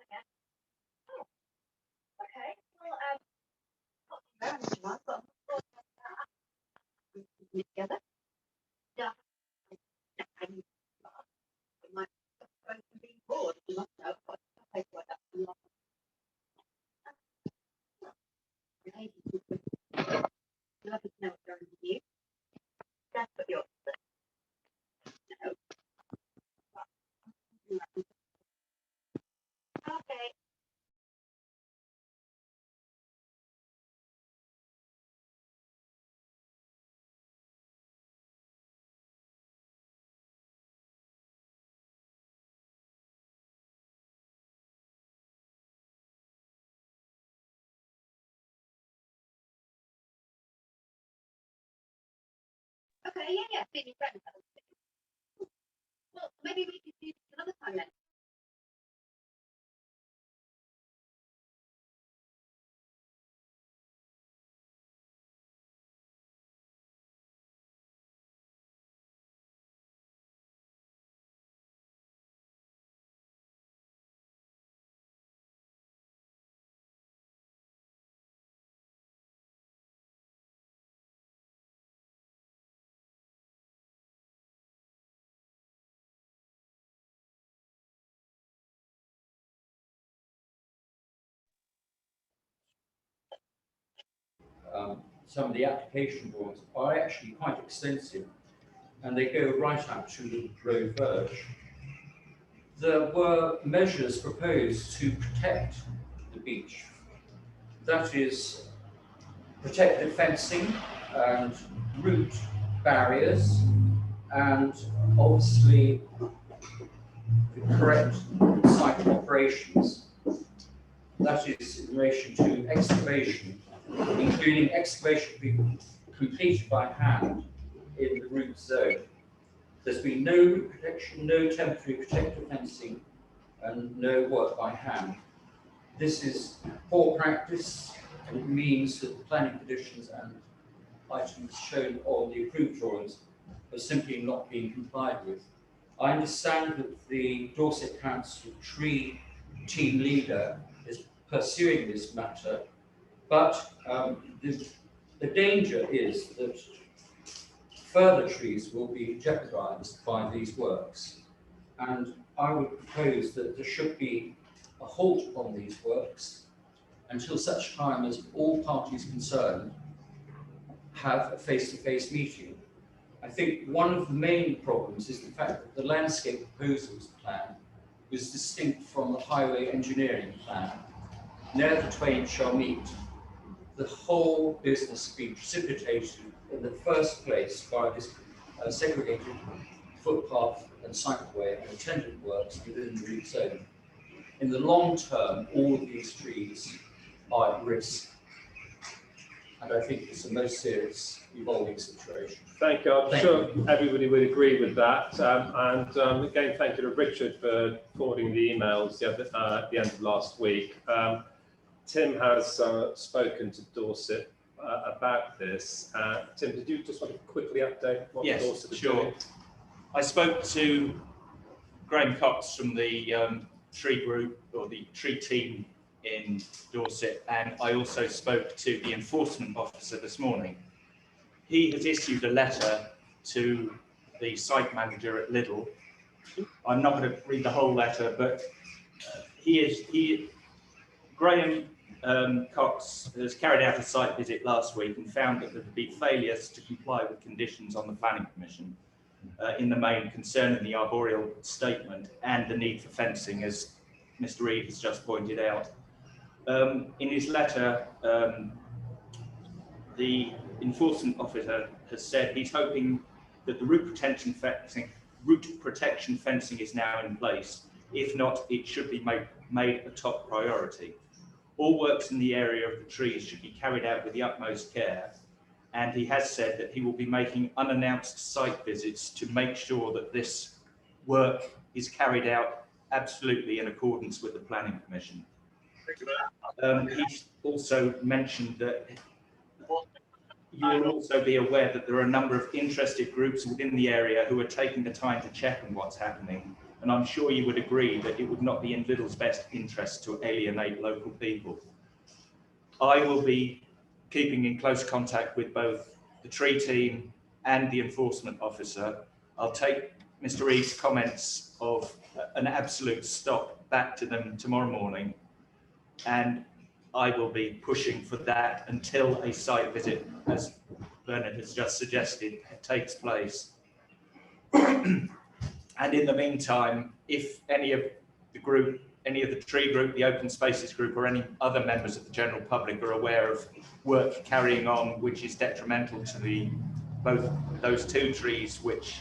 Okay. Well, together. Yeah. And my being bored, you must know what I take what that's not. You have to know what you're going to do. That's what you're okay. Okay, yeah. See your friends. Well, maybe we could do this another time then. Some of the application drawings are actually quite extensive, and they go right up to the Grove Verge. There were measures proposed to protect the beach. That is, protected fencing and root barriers, and obviously the correct site of operations. That is in relation to excavation, including excavation completed by hand in the root zone. There's been no root protection, no temporary protective fencing, and no work by hand. This is poor practice, and it means that the planning conditions and items shown on the approved drawings are simply not being complied with. I understand that the Dorset Council tree team leader is pursuing this matter, but the danger is that further trees will be jeopardised by these works, and I would propose that there should be a halt on these works until such time as all parties concerned have a face-to-face meeting. I think one of the main problems is the fact that the landscape proposals plan was distinct from the highway engineering plan. Ne'er the twain shall meet. The whole business being precipitated in the first place by this segregated footpath and cycleway and attendant works within the root zone. In the long term, all of these trees are at risk, and I think it's the most serious evolving situation. Thank you. I'm sure everybody would agree with that. Again, thank you to Richard for forwarding the emails at the end of last week. Tim has spoken to Dorset about this. Tim, did you just want to quickly update what Dorset is doing? I spoke to Graham Cox from the tree group, or the tree team in Dorset, and I also spoke to the enforcement officer this morning. He has issued a letter to the site manager at Lidl. I'm not going to read the whole letter, but Graham Cox has carried out a site visit last week and found that there have been failures to comply with conditions on the planning permission in the main concerning the arboreal statement and the need for fencing, as Mr. Reid has just pointed out. In his letter, the enforcement officer has said he's hoping that the root protection fencing is now in place. If not, it should be made a top priority. All works in the area of the trees should be carried out with the utmost care, and he has said that he will be making unannounced site visits to make sure that this work is carried out absolutely in accordance with the planning permission. He's also mentioned that you will also be aware that there are a number of interested groups within the area who are taking the time to check on what's happening. and I'm sure you would agree that it would not be in Liddell's best interest to alienate local people. I will be keeping in close contact with both the tree team and the enforcement officer. I'll take Mr. Reed's comments of an absolute stop back to them tomorrow morning, and I will be pushing for that until a site visit, as Bernard has just suggested, takes place. And in the meantime, if any of the group, any of the tree group, the open spaces group, or any other members of the general public are aware of work carrying on which is detrimental to both those two trees, which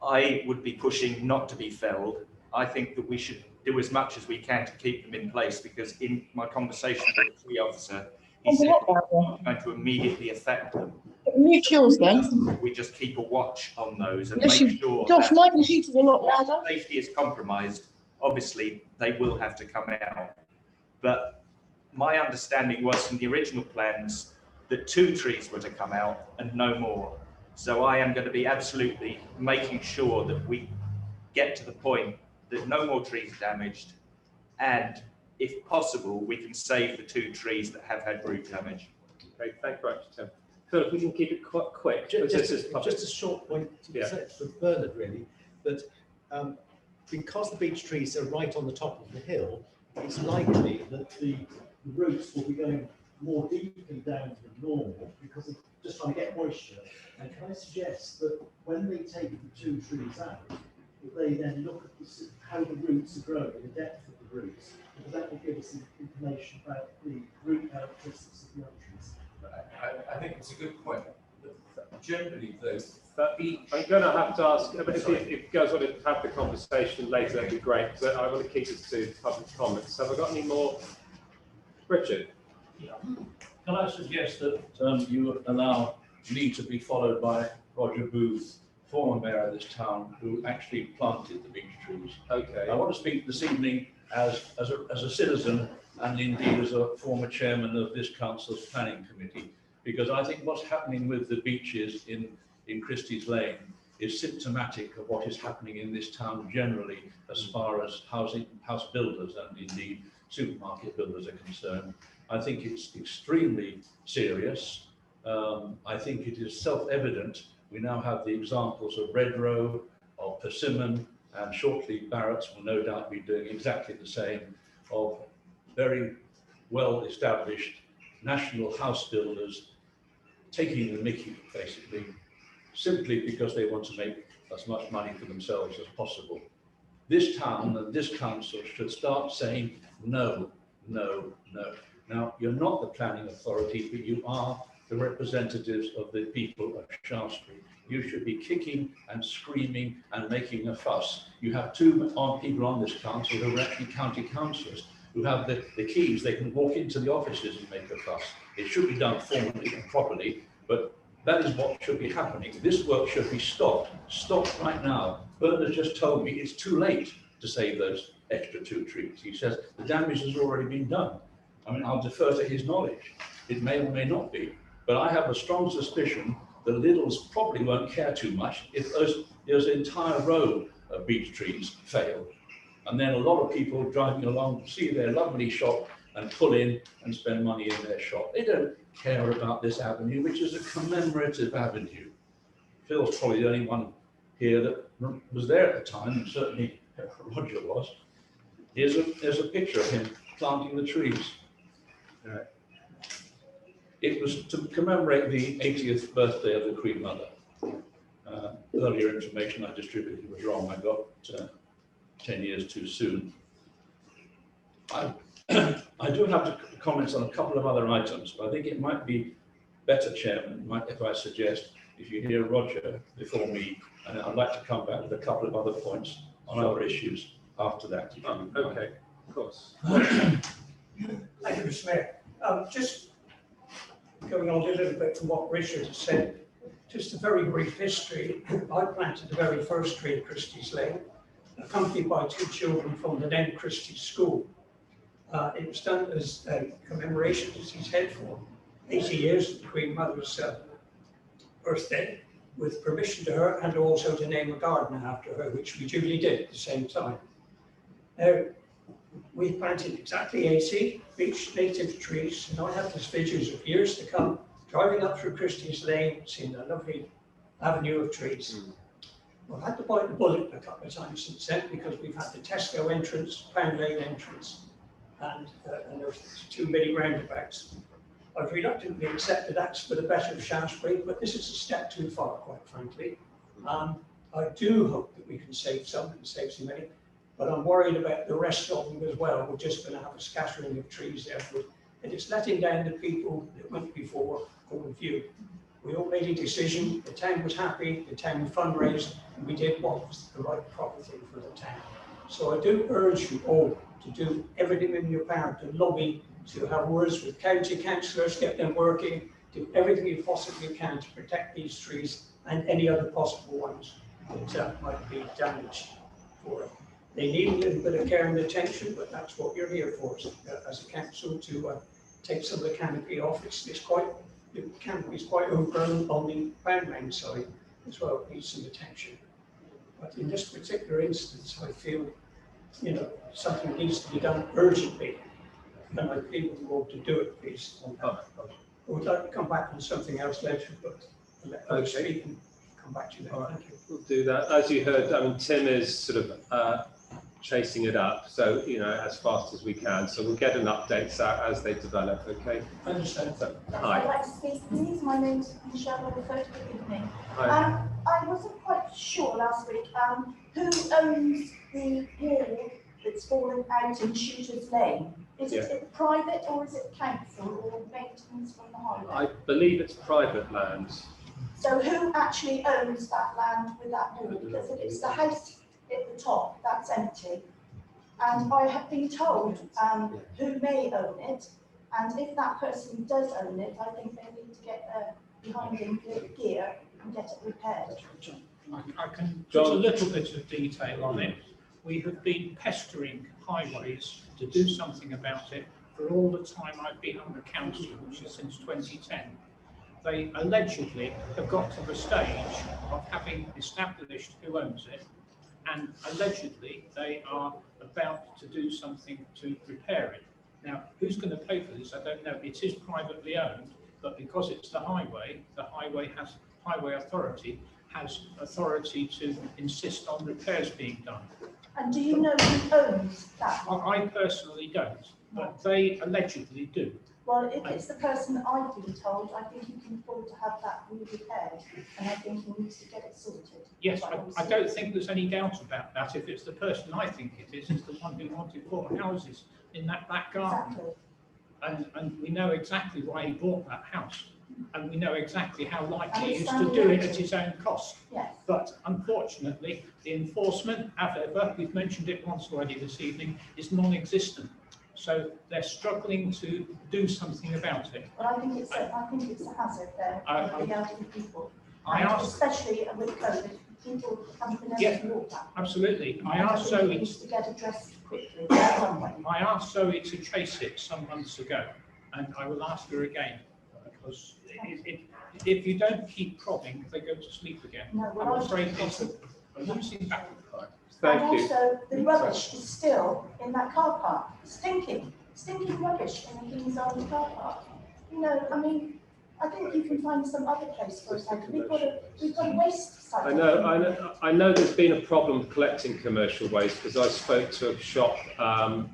I would be pushing not to be felled, I think that we should do as much as we can to keep them in place, because in my conversation with the tree officer, he said it's not going to immediately affect them. Mute yours then. We just keep a watch on those and Yes, make sure Josh, that my computer's a lot louder. safety is compromised. Obviously, they will have to come out. But my understanding was from the original plans that 2 trees were to come out and no more. So I am going to be absolutely making sure that we get to the point that no more trees are damaged, and if possible, we can save the 2 trees that have had root damage. Okay, thank you very much, Tim. Phil, if we can keep it quite quick. Just this is public. a short point to Yeah. say for Bernard, really, that because the beech trees are right on the top of the hill, it's likely that the roots will be going more deeply down than normal because of just trying to get moisture. And can I suggest that when they take the 2 trees out, that they then look at how the roots are growing, the depth of the roots, because that will give us information about the root characteristics of the other trees. I think it's a good point. Generally, though, I'm going to have to ask, if you guys want to have the conversation later, that'd be great, because I want to keep it to public comments. Have I got any more? Richard? Yeah. Can I suggest that you allow me to be followed by Roger Booth, former mayor of this town, who actually planted the beech trees. Okay. I want to speak this evening as a citizen and indeed as a former chairman of this council's planning committee, because I think what's happening with the beeches in Christie's Lane is symptomatic of what is happening in this town generally as far as house builders and indeed supermarket builders are concerned. I think it's extremely serious. I think it is self-evident. We now have the examples of Redrow, of Persimmon, and shortly Barrett's will no doubt be doing exactly the same, of very well-established national house builders taking the mickey, basically, simply because they want to make as much money for themselves as possible. This town and this council should start saying no, no, no. Now, you're not the planning authority, but you are the representatives of the people of Shaftesbury. You should be kicking and screaming and making a fuss. You have 2 people on this council who are actually county councillors, who have the keys. They can walk into the offices and make a fuss. It should be done formally and properly, but that is what should be happening. This work should be stopped. Stopped right now. Bernard just told me it's too late to save those extra 2 trees. He says the damage has already been done. I mean, I'll defer to his knowledge. It may or may not be, but I have a strong suspicion that Liddell's probably won't care too much if there's an entire row of beech trees fail. And then a lot of people driving along see their lovely shop and pull in and spend money in their shop. They don't care about this avenue, which is a commemorative avenue. Phil's probably the only one here that was there at the time, and certainly Roger was. Here's a picture of him planting the trees. It was to commemorate the 80th birthday of the Queen Mother. Earlier information I distributed was wrong. I got 10 years too soon. I do have to comment on a couple of other items, but I think it might be better, Chairman, if I suggest, if you hear Roger before me, and I'd like to come back with a couple of other points on other issues after that. Okay, of course. Thank you, Mr. Mayor. Just going on a little bit from what Richard has said, just a very brief history. I planted the very first tree at Christie's Lane, accompanied by 2 children from the then Christie's School. It was done as a commemoration, as he's said, for 80 years of the Queen Mother's birthday. with permission to her and also to name a garden after her, which we duly did at the same time. Now, we planted exactly 80 beech native trees, and I have these visions of years to come, driving up through Christie's Lane, seeing a lovely avenue of trees. I've had to bite the bullet a couple of times since then, because we've had the Tesco entrance, Pound Lane entrance, and there's 2 mini roundabouts. I've reluctantly accepted that's for the better of Shaftesbury, but this is a step too far, quite frankly. I do hope that we can save some money, but I'm worried about the rest of them as well. We're just going to have a scattering of trees there, and it's letting down the people that went before for review. We all made a decision, the town was happy, the town fundraised, and we did what was the right proper thing for the town. So I do urge you all to do everything in your power to lobby, to have words with county councillors, get them working, do everything you possibly can to protect these trees and any other possible ones that might be damaged for them. They need a little bit of care and attention, but that's what you're here for, as a council, to take some of the canopy off. The canopy is quite overgrown on the Pound Lane side as well, it needs some attention. But in this particular instance, I feel, something needs to be done urgently, and I plead with you all to do it, please. I would like to come back on something else later, but I'll let speak and come back to you then. Thank you. We'll do that. As you heard, Tim is sort of chasing it up, so as fast as we can. So we'll get an update as they develop. Okay. I understand. So, I'd hi. like to speak, please. My name's Michelle Rutherford. Good evening. Hi. I wasn't quite sure last week who owns the wall that's fallen out in Shooters Lane. Is it private or is it council or maintenance from the highway? I believe it's private land. So who actually owns that land with that wall? Because if it's the house at the top, that's empty. And I have been told who may own it. And if that person does own it, I think they need to get behind him with gear and get it repaired. I can put a little bit of detail on it. We have been pestering highways to do something about it for all the time I've been on the council, which is since 2010. They allegedly have got to the stage of having established who owns it, and allegedly they are about to do something to repair it. Now, who's going to pay for this? I don't know. It is privately owned, but because it's the highway authority has authority to insist on repairs being done. And do you know who owns that? I personally don't, but they allegedly do. Well, if it's the person I've been told, I think he can afford to have that repaired, and I think he needs to get it sorted. Yes, I don't think there's any doubt about that. If it's the person I think it is the one who wanted 4 houses in that back garden. Exactly. And we know exactly why he bought that house. And we know exactly how likely he is to do it at his own cost. Yes. But unfortunately, the enforcement, however, we've mentioned it once already this evening, is non-existent. So they're struggling to do something about it. But I think it's a hazard there for the elderly people. Especially with COVID, people haven't been able to walk that. Absolutely. I asked Zoe needs to get addressed quickly. I asked Zoe to chase it some months ago, and I will ask her again, because if you don't keep prodding, they go to sleep again. No, I'm afraid it's a losing battle. Thank and you. also, the rubbish is still in that car park, stinking rubbish in the King's Arms car park. I think you can find some other place for us. We've got a waste site. I know there's been a problem collecting commercial waste, because I spoke to a shop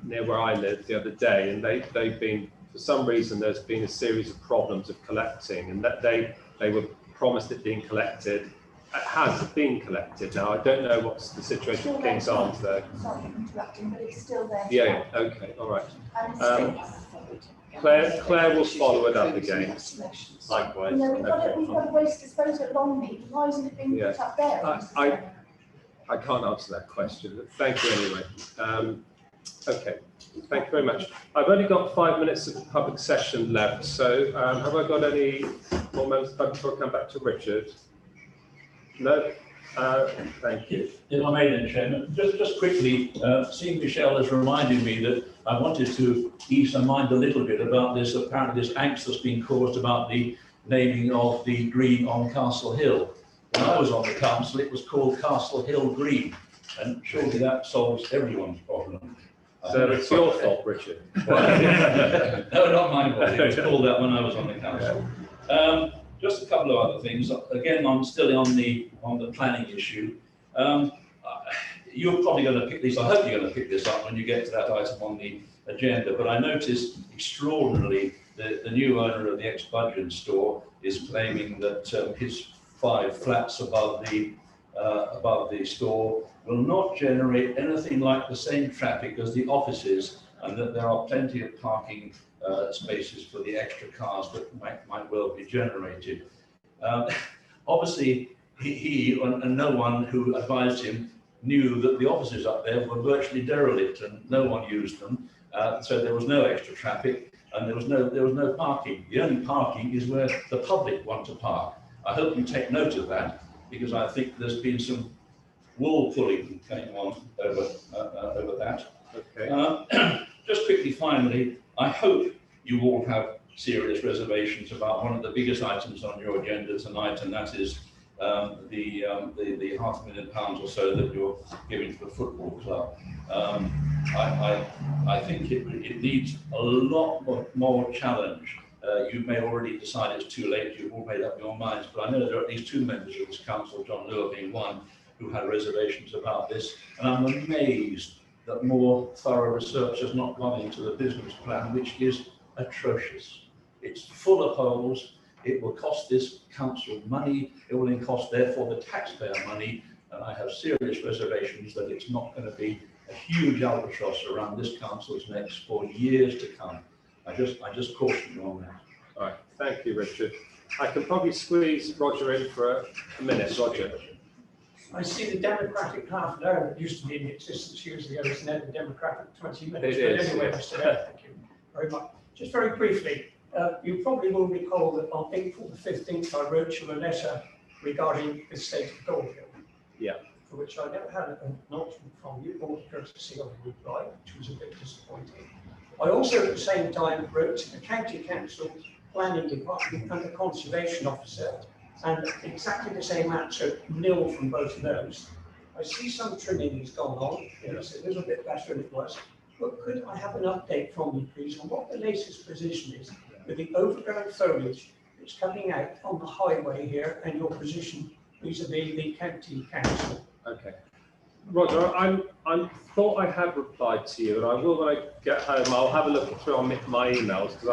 near where I live the other day, and they've been, for some reason, there's been a series of problems of collecting, and that they were promised it being collected. It has been collected now. I don't know what's the situation with King's Arms there. Sorry for interrupting, but it's still there. Yeah, okay, all right. And Claire will follow it up again. Likewise. we've got a waste disposal at Longmead. Why isn't it being put up there? I can't answer that question, but thank you anyway. Okay, thank you very much. I've only got 5 minutes of public session left, so have I got any more moments before I come back to Richard? No? Thank you. If I may then, Chairman, just quickly, seeing Michelle has reminded me that I wanted to ease her mind a little bit about this, apparently this angst that's been caused about the naming of the green on Castle Hill. When I was on the council, it was called Castle Hill Green, and surely that solves everyone's problem. So it's your fault, Richard. No, not my fault. It was called that when I was on the council. Just a couple of other things. Again, I'm still on the planning issue. You're probably going to pick these. I hope you're going to pick this up when you get to that item on the agenda. But I noticed extraordinarily the new owner of the ex-Budgeon store is claiming that his 5 flats above the store will not generate anything like the same traffic as the offices, and that there are plenty of parking spaces for the extra cars that might well be generated. Obviously, he and no one who advised him knew that the offices up there were virtually derelict and no one used them, so there was no extra traffic and there was no parking. The only parking is where the public want to park. I hope you take note of that, because I think there's been some wool pulling going on over that. Okay. Just quickly, finally, I hope you all have serious reservations about one of the biggest items on your agenda tonight, and that is the £500,000 or so that you're giving to the football club. I think it needs a lot more challenge. You may already decide it's too late, you've all made up your minds, but I know there are at least 2 members of this council, John Lewis being one, who had reservations about this, and I'm amazed that more thorough research has not gone into the business plan, which is atrocious. It's full of holes. It will cost this council money. It will cost, therefore, the taxpayer money, and I have serious reservations that it's not going to be a huge albatross around this council's necks for years to come. I just caution you on that. All right, thank you, Richard. I can probably squeeze Roger in for a minute. Roger. I see the democratic half an hour that used to be in existence years ago is now the democratic 20 minutes. It is, Anyway, yeah. Mr. Mayor, thank you very much. Just very briefly, you probably will recall that on April the 15th, I wrote you a letter regarding the state of Gold Hill. Yeah. For which I never had an acknowledgement from you, or the courtesy of a reply, which was a bit disappointing. I also, at the same time, wrote to the County Council Planning Department and the Conservation Officer, and exactly the same answer, nil from both of those. I see some trimming has gone on, and it's a little bit better than it was, but could I have an update from you, please, on what the latest position is with the overgrown foliage that's coming out on the highway here and your position vis-a-vis the County Council? Okay. Roger, I thought I had replied to you, and I will when I get home. I'll have a look through on my emails, because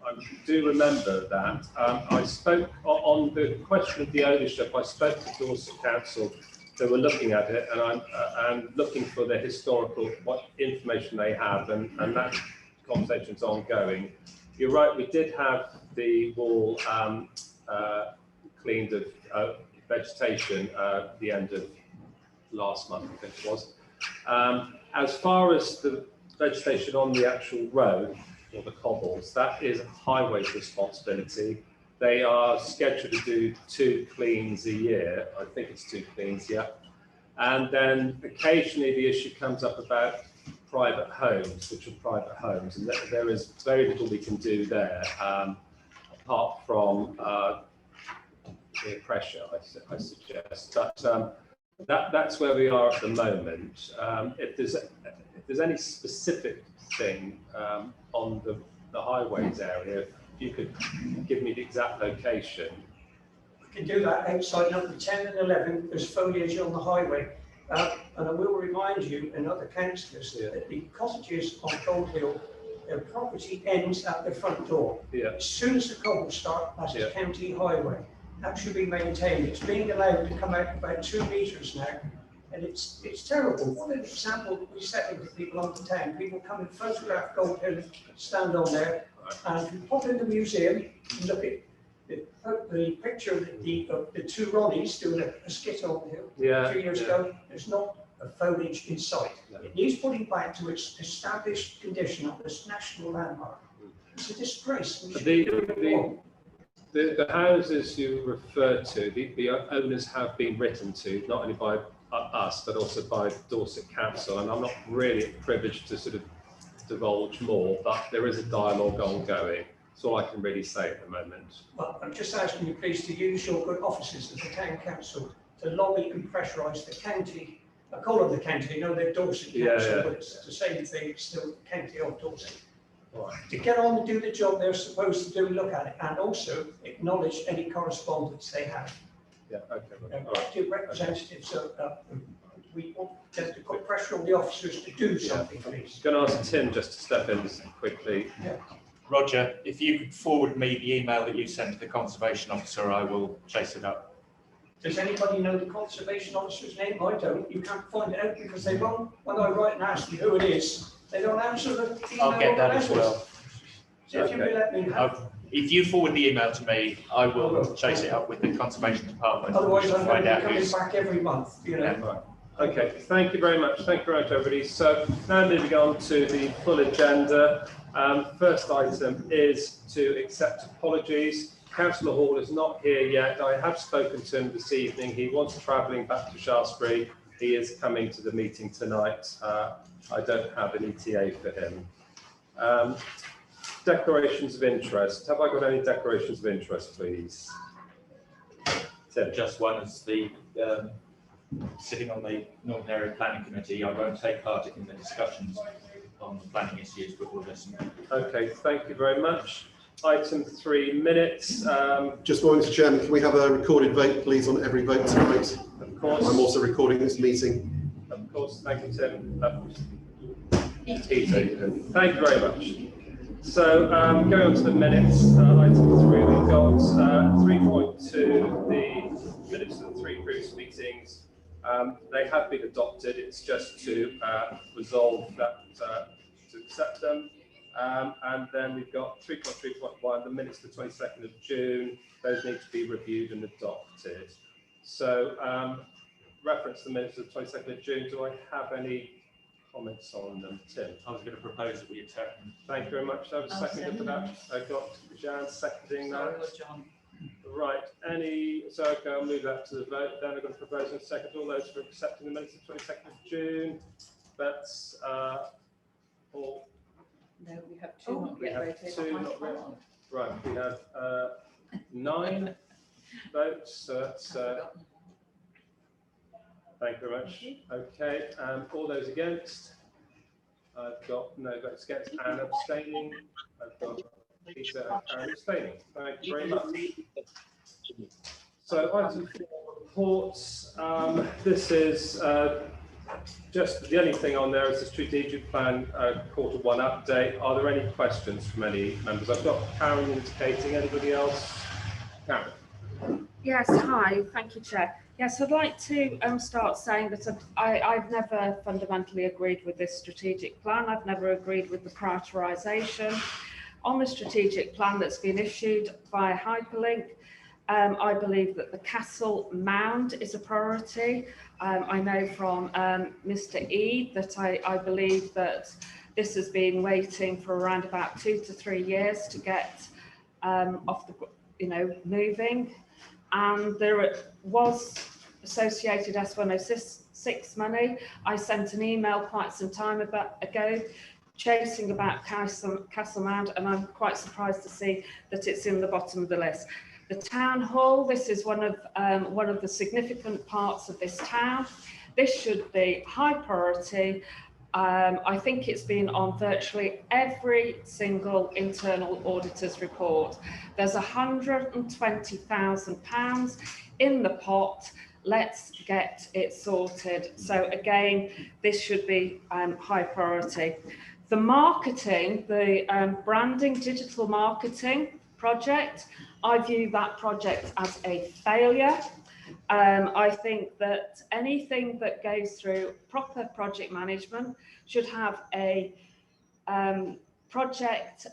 I do remember that. I spoke on the question of the ownership. I spoke to Dorset Council. They were looking at it, and I'm looking for the historical what information they have, and that conversation's ongoing. You're right. We did have the wall cleaned of vegetation at the end of last month, I think it was. As far as the vegetation on the actual road, or the cobbles, that is highway's responsibility. They are scheduled to do 2 cleans a year. I think it's 2 cleans, yeah. And then occasionally the issue comes up about private homes, which are private homes, and there is very little we can do there, apart from peer pressure, I suggest. But that's where we are at the moment. If there's any specific thing on the highways area, if you could give me the exact location. We can do that outside number 10 and 11. There's foliage on the highway. And I will remind you and other councillors that the cottages on Gold Hill, their property ends at the front door. Yeah. As soon as the cobbles start, that's the county highway. That should be maintained. It's being allowed to come out about 2 metres now, and it's terrible. What an example we set into people on the town. People come and photograph Gold Hill, stand on there, and you pop in the museum and look at the picture of the 2 Ronnies doing a skit on the hill 3 years ago. There's not a foliage in sight. It needs putting back to its established condition of this national landmark. It's a disgrace. The houses you referred to, the owners have been written to, not only by us, but also by Dorset Council, and I'm not really privileged to sort of divulge more, but there is a dialogue ongoing. That's all I can really say at the moment. Well, I'm just asking you please to use your good offices of the town council to lobby and pressurise the county. I call them the county, you know, they're Dorset Yeah, Council, yeah. but it's the same thing, it's still the county of Dorset. Right. To get on and do the job they're supposed to do, look at it, and also acknowledge any correspondence they have. Yeah, okay. All right. Elected representatives, we want them to put pressure on the officers to do something, please. Going to ask Tim just to step in quickly. Roger, if you could forward me the email that you sent to the conservation officer, I will chase it up. Does anybody know the conservation officer's name? I don't. You can't find it out because they won't. When I write and ask them who it is, they don't answer the email. I'll get that as well. So if you will let me know. If you forward the email to me, I will chase it up with the conservation department. Otherwise, I'm going find to out be coming who's. back every month, you know. Right. Okay, thank you very much. Thank you very much, everybody. So now moving on to the full agenda. First item is to accept apologies. Councillor Hall is not here yet. I have spoken to him this evening. He was travelling back to Shaftesbury. He is coming to the meeting tonight. I don't have an ETA for him. Declarations of interest. Have I got any declarations of interest, please? Tim. Just one as the sitting on the Northern Area Planning Committee. I won't take part in the discussions on the planning issues, but we'll listen. Okay, thank you very much. Item 3 minutes. Just one, Mr. Chairman, can we have a recorded vote, please, on every vote tonight? Of course. I'm also recording this meeting. Of course, thank you, Tim. Easy. Thank you very much. So, going on to the minutes, item 3, we've got 3.2, the minutes of the 3 previous meetings. They have been adopted. It's just to resolve that, to accept them. And then we've got 3.3.1, the minutes of the 22nd of June. Those need to be reviewed and adopted. So, reference the minutes of the 22nd of June. Do I have any comments on them, Tim? I was going to propose that we accept them. Thank you very much. I have a second for that. I've got Jan seconding that. John. Right. So okay, I'll move that to the vote. Then I'm going to propose a second. All those for accepting the minutes of the 22nd of June. That's all. No, we have two not yet voted. Two not yet. Right. We have 9 votes. So that's. Thank you very much. Okay, all those against? I've got no votes against and abstaining. I've got Peter and Karen abstaining. Thank you very much. So item 4 reports. This is just the only thing on there is the strategic plan Q1 update. Are there any questions from any members? I've got Karen indicating. Anybody else? Karen. Yes, hi. Thank you, Chair. Yes, I'd like to start saying that I've never fundamentally agreed with this strategic plan. I've never agreed with the prioritisation. On the strategic plan that's been issued via Hyperlink, I believe that the Castle Mound is a priority. I know from Mr. E that I believe that this has been waiting for around about 2 to 3 years to get off the, moving. And there was associated S106 money. I sent an email quite some time ago chasing about Castle Mound, and I'm quite surprised to see that it's in the bottom of the list. The town hall, this is one of the significant parts of this town. This should be high priority. I think it's been on virtually every single internal auditor's report. There's £120,000 in the pot. Let's get it sorted. So again, this should be high priority. The marketing, the branding, digital marketing project, I view that project as a failure. I think that anything that goes through proper project management should have a project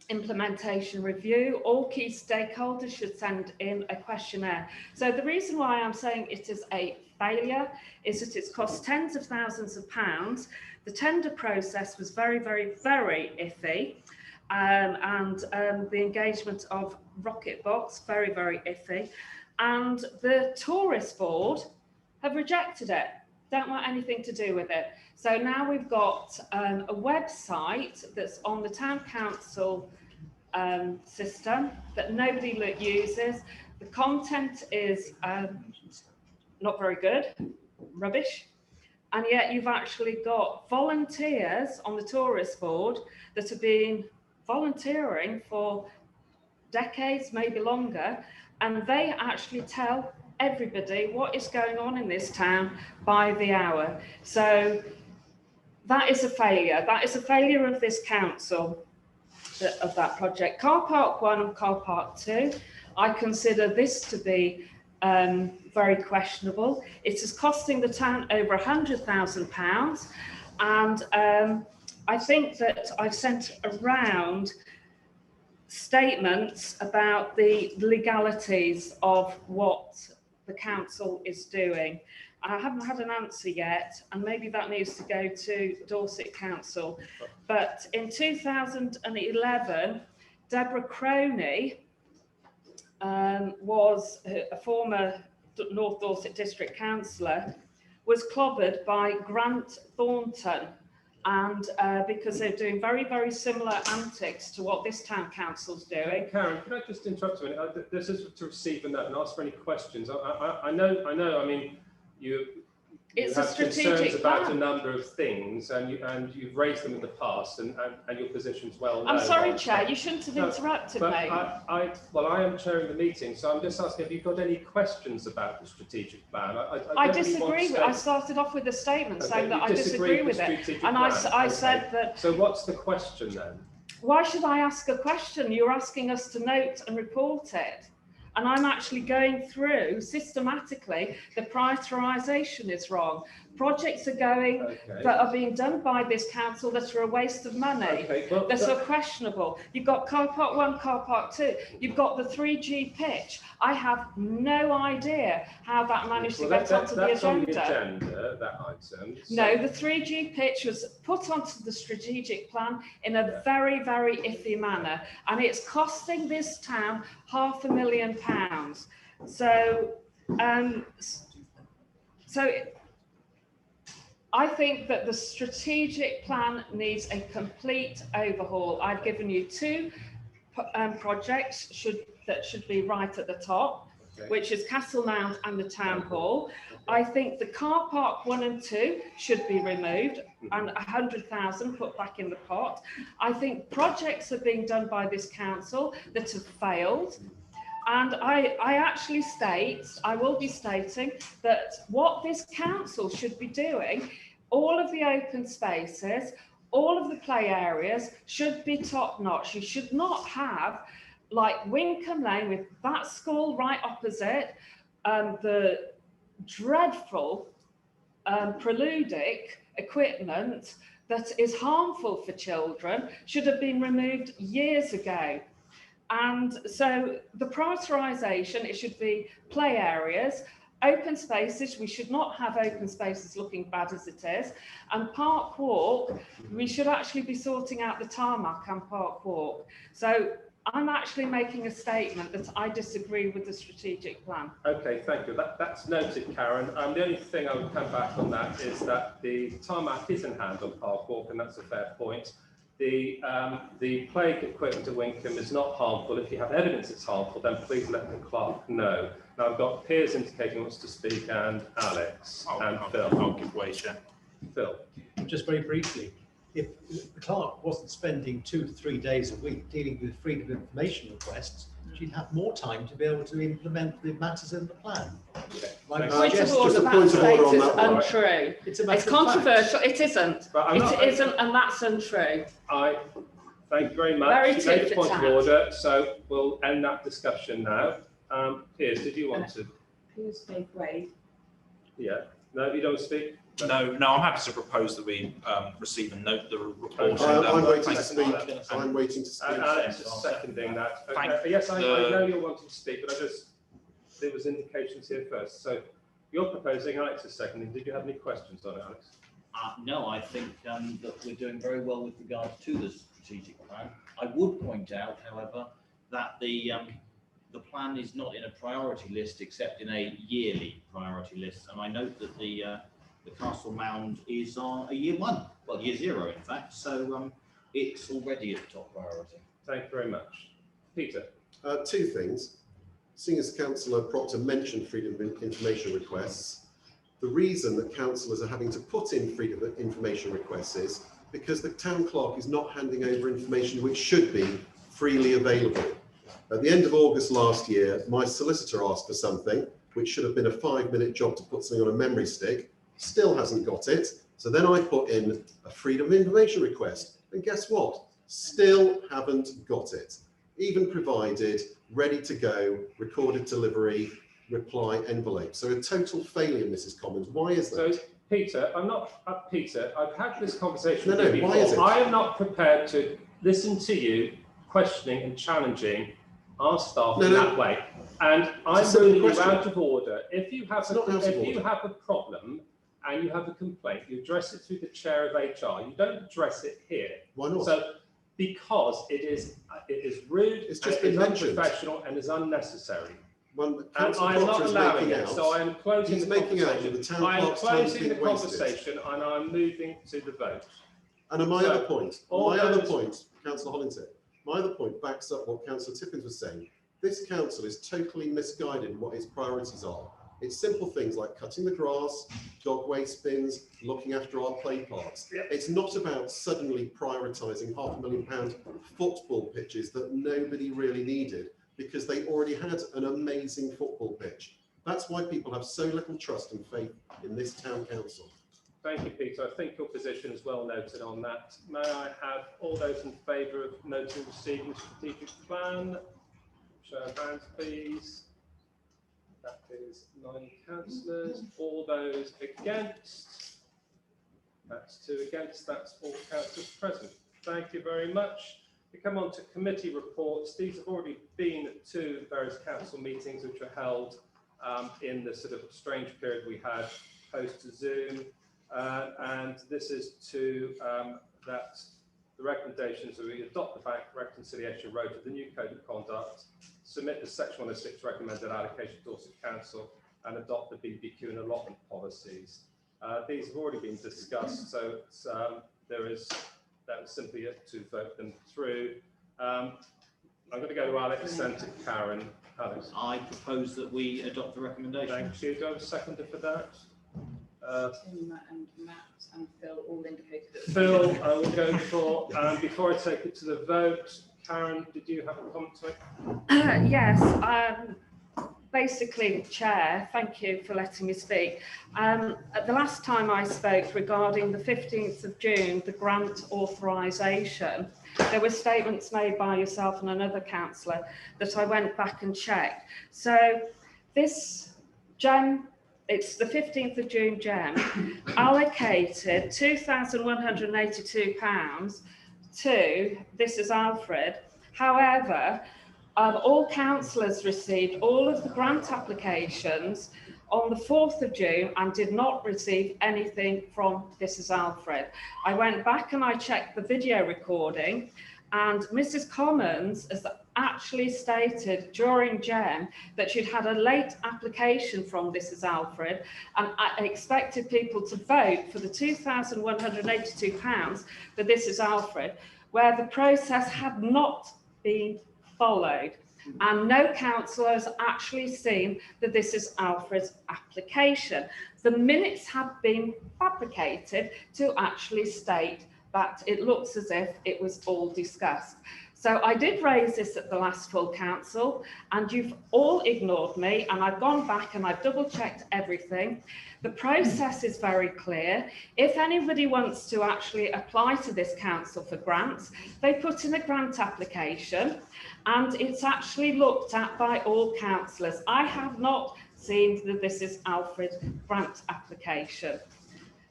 implementation review. All key stakeholders should send in a questionnaire. So the reason why I'm saying it is a failure is that it's cost tens of thousands of pounds. The tender process was very, very, very iffy. And the engagement of Rocketbox, very, very iffy. And the tourist board have rejected it, don't want anything to do with it. So now we've got a website that's on the town council system that nobody uses. The content is not very good, rubbish. And yet you've actually got volunteers on the tourist board that have been volunteering for decades, maybe longer, and they actually tell everybody what is going on in this town by the hour. So that is a failure. That is a failure of this council, of that project. Car Park 1 and Car Park 2, I consider this to be very questionable. It is costing the town over £100,000, and I think that I've sent around statements about the legalities of what the council is doing. I haven't had an answer yet, and maybe that needs to go to Dorset Council. But in 2011, Deborah Croney was a former North Dorset District Councillor, was clobbered by Grant Thornton, and because they're doing very, very similar antics to what this town council's doing. Karen, can I just interrupt a minute? This is to receive a note and ask for any questions. I know, I mean, you have concerns about a number of things, and you've raised them in the past, and your position's well known. I'm sorry, Chair, you shouldn't have interrupted me. Well, I am chairing the meeting, so I'm just asking, have you got any questions about the strategic plan? I disagree with. I started off with a statement saying that I disagree with it, and I said that. So what's the question then? Why should I ask a question? You're asking us to note and report it. And I'm actually going through systematically, the prioritisation is wrong. Projects are going that are being done by this council that are a waste of money. That are questionable. You've got Car Park 1, Car Park 2. You've got the 3G pitch. I have no idea how that managed to get onto the agenda. That's on the agenda, that item. So. No, the 3G pitch was put onto the strategic plan in a very, very iffy manner, and it's costing this town £500,000. So, I think that the strategic plan needs a complete overhaul. I've given you two projects that should be right at the top, which is Castle Mount and the Town Hall. I think the Car Park 1 and 2 should be removed and 100,000 put back in the pot. I think projects are being done by this council that have failed. And I actually I will be stating that what this council should be doing, all of the open spaces, all of the play areas should be top notch. You should not have like Wincoln Lane with that school right opposite, the dreadful preludic equipment that is harmful for children should have been removed years ago. And so the prioritisation, it should be play areas, open spaces. We should not have open spaces looking bad as it is. And Park Walk, we should actually be sorting out the tarmac and Park Walk. So I'm actually making a statement that I disagree with the strategic plan. Okay, thank you. That's noted, Karen. The only thing I would come back on that is that the tarmac is in hand on Park Walk, and that's a fair point. The plague equipment at Wincoln is not harmful. If you have evidence it's harmful, then please let the clerk know. Now I've got Piers indicating wants to speak, and Alex and Phil. I'll give way, Chair. Phil. Just very briefly, if the clerk wasn't spending 2 to 3 days a week dealing with freedom of information requests, she'd have more time to be able to implement the matters in the plan. Point of order, that statement is untrue. It's controversial. It isn't. It isn't, and that's untrue. Thank you very much. Very you made a point of order, so we'll end that discussion now. Piers, did you want to? Piers gave way. Yeah. No, you don't speak? No, I'm happy to propose that we receive and note the report. I'm waiting to speak. I'm waiting to speak. Alex is seconding that. Yes, I know you're wanting to speak, but there was indications here first. So you're proposing, Alex is seconding. Did you have any questions on it, Alex? No, I think that we're doing very well with regard to the strategic plan. I would point out, however, that the plan is not in a priority list except in a yearly priority list, and I note that the Castle Mound is on a year 1, well, year 0 in fact, so it's already at top priority. Thank you very much. Peter? Two things. Seeing as Councillor Proctor mentioned freedom of information requests, the reason that councillors are having to put in freedom of information requests is because the town clerk is not handing over information which should be freely available. At the end of August last year, my solicitor asked for something which should have been a 5-minute job to put something on a memory stick, still hasn't got it. So then I put in a freedom of information request, and guess what? Still haven't got it. Even provided, ready to go, recorded delivery, reply envelope. So a total failure, Mrs. Commons. Why is that? So, Peter, Peter, I've had this conversation No, with you why before. is it? I am not prepared to listen to you questioning and challenging our staff in that way. And I'm ruling you out of order. If you have a problem and you have a complaint, you address it through the chair of HR. You don't address it here. Why not? So, because it is rude, It's just and been it's mentioned. unprofessional, and is unnecessary. Well, And I am not allowing it, so I am closing the conversation. I am closing the conversation, and I am moving to the vote. And my other point, Councillor Hollington, my other point backs up what Councillor Tippins was saying. This council is totally misguided in what its priorities are. It's simple things like cutting the grass, dog waste bins, looking after our play parks. It's not about suddenly prioritising £500,000 football pitches that nobody really needed because they already had an amazing football pitch. That's why people have so little trust and faith in this town council. Thank you, Peter. I think your position is well noted on that. May I have all those in favour of noting receiving the strategic plan? Show of hands, please. That is 9 councillors. All those against? That's 2 against. That's all councillors present. Thank you very much. We come on to committee reports. These have already been to various council meetings which were held in the sort of strange period we had post Zoom. And this is to that the recommendations are we adopt the bank reconciliation road to the new code of conduct, submit the section 106 recommended allocation to Dorset Council, and adopt the BBQ and allotment policies. These have already been discussed, so that was simply to vote them through. I'm going to go to Alex and to Karen. Alex. I propose that we adopt the recommendation. Thank you. Do I have a seconder for that? Tim and Matt and Phil all indicated that. Phil, I will go for, before I take it to the vote, Karen, did you have a comment to make? Yes, basically, Chair, thank you for letting me speak. At the last time I spoke regarding the 15th of June, the grant authorisation, there were statements made by yourself and another councillor that I went back and checked. So this GEM, it's the 15th of June GEM, allocated £2,182 to This Is Alfred. However, all councillors received all of the grant applications on the 4th of June and did not receive anything from This Is Alfred. I went back and I checked the video recording, and Mrs. Commons has actually stated during GEM that she'd had a late application from This Is Alfred, and I expected people to vote for the £2,182 for This Is Alfred, where the process had not been followed, and no councillor has actually seen that This Is Alfred's application. The minutes have been fabricated to actually state that it looks as if it was all discussed. So I did raise this at the last full council, and you've all ignored me, and I've gone back and I've double checked everything. The process is very clear. If anybody wants to actually apply to this council for grants, they put in a grant application and it's actually looked at by all councillors. I have not seen the This Is Alfred grant application.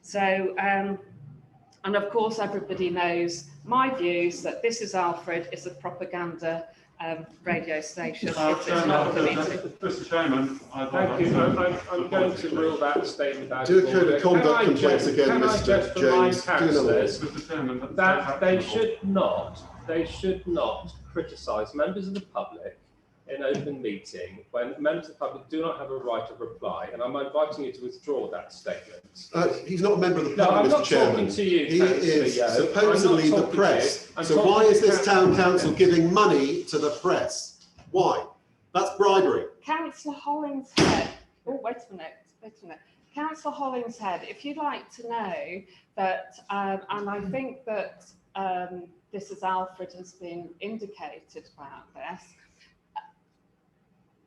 So, and of course, everybody knows my views that This Is Alfred is a propaganda radio station. It's not Mr. Chairman, thank you. I'm going to rule that statement out. Do a code of conduct complaints again, Mr. James. Do another one. That they should not criticise members of the public in open meeting when members of the public do not have a right of reply, and I'm inviting you to withdraw that statement. He's not a member of the No, public, I'm Mr. not Chairman. talking to you, He Councillor is Yeo. supposedly I'm not the talking to press. you. I'm So talking why to is this town Councillor council Yeo. giving money to the press? Why? That's bribery. Councillor Hollingshead, oh, wait a minute. Councillor Hollingshead, if you'd like to know that, and I think that this is Alfred has been indicated about this,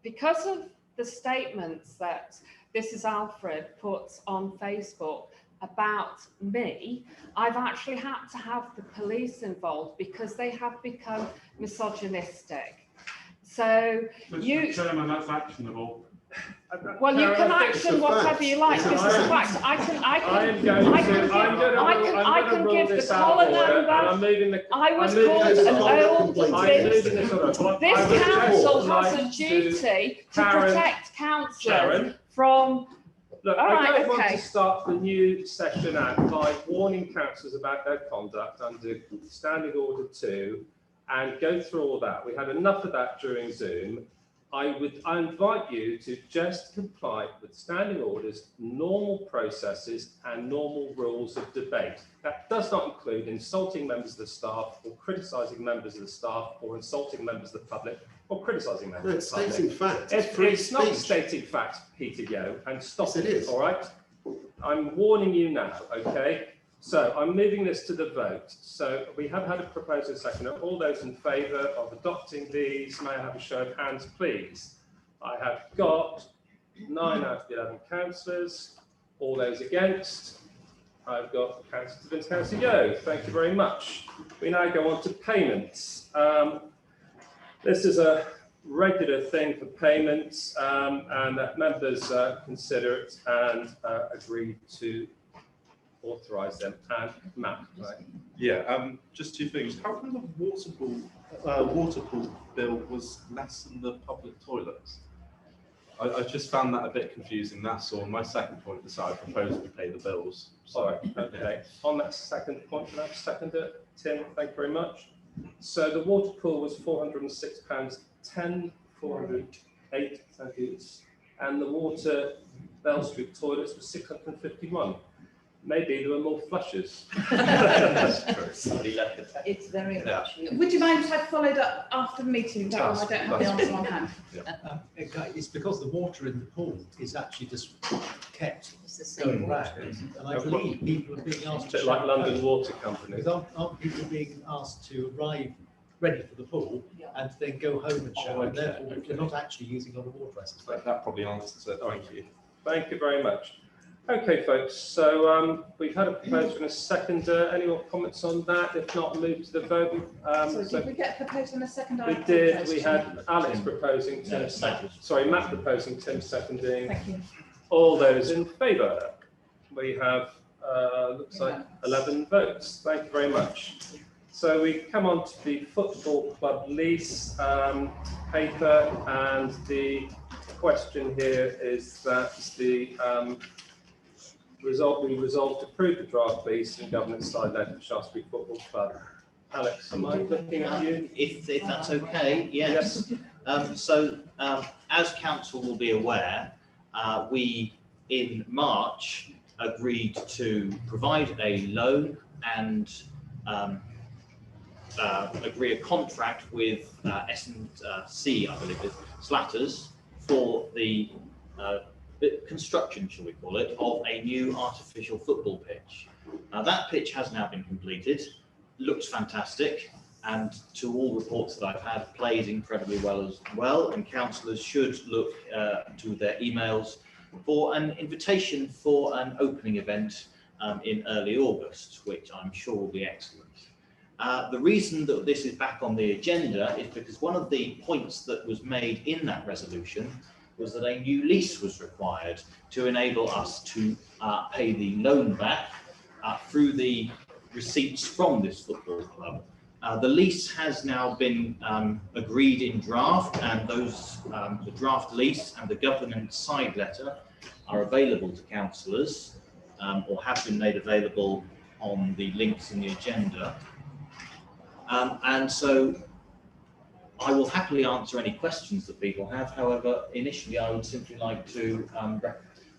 because of the statements that this is Alfred puts on Facebook about me, I've actually had to have the police involved because they have become misogynistic. So Mr. Chairman, that's actionable. well, you can action whatever you like. This is a fact. I can give the collar number. I was called an old bitch. This council has a duty to protect councillors from. Look, All right, I don't want okay. to start the new session out by warning councillors about their conduct under Standing Order 2 and go through all that. We had enough of that during Zoom. I invite you to just comply with standing orders, normal processes and normal rules of debate. That does not include insulting members of the staff or criticising members of the staff or insulting members of the public or criticising members of the public. It's stating facts. It's not stating facts, Peter Yeo, and stop it, is. All right? I'm warning you now, okay? So I'm moving this to the vote. So we have had a proposal second. All those in favour of adopting these, may I have a show of hands, please? I have got 9 out of 11 councillors. All those against? I've got Councillor Tibbins, Councillor Yeo. Thank you very much. We now go on to payments. This is a regular thing for payments, and that members consider it and agree to authorise them. And Matt, right? Yeah, just two things. How come the water pool bill was less than the public toilets? I just found that a bit confusing. That's all. My second point is that I propose we pay the bills. All right, okay. On that second point, can I second it? Tim, thank you very much. So the water pool was £406.10, 408, thank you. And the water Bell Street toilets was 651. Maybe there were more flushes. That's true. It's very Yeah. much. Would you mind if I followed up after the meeting? Darren? I don't have the answer on hand. It's because the water in the pool is actually just kept It's the same going water. round, and I believe people are being asked A to bit like shower London home. Water Company. Because aren't people being asked to arrive ready for the pool and then go home and shower, and therefore they're not actually using a lot of water, I suspect. That probably answers it. Thank you. Thank you very much. Okay, folks, so we've had a proposal and a second. Any more comments on that? If not, move to the vote. So did we get a proposal in a second? We did. We had Alex proposing, Tim second. Sorry, Matt proposing, Tim seconding. Thank you. All those in favour? We have, looks like 11 votes. Thank you very much. So we come on to the football club lease paper, and the question here is that the we resolved to approve the draft lease and governance side led for Shaftesbury Football Club. Alex, am I looking at you? If that's okay, yes. As council will be aware, we in March agreed to provide a loan and agree a contract with S&C, I believe it is, Slatters, for the construction, shall we call it, of a new artificial football pitch. That pitch has now been completed, looks fantastic, and to all reports that I've had, plays incredibly well as well, and councillors should look to their emails for an invitation for an opening event in early August, which I'm sure will be excellent. The reason that this is back on the agenda is because one of the points that was made in that resolution was that a new lease was required to enable us to pay the loan back through the receipts from this football club. The lease has now been agreed in draft, and the draft lease and the governance side letter are available to councillors or have been made available on the links in the agenda. And so I will happily answer any questions that people have. However, initially I would simply like to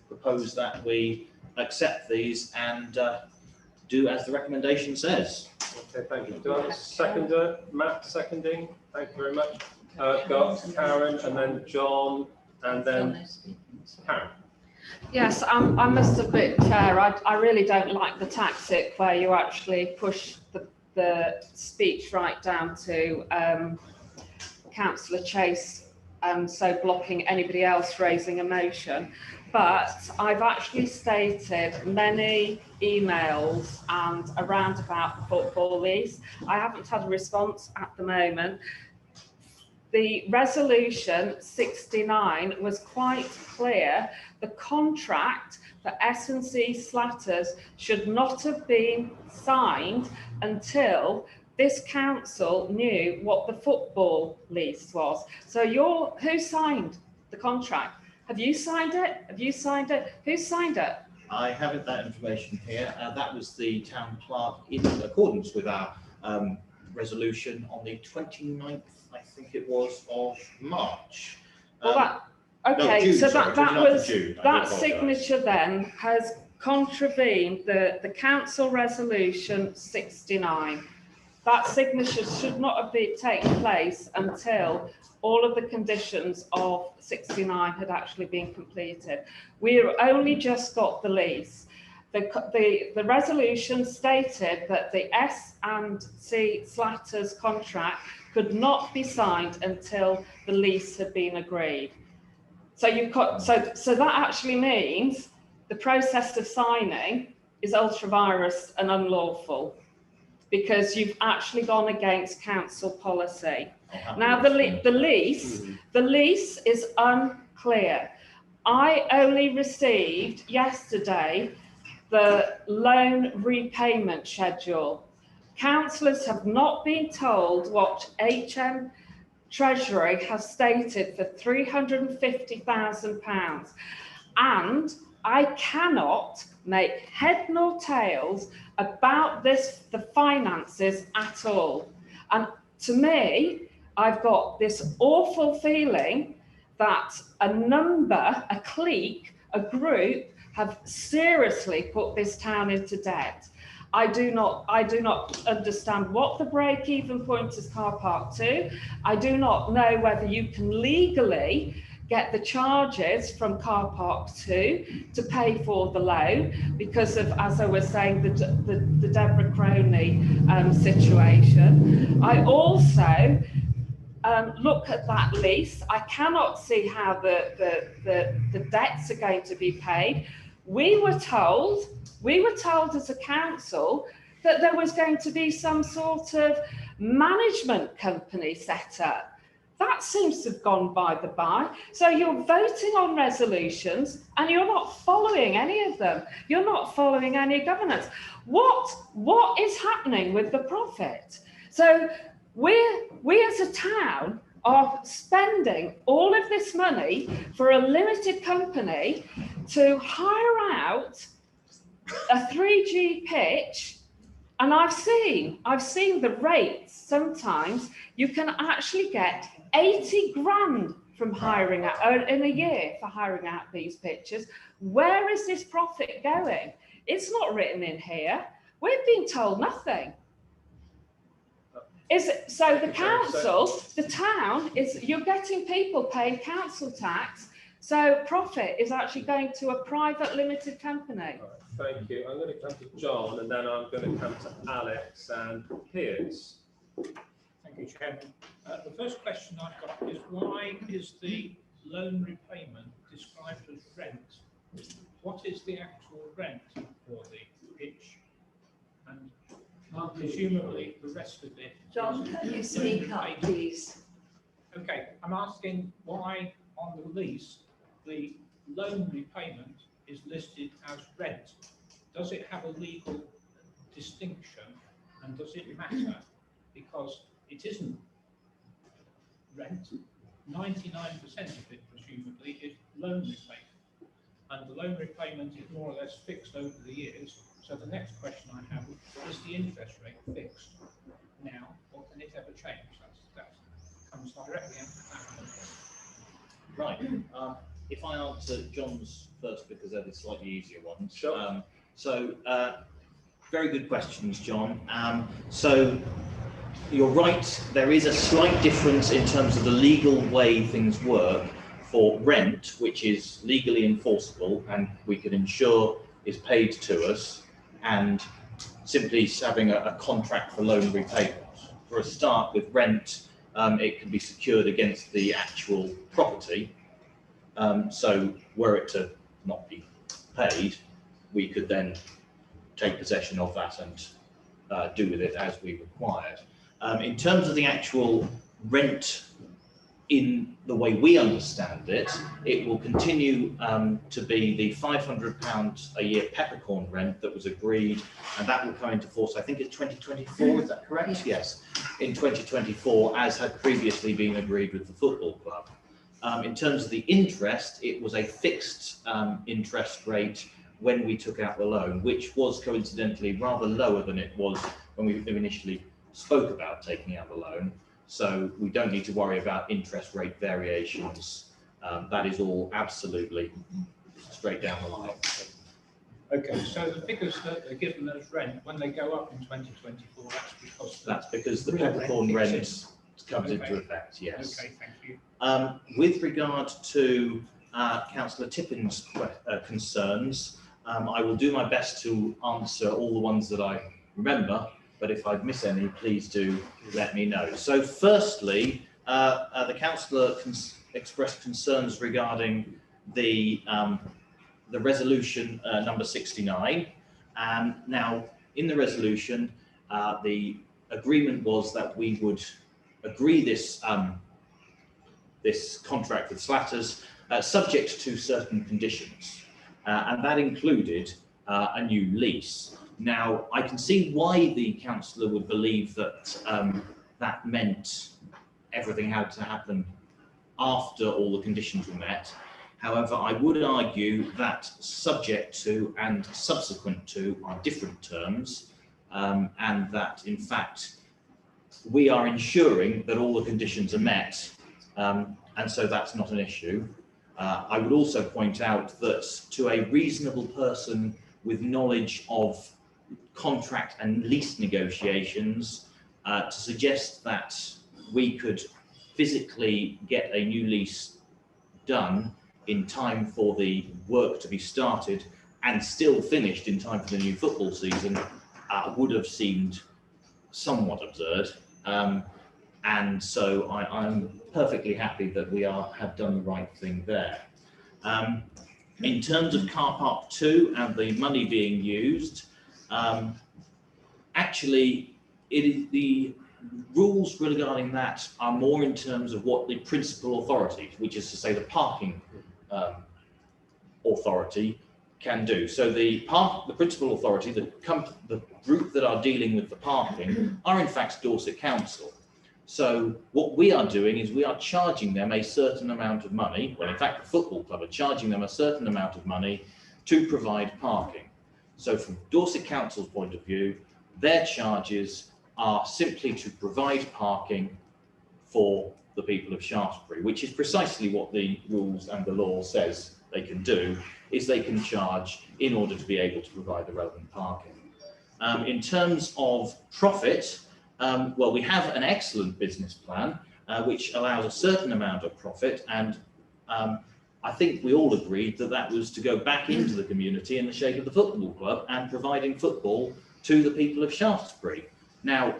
propose that we accept these and do as the recommendation says. Okay, thank you. Do I have a seconder? Matt seconding. Thank you very much. Got Karen and then John and then Karen. Yes, I must admit, Chair, I really don't like the tactic where you actually push the speech right down to Councillor Chase, so blocking anybody else raising a motion. But I've actually stated many emails and around about the football lease. I haven't had a response at the moment. The resolution 69 was quite clear. The contract for S&C Slatters should not have been signed until this council knew what the football lease was. So who signed the contract? Have you signed it? Have you signed it? Who signed it? I haven't that information here. That was the town clerk in accordance with our resolution on the 29th, I think it was, of March. Well, that signature then has contravened the council resolution 69. That signature should not have been taken place until all of the conditions of 69 had actually been completed. We've only just got the lease. The resolution stated that the S&C Slatters contract could not be signed until the lease had been agreed. So so that actually means the process of signing is ultra-virus and unlawful, because you've actually gone against council policy. Now the lease is unclear. I only received yesterday the loan repayment schedule. Councillors have not been told what HM Treasury has stated for £350,000, and I cannot make head nor tails about the finances at all. And to me, I've got this awful feeling that a clique, a group have seriously put this town into debt. I do not understand what the break-even point is car park to. I do not know whether you can legally get the charges from car park 2 to pay for the loan because of, as I was saying, the Deborah Crowley situation. I also look at that lease. I cannot see how the debts are going to be paid. We were told as a council that there was going to be some sort of management company set up. That seems to have gone by the by. So you're voting on resolutions and you're not following any of them. You're not following any governance. What is happening with the profit? So we as a town are spending all of this money for a limited company to hire out a 3G pitch, and I've seen the rates. Sometimes you can actually get 80 grand from hiring out in a year for hiring out these pitches. Where is this profit going? It's not written in here. We've been told nothing. So the council, the town you're getting people paying council tax. So profit is actually going to a private limited company. Thank you. I'm going to come to John and then I'm going to come to Alex and Piers. Thank you, Chairman. The first question I've got is, why is the loan repayment described as rent? What is the actual rent for the pitch? And presumably the rest of it. John, can you speak up, please? Okay, I'm asking why on the lease the loan repayment is listed as rent. Does it have a legal distinction, and does it matter? Because it isn't rent. 99% of it presumably is loan repayment, and the loan repayment is more or less fixed over the years. So the next question I have is the interest rate fixed now, or can it ever change? That comes directly out of that. Right. If I answer John's first, because they're the slightly easier ones. Sure. Very good questions, John. So you're right, there is a slight difference in terms of the legal way things work for rent, which is legally enforceable and we can ensure is paid to us, and simply having a contract for loan repayment. For a start, with rent, it can be secured against the actual property. So were it to not be paid, we could then take possession of that and do with it as we required. In terms of the actual rent, in the way we understand it, it will continue to be the £500 a year peppercorn rent that was agreed, and that will come into force, I think it's 2024, is that correct? Yes, in 2024, as had previously been agreed with the football club. In terms of the interest, it was a fixed interest rate when we took out the loan, which was coincidentally rather lower than it was when we initially spoke about taking out the loan. So we don't need to worry about interest rate variations. That is all absolutely straight down the line. Okay, so the figures that are given as rent, when they go up in 2024, that's because the peppercorn rent comes into effect, yes. Okay, thank you. With regard to Councillor Tippin's concerns, I will do my best to answer all the ones that I remember, but if I miss any, please do let me know. So firstly, the councillor expressed concerns regarding the resolution number 69. Now, in the resolution, the agreement was that we would agree this this contract with Slatters subject to certain conditions, and that included a new lease. Now, I can see why the councillor would believe that that meant everything had to happen after all the conditions were met. However, I would argue that subject to and subsequent to are different terms, and that in fact we are ensuring that all the conditions are met, and so that's not an issue. I would also point out that to a reasonable person with knowledge of contract and lease negotiations, to suggest that we could physically get a new lease done in time for the work to be started and still finished in time for the new football season would have seemed somewhat absurd. And so I'm perfectly happy that we have done the right thing there. In terms of car park 2 and the money being used, actually the rules regarding that are more in terms of what the principal authority, which is to say the parking authority, can do. So the principal authority, the group that are dealing with the parking, are in fact Dorset Council. So what we are doing is we are charging them a certain amount of money. Well, in fact, the football club are charging them a certain amount of money to provide parking. So from Dorset Council's point of view, their charges are simply to provide parking for the people of Shaftesbury, which is precisely what the rules and the law says they can do, is they can charge in order to be able to provide the relevant parking. In terms of profit, well, we have an excellent business plan which allows a certain amount of profit, and I think we all agreed that that was to go back into the community in the shape of the football club and providing football to the people of Shaftesbury. Now,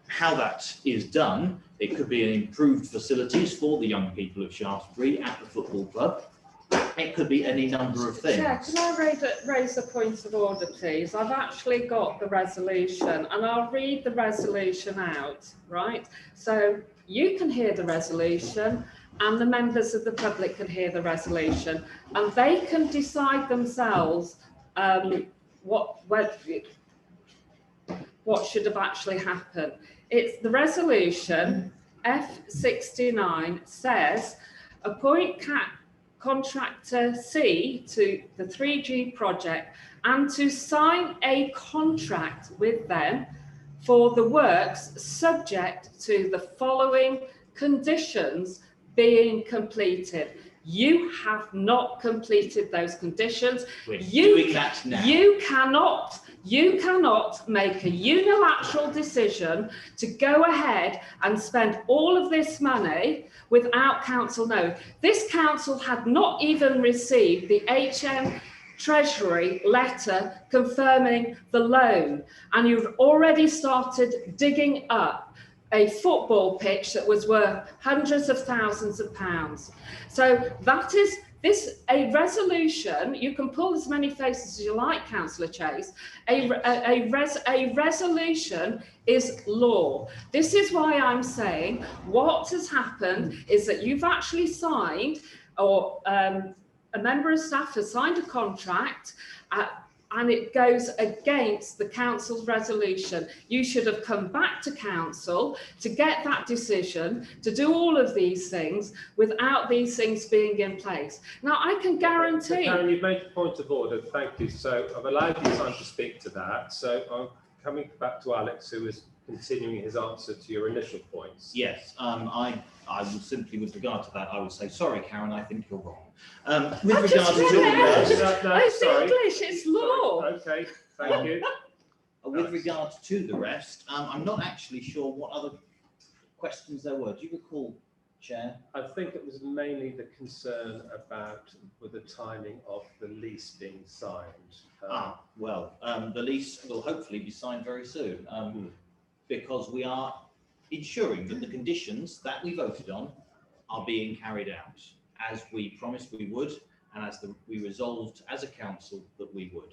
how that is done, it could be an improved facilities for the young people of Shaftesbury at the football club. It could be any number of things. Chair, can I raise a point of order, please? I've actually got the resolution, and I'll read the resolution out, right? So you can hear the resolution, and the members of the public can hear the resolution, and they can decide themselves what should have actually happened. It's the resolution F69 says appoint contractor C to the 3G project and to sign a contract with them for the works subject to the following conditions being completed. You have not completed those conditions. You cannot make a unilateral decision to go ahead and spend all of this money without council knowing. This council had not even received the HM Treasury letter confirming the loan, and you've already started digging up a football pitch that was worth hundreds of thousands of pounds. So that is a resolution. You can pull as many faces as you like, Councillor Chase. A resolution is law. This is why I'm saying what has happened is that you've actually signed, or a member of staff has signed a contract and it goes against the council's resolution. You should have come back to council to get that decision, to do all of these things without these things being in place. Now, I can guarantee... Karen, you've made a point of order, thank you. So I've allowed you time to speak to that. So I'm coming back to Alex, who is continuing his answer to your initial points. Yes, I will simply, with regard to that, I will say, sorry, Karen, I think you're wrong. With regard to it's English, it's law. Okay, thank you. With regard to the rest, I'm not actually sure what other questions there were. Do you recall, Chair? I think it was mainly the concern about with the timing of the lease being signed. The lease will hopefully be signed very soon, because we are ensuring that the conditions that we voted on are being carried out as we promised we would, and as we resolved as a council that we would.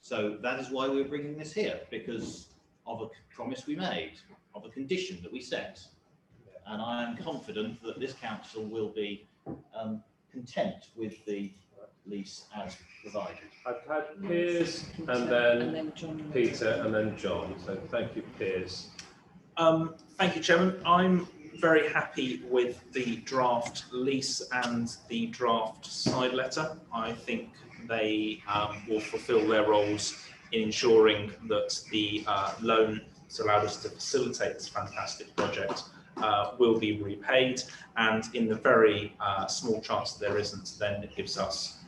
So that is why we're bringing this here, because of a promise we made, of a condition that we set. And I am confident that this council will be content with the lease as provided. I've had Piers and then Peter and then John. So thank you, Piers. Thank you, Chairman. I'm very happy with the draft lease and the draft side letter. I think they will fulfil their roles in ensuring that the loan that's allowed us to facilitate this fantastic project will be repaid, and in the very small chance that there isn't, then it gives us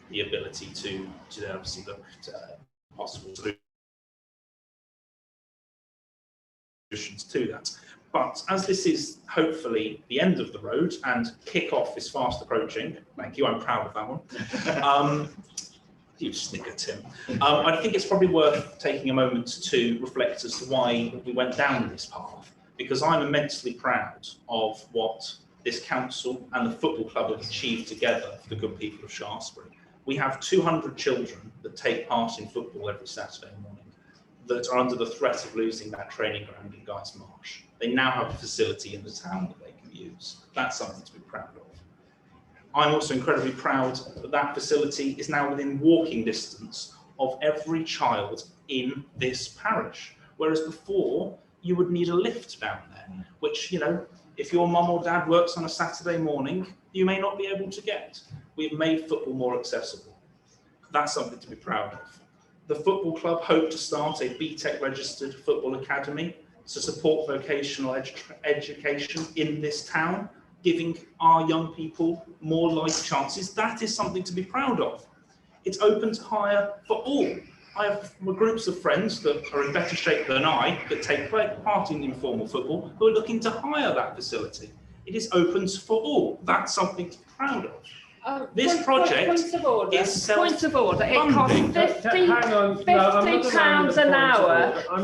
the ability to obviously look at possible solutions to that. But as this is hopefully the end of the road and kick-off is fast approaching, thank you, I'm proud of that one. You snigger, Tim. I think it's probably worth taking a moment to reflect as to why we went down this path, because I'm immensely proud of what this council and the football club have achieved together for the good people of Shaftesbury. We have 200 children that take part in football every Saturday morning that are under the threat of losing that training ground in Guy's Marsh. They now have a facility in the town that they can use. That's something to be proud of. I'm also incredibly proud that that facility is now within walking distance of every child in this parish, whereas before you would need a lift down there, which, you know, if your mum or dad works on a Saturday morning, you may not be able to get. We've made football more accessible. That's something to be proud of. The football club hope to start a BTEC registered football academy to support vocational education in this town, giving our young people more life chances. That is something to be proud of. It's open to hire for all. I have groups of friends that are in better shape than I that take part in informal football who are looking to hire that facility. It is open for all. That's something to be proud of. This project is Point of order. It costs £50 an hour. And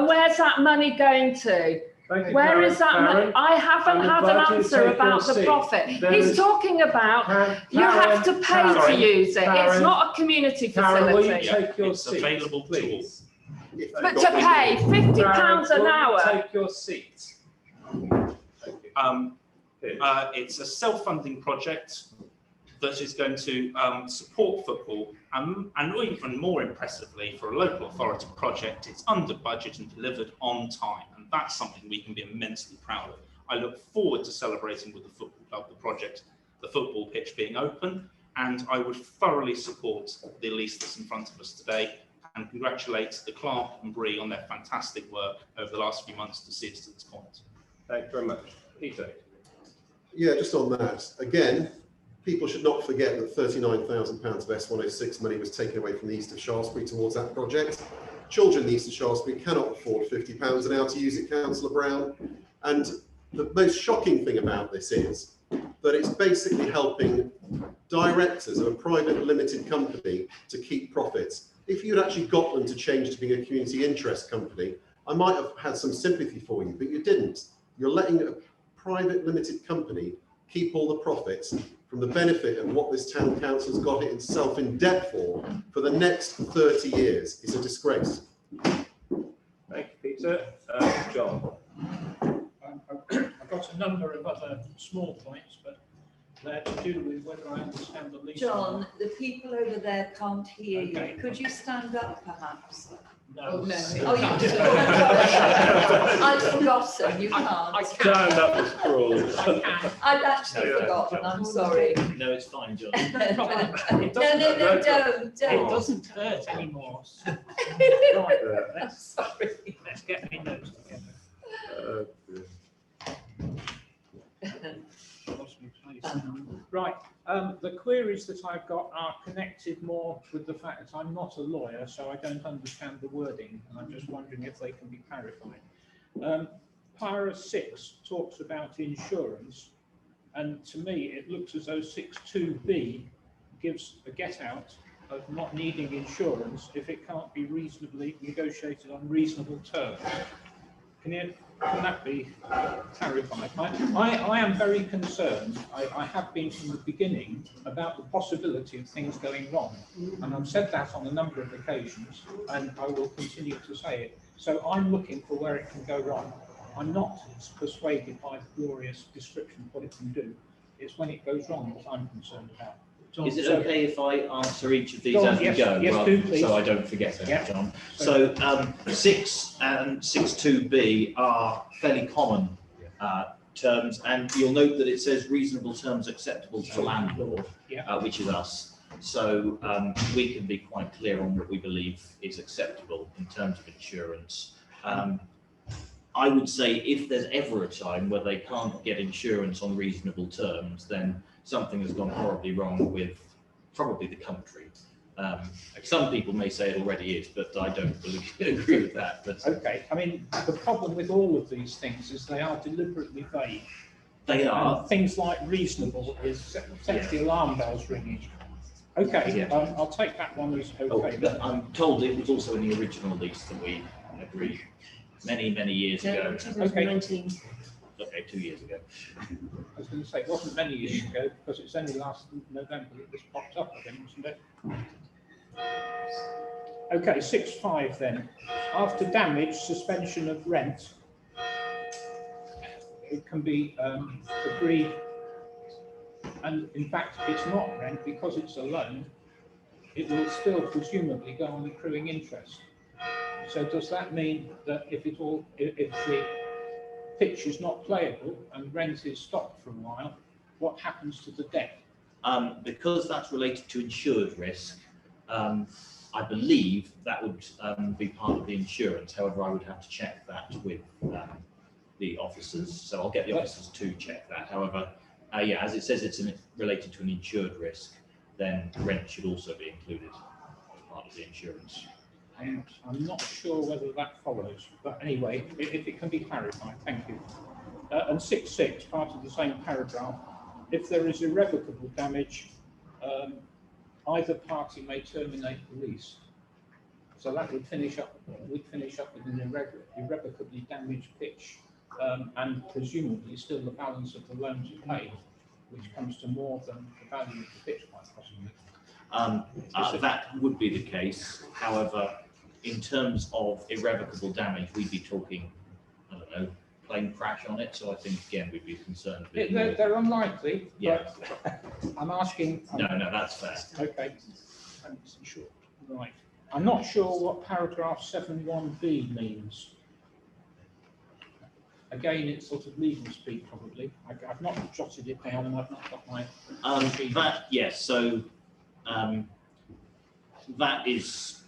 where's that money going to? Where is that money? I haven't had an answer about the profit. He's talking about you have to pay to use it. It's not a community facility. Will you take your seat, available please? But to pay £50 an hour. Take your seat. It's a self-funding project that is going to support football, and even more impressively, for a local authority project, it's under budget and delivered on time, and that's something we can be immensely proud of. I look forward to celebrating with the football club the project, the football pitch being open, and I would thoroughly support the lease that's in front of us today, and congratulate the Clark and Bree on their fantastic work over the last few months to see us to this point. Thank you very much. Peter. Yeah, just on that, again, people should not forget that £39,000 of S106 money was taken away from the east of Shaftesbury towards that project. Children in the east of Shaftesbury cannot afford £50 an hour to use it, Councillor Brown. And the most shocking thing about this is that it's basically helping directors of a private limited company to keep profits. If you'd actually got them to change to being a community interest company, I might have had some sympathy for you, but you didn't. You're letting a private limited company keep all the profits from the benefit of what this town council has got itself in debt for the next 30 years. It's a disgrace. Thank you, Peter. John. I've got a number of other small points, but they're to do with whether I understand the lease. John, the people over there can't hear Okay. you. Could you stand up perhaps? No. Oh, no. Oh, you I'd forgotten, you can't. I can. John, that was cruel. I can. I'd actually forgotten, I'm sorry. No, it's fine, John. No, don't. It doesn't hurt anymore. Right, let's get my notes together. Lost my place. Right, the queries that I've got are connected more with the fact that I'm not a lawyer, so I don't understand the wording, and I'm just wondering if they can be clarified. Para 6 talks about insurance, and to me it looks as though 6.2b gives a get out of not needing insurance if it can't be reasonably negotiated on reasonable terms. Can that be clarified? I am very concerned, I have been from the beginning, about the possibility of things going wrong. And I've said that on a number of occasions, and I will continue to say it. So I'm looking for where it can go wrong. I'm not persuaded by the glorious description of what it can do. It's when it goes wrong that I'm concerned about. John, Is it okay if I answer each of these Go on, as we yes, go, yes, rather- do, please. so I don't forget them, Yeah. John? So 6 and 6.2b are fairly common terms, and you'll note that it says reasonable terms acceptable to the landlord, Yeah. which is us. So we can be quite clear on what we believe is acceptable in terms of insurance. I would say if there's ever a time where they can't get insurance on reasonable terms, then something has gone horribly wrong with probably the country. Some people may say it already is, but I don't agree with that. But okay, I mean, the problem with all of these things is they are deliberately vague. They are. And things like reasonable sets the alarm bells ringing. Okay, Yeah. I'll take that one as Oh, okay. but I'm told it was also in the original lease that we agreed many years ago. 2019. Okay, 2 years ago. I was going to say, it wasn't many years ago, because it's only last November that this popped up, I think, wasn't it? Okay, 6.5 then. After damage, suspension of rent. It can be agreed, and in fact, it's not rent because it's a loan. It will still presumably go on accruing interest. So does that mean that if the pitch is not playable and rent is stopped for a while, what happens to the debt? Because that's related to insured risk, I believe that would be part of the insurance. However, I would have to check that with the officers. So I'll get the officers to check that. However, yeah, as it says it's related to an insured risk, then rent should also be included as part of the insurance. And I'm not sure whether that follows, but anyway, if it can be clarified, thank you. And 6.6, part of the same paragraph, if there is irrevocable damage, either party may terminate the lease. So that would finish up with an irrevocably damaged pitch, and presumably still the balance of the loan to pay, which comes to more than the value of the pitch, quite possibly. That would be the case. However, in terms of irrevocable damage, we'd be talking, I don't know, plane crash on it. So I think again we'd be concerned with. They're unlikely. Yeah. But I'm asking. No, that's fair. Okay. Sure. Right. I'm not sure what paragraph 7.1b means. Again, it's sort of legal speak probably. I've not jotted it down and I've not got my. That yes. So that is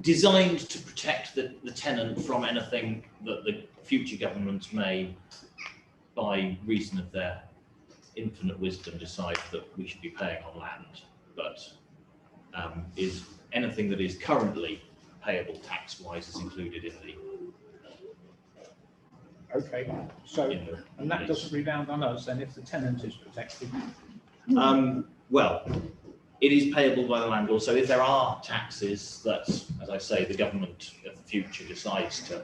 designed to protect the tenant from anything that the future governments may by reason of their infinite wisdom, decide that we should be paying on land, but is anything that is currently payable tax-wise is included in the. Okay, so, and that doesn't rebound on us then if the tenant is protected? Well, it is payable by the landlord, so if there are taxes that, as I say, the government of the future decides to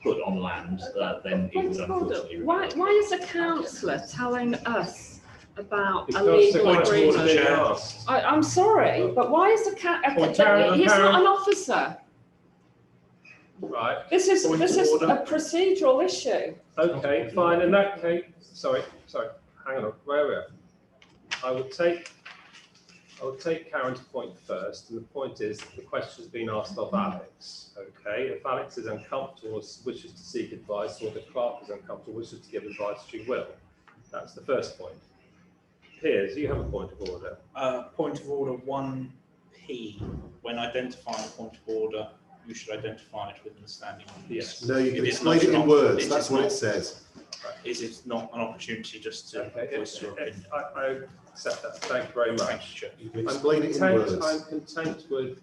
put on land, then it would unfortunately. Why is a councillor telling us about a Because the legal point of order agreement? being asked. I'm sorry, but why is he's not an officer. Right. This is Point of a order. procedural issue. Okay, fine. In that case, sorry, hang on. Where are we at? I would take Karen's point first, and the point is the question has been asked of Alex. Okay, if Alex is uncomfortable or wishes to seek advice, or the clerk is uncomfortable, wishes to give advice, she will. That's the first point. Piers, you have a point of order. Point of order 1P. When identifying a point of order, you should identify it within the standing orders. Yes. No, you can It is explain it not in words. it That's is what not- it says. Is it not an opportunity just to voice your opinion? I accept that. Thank you very much. You can explain it in words. I'm content with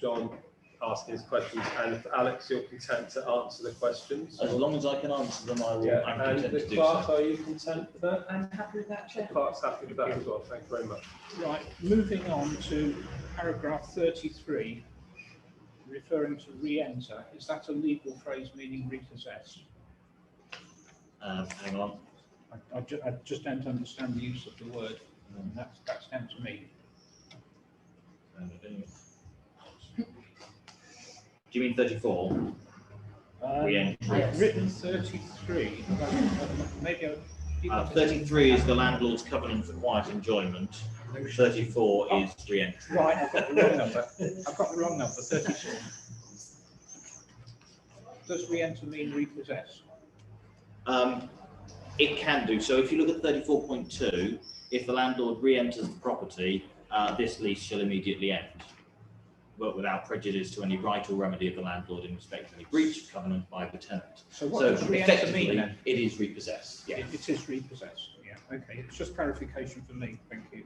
John asking his questions, and if Alex, you're content to answer the questions. As long as I can answer them, I'm Yeah, content and the to do clerk, so. are you content with that? I'm happy with that, The Chair. clerk's happy with that as well. Thank you very much. Right, moving on to paragraph 33, referring to re-enter. Is that a legal phrase meaning repossessed? Hang on. I just don't understand the use of the word. That's down to me. Do you mean 34? Re-entry. I've written 33. Maybe 33 is the landlord's covenant for quiet enjoyment. 34 is re-entry. Right, I've got the wrong number. I've got the wrong number, 34. Does re-enter mean repossess? It can do. So if you look at 34.2, if the landlord re-enters the property, this lease shall immediately end, but without prejudice to any right or remedy of the landlord in respect of any breach of covenant by the tenant. So what does re-enter effectively, mean then? it is repossessed. Yeah. It is repossessed, yeah, okay, it's just clarification for me, thank you.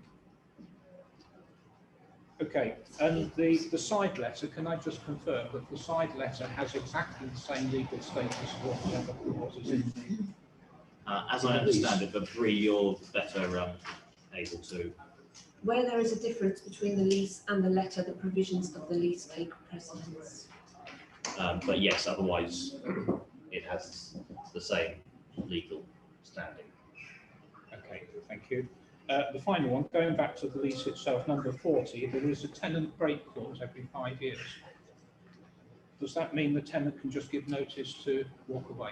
Okay, and the side letter, can I just confirm that the side letter has exactly the same legal status as whatever was in the... As I understand it, but Bree, you're better able to. Where there is a difference between the lease and the letter, the provisions of the lease take precedence. But yes, otherwise it has the same legal standing. Okay, thank you. The final one, going back to the lease itself, number 40, there is a tenant break clause every 5 years. Does that mean the tenant can just give notice to walk away?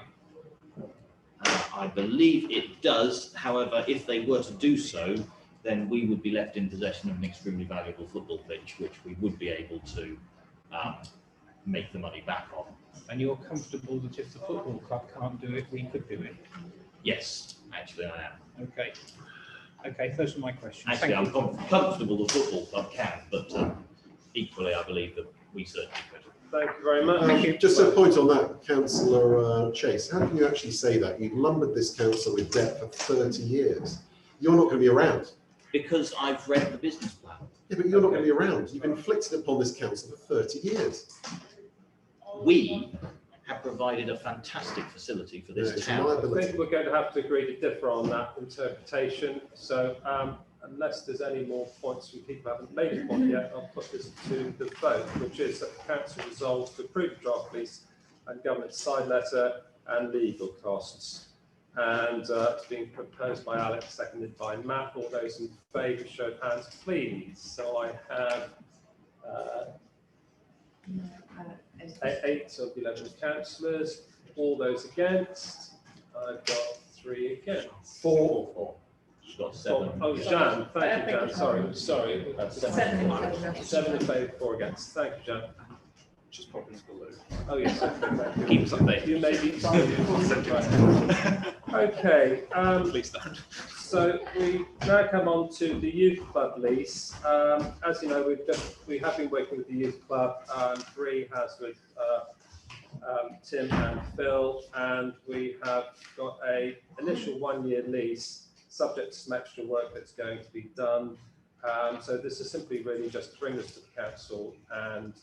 I believe it does. However, if they were to do so, then we would be left in possession of an extremely valuable football pitch, which we would be able to make the money back on. And you're comfortable that if the football club can't do it, we could do it? Yes, actually I am. Okay. Okay, those are my questions. Actually, Thank I'm you. comfortable the football club can, but equally I believe that we certainly could. Thank you very much. Just a point on that, Councillor Chase. How can you actually say that? You've lumbered this council with debt for 30 years. You're not going to be around. Because I've read the business plan. Yeah, but you're not going to be around. You've inflicted upon this council for 30 years. We have provided a fantastic facility for this town. I think we're going to have to agree to differ on that interpretation. So unless there's any more points from people who haven't made a point yet, I'll put this to the vote, which is that the council resolves to approve the draft lease and government side letter and legal costs. And it's being proposed by Alex, seconded by Matt. All those in favour, show of hands, please. So I have 8 of 11 councillors. All those against. I've got 3 against. 4. She's got 7. Oh, Jan, thank you, Jan. Sorry. That's 7 in favour, 4 against. Thank you, Jan. Just pop into the loo. Oh, yes. Okay, Keep us updated. you may be Okay. Please don't. So we now come on to the youth club lease. As you know, we have been working with the youth club. Bree has with Tim and Phil, and we have got a initial 1-year lease, subject to some extra work that's going to be done. So this is simply really just to bring this to the council and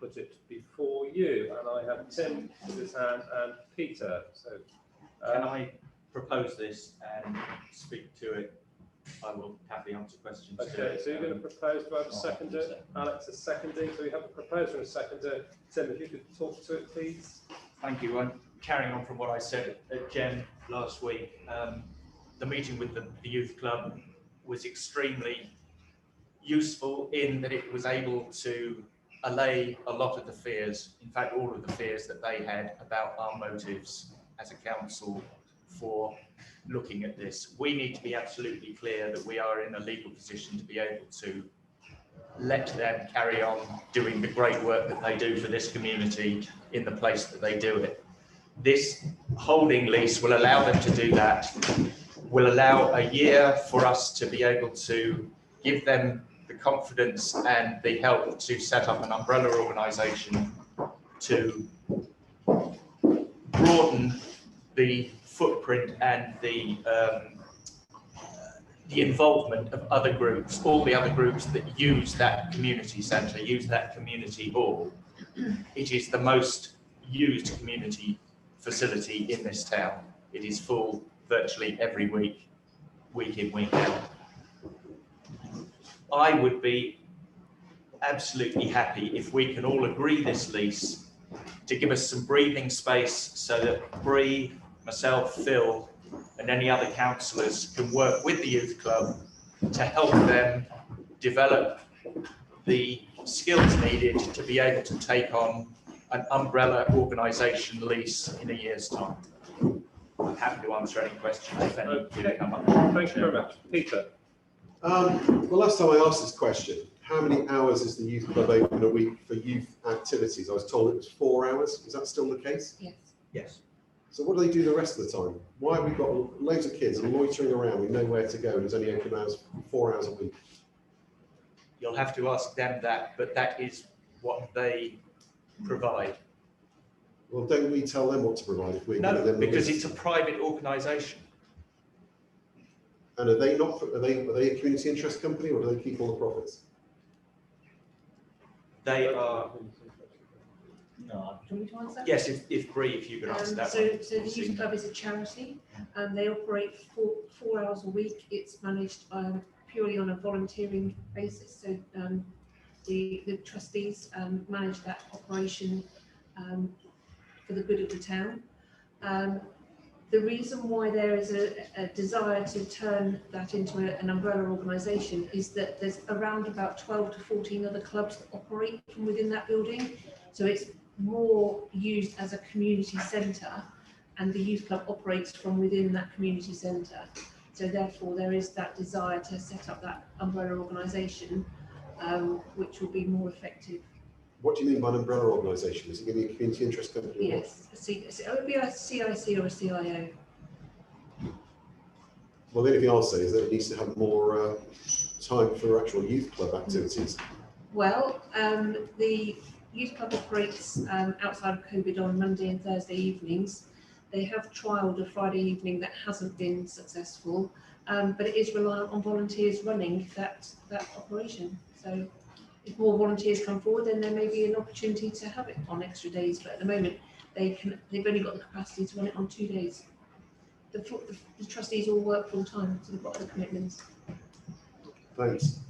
put it before you. And I have Tim with his hand and Peter. So can I propose this and speak to it? I will happily answer questions. Okay, so you're going to propose, do I have a seconder? Alex is seconding, so we have a proposer and a seconder. Tim, if you could talk to it, please. Thank you. I'm carrying on from what I said at Jen last week. The meeting with the youth club was extremely useful in that it was able to allay a lot of the fears, in fact, all of the fears that they had about our motives as a council for looking at this. We need to be absolutely clear that we are in a legal position to be able to let them carry on doing the great work that they do for this community in the place that they do it. This holding lease will allow them to do that, will allow a year for us to be able to give them the confidence and the help to set up an umbrella organisation to broaden the footprint and the involvement of other groups, all the other groups that use that community centre, use that community hall. It is the most used community facility in this town. It is full virtually every week, week in, week out. I would be absolutely happy if we can all agree this lease to give us some breathing space so that Bree, myself, Phil, and any other councillors can work with the youth club to help them develop the skills needed to be able to take on an umbrella organisation lease in a year's time. I'm happy to answer any questions if any do come up. Thank you very much. Peter. The last time I asked this question, how many hours is the youth club open a week for youth activities? I was told it was 4 hours. Is that still the case? Yes. Yes. So what do they do the rest of the time? Why have we got loads of kids loitering around with nowhere to go and it's only open hours 4 hours a week? You'll have to ask them that, but that is what they provide. Well, don't we tell them what to provide if we're No, giving them the because list? it's a private organisation. And are they a community interest company or do they keep all the profits? They are. No, do you want me to answer? Yes, if Bree, if you could answer that So one. the youth club is a charity and they operate 4 hours a week. It's managed purely on a volunteering basis. So the trustees manage that operation for the good of the town. The reason why there is a desire to turn that into an umbrella organisation is that there's around about 12 to 14 other clubs that operate from within that building. So it's more used as a community centre and the youth club operates from within that community centre. So therefore there is that desire to set up that umbrella organisation, which will be more effective. What do you mean by an umbrella organisation? Is it going to be a community interest company? or Yes, it would be a CIC or a CIO. Well, the only thing I'll say is that it needs to have more time for actual youth club activities. Well, the youth club operates outside of COVID on Monday and Thursday evenings. They have trialled a Friday evening that hasn't been successful, but it is reliant on volunteers running that operation. So if more volunteers come forward, then there may be an opportunity to have it on extra days. But at the moment, they've only got the capacity to run it on 2 days. The trustees all work full time, so they've got other commitments. Thanks.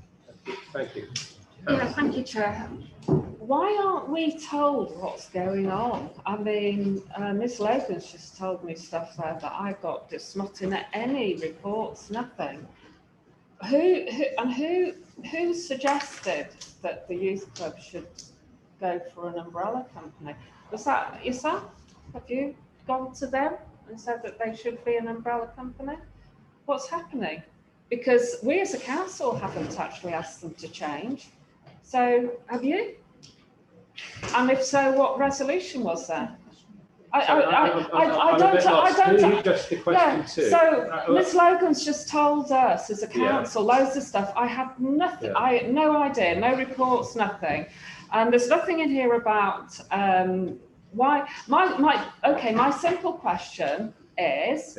Thank you. Yeah, thank you, Chair. Why aren't we told what's going on? I mean, Ms. Logan's just told me stuff there that I got. It's not in any reports, nothing. Who suggested that the youth club should go for an umbrella company? Was that yourself? Have you gone to them and said that they should be an umbrella company? What's happening? Because we as a council haven't actually asked them to change. So have you? And if so, what resolution was there? I don't. Just the question too. So Ms. Logan's just told us as a council loads of stuff. I have nothing. Yeah. I no idea, no reports, nothing. And there's nothing in here about why. My simple question is,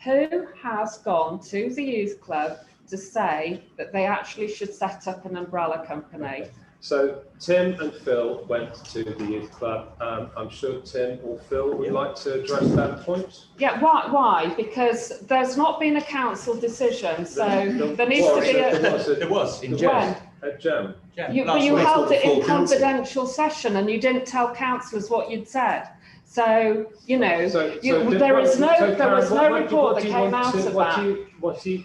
who has gone to the youth club to say that they actually should set up an umbrella company? So Tim and Phil went to the youth club. I'm sure Tim or Phil would like to address that point. Yeah, why? Because there's not been a council decision, so there needs to be a... There was in Jem. At Jem. But you held it in confidential session and you didn't tell councillors what you'd said. So, you know, there was no report that came out of that. Do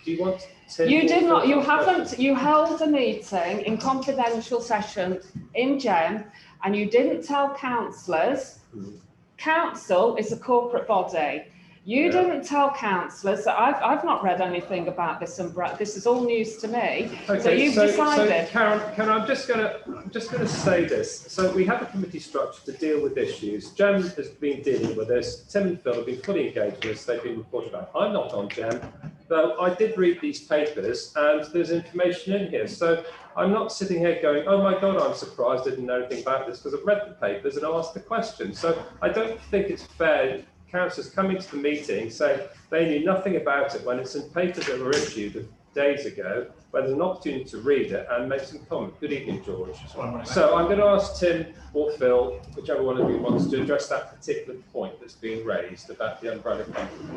you want Tim? You did not, you haven't, you held a meeting in confidential session in Jem and you didn't tell councillors. Council is a corporate body. You didn't tell councillors that I've not read anything about this umbrella. This is all news to me. Okay, so you've decided. So Karen, I'm just gonna say this. So we have a committee structure to deal with issues. Jem has been dealing with this. Tim and Phil have been fully engaged with this. They've been reported back. I'm not on Jem, though I did read these papers and there's information in here. So I'm not sitting here going, oh my God, I'm surprised I didn't know anything about this, because I've read the papers and I asked the question. So I don't think it's fair councillors coming to the meeting saying they knew nothing about it when it's in papers that were issued days ago, when there's an opportunity to read it and make some comment. Good evening, George. So I'm going to ask Tim or Phil, whichever one of you wants to address that particular point that's being raised about the umbrella company.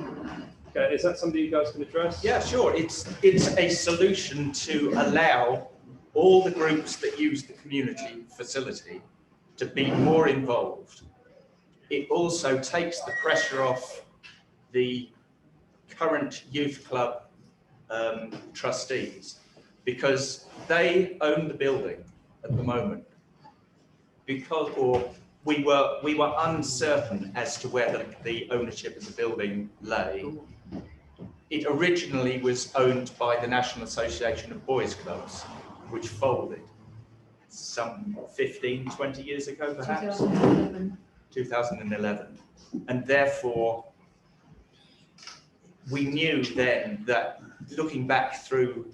Okay, is that something you guys can address? Yeah, sure. It's a solution to allow all the groups that use the community facility to be more involved. It also takes the pressure off the current youth club trustees, because they own the building at the moment. We were uncertain as to where the ownership of the building lay. It originally was owned by the National Association of Boys Clubs, which folded some 15, 20 years ago, perhaps. 2011. And therefore, we knew then that, looking back through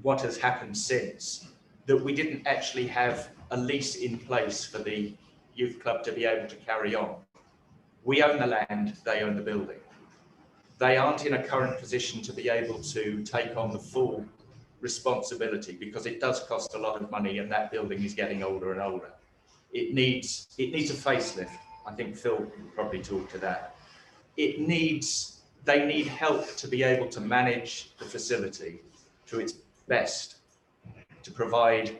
what has happened since, that we didn't actually have a lease in place for the youth club to be able to carry on. We own the land, they own the building. They aren't in a current position to be able to take on the full responsibility, because it does cost a lot of money and that building is getting older and older. It needs a facelift. I think Phil can probably talk to that. They need help to be able to manage the facility to its best, to provide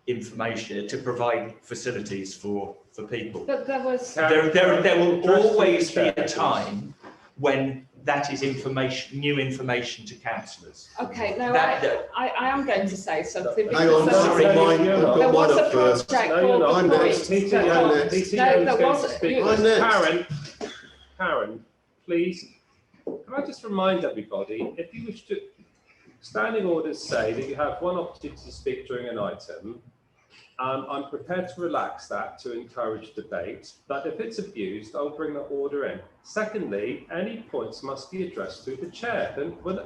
information, to provide facilities for people. But there will always be a time when that is new information to councillors. Okay, no, I am going to say something. Hang on, sorry, there was a project called I'm The next. Point. I'm next. Karen, please, can I just remind everybody, if you wish to, standing orders say that you have one opportunity to speak during an item. I'm prepared to relax that to encourage debate, but if it's abused, I'll bring that order in. Secondly, any points must be addressed through the chair.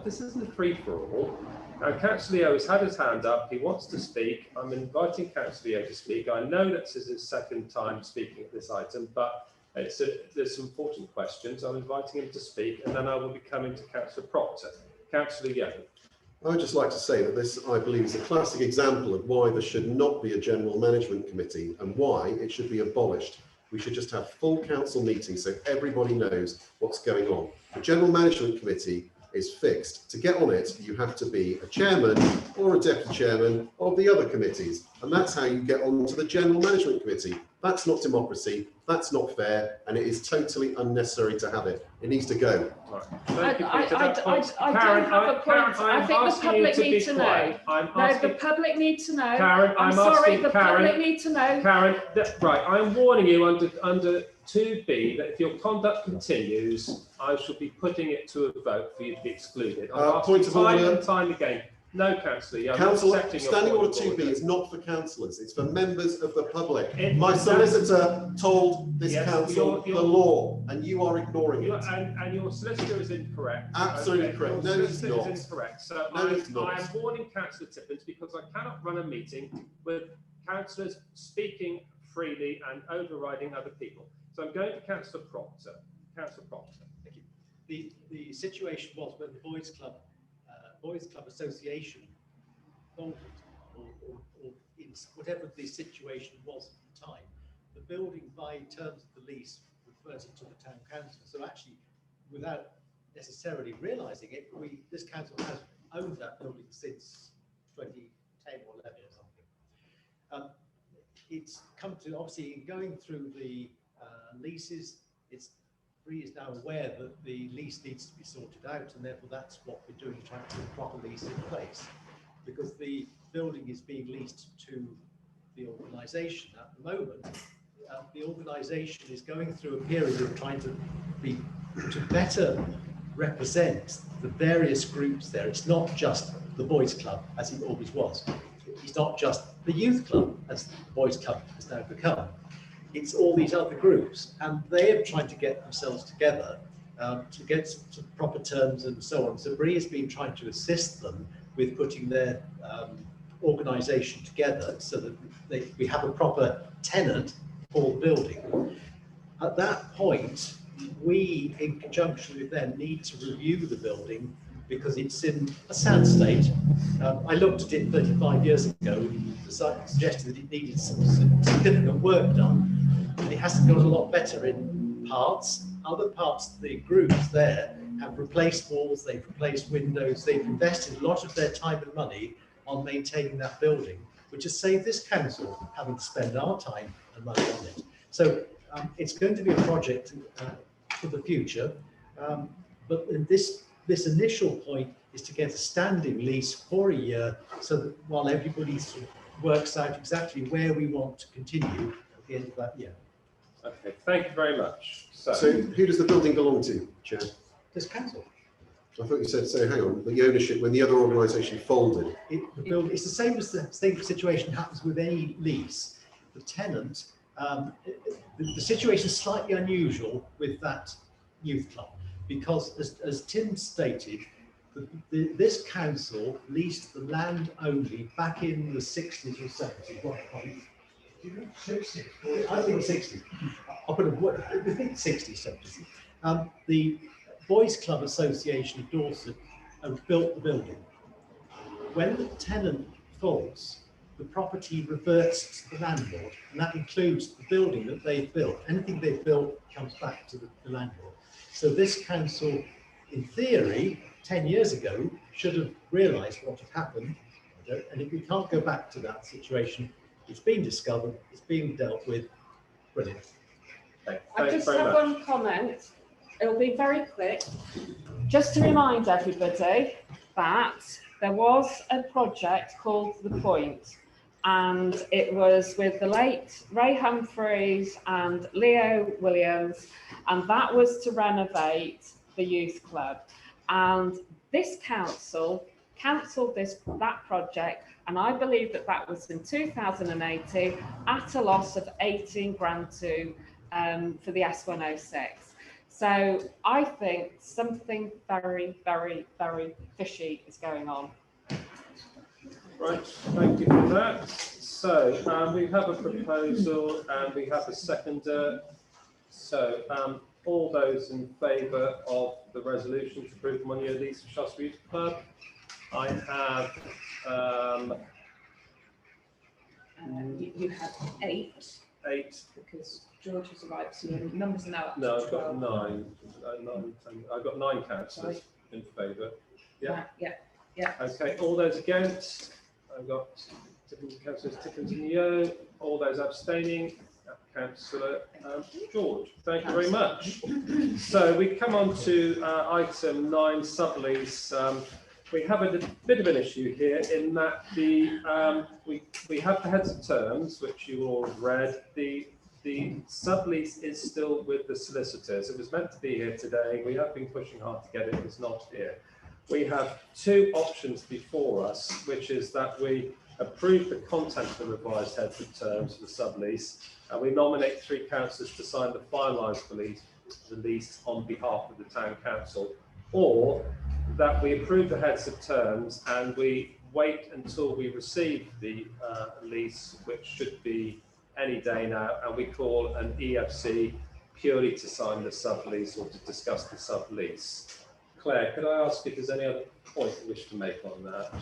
This isn't a free-for-all. Now, Councillor Leo has had his hand up. He wants to speak. I'm inviting Councillor Leo to speak. I know that's his second time speaking at this item, but there's some important questions. I'm inviting him to speak, and then I will be coming to Councillor Proctor. Councillor Leo. I would just like to say that this, I believe, is a classic example of why there should not be a general management committee and why it should be abolished. We should just have full council meetings so everybody knows what's going on. The general management committee is fixed. To get on it, you have to be a chairman or a deputy chairman of the other committees. And that's how you get on to the general management committee. That's not democracy. That's not fair. And it is totally unnecessary to have it. It needs to go. I don't have a point. I think the public need to know. No, the public need to know. Karen, I'm sorry, the public need to know. Karen, right, I'm warning you under 2B that if your conduct continues, I shall be putting it to a vote for you to be excluded. I've asked point you of time order. and time again. No, Councillor. Standing order 2B is not for councillors, it's for members of the public. My solicitor told this council the law, and you are ignoring it. And your solicitor is incorrect. Absolutely correct. No, it's not. Is incorrect. So no, it's not. I am warning Councillor Tippins, because I cannot run a meeting with councillors speaking freely and overriding other people. So I'm going to Councillor Proctor. Councillor Proctor. Thank you. The situation was when the Boys Club Association folded, or in whatever the situation was at the time, the building, by terms of the lease, reverted to the town council. So actually, without necessarily realising it, this council has owned that building since 2010 or 11 or something. It's come to, obviously, in going through the leases, Bree is now aware that the lease needs to be sorted out, and therefore that's what we're doing, trying to put a proper lease in place, because the building is being leased to the organisation at the moment. The organisation is going through a period of trying to better represent the various groups there. It's not just the Boys Club as it always was. It's not just the Youth Club as the Boys Club has now become. It's all these other groups, and they are trying to get themselves together to get to proper terms and so on. So Bree has been trying to assist them with putting their organisation together so that we have a proper tenant for the building. At that point, we, in conjunction with them, need to review the building because it's in a sad state. I looked at it 35 years ago and suggested that it needed some significant work done, and it hasn't got a lot better in parts. Other parts of the groups there have replaced walls, they've replaced windows, they've invested a lot of their time and money on maintaining that building, which has saved this council having to spend our time and money on it. So it's going to be a project for the future, but in this initial point is to get a standing lease for a year, so that while everybody sort of works out exactly where we want to continue at the end of that year. Okay, thank you very much. So who does the building belong to, Chair? This council. I thought you said, so hang on, the ownership, when the other organisation folded. It's the same as the same situation happens with any lease. The tenant, the situation is slightly unusual with that youth club, because as Tim stated, this council leased the land only back in the 60s or 70s. What, 60s? I think 60s. I'll put I think 60s, 70s. The Boys Club Association of Dorset have built the building. When the tenant falls, the property reverts to the landlord, and that includes the building that they've built. Anything they've built comes back to the landlord. So this council, in theory, 10 years ago, should have realised what had happened. And if we can't go back to that situation, it's been discovered, it's being dealt with. Brilliant. I just have one comment. It'll be very quick. Just to remind everybody that there was a project called The Point, and it was with the late Ray Humphreys and Leo Williams, and that was to renovate the youth club. And this council cancelled that project, and I believe that was in 2018 at a loss of 18 grand for the S106. So I think something very, very, very fishy is going on. Right, thank you for that. So we have a proposal and we have a seconder. So all those in favour of the resolution to approve one-year lease for Shaftesbury Youth Club? I have you had 8. 8. Because George has arrived, so your numbers are now up to No, I've 12. got 9. I've got 9 councillors in favour. Yeah. Yeah. Okay, all those against? I've got councillors Tickens and Yeo. All those abstaining? Councillor George. Thank you very much. So we come on to item 9, sublease. We have a bit of an issue here in that we have the heads of terms, which you all read. The sublease is still with the solicitors. It was meant to be here today. We have been pushing hard to get it. It's not here. We have 2 options before us, which is that we approve the content of the revised heads of terms for the sublease, and we nominate 3 councillors to sign the finalised lease on behalf of the town council, or that we approve the heads of terms and we wait until we receive the lease, which should be any day now, and we call an EFC purely to sign the sublease or to discuss the sublease. Claire, could I ask if there's any other point you wish to make on that?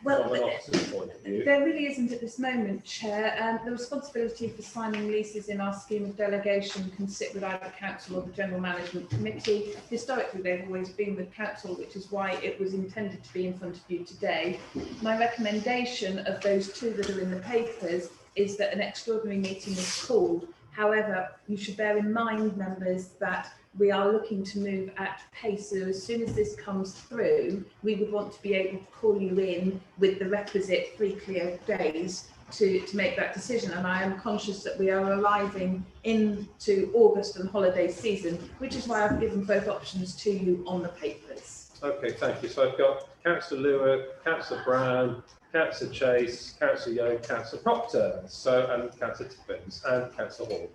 Well, from an officer's point of view? There really isn't at this moment, Chair. The responsibility for signing leases in our scheme of delegation can sit with either council or the General Management Committee. Historically, they've always been with council, which is why it was intended to be in front of you today. My recommendation of those two that are in the papers is that an extraordinary meeting is called. However, you should bear in mind, members, that we are looking to move at pace. So as soon as this comes through, we would want to be able to call you in with the requisite 3 clear days to make that decision. And I am conscious that we are arriving into August and holiday season, which is why I've given both options to you on the papers. Okay, thank you. So I've got Councillor Lewick, Councillor Brown, Councillor Chase, Councillor Young, Councillor Proctor, and Councillor Tippins, and Councillor Hall.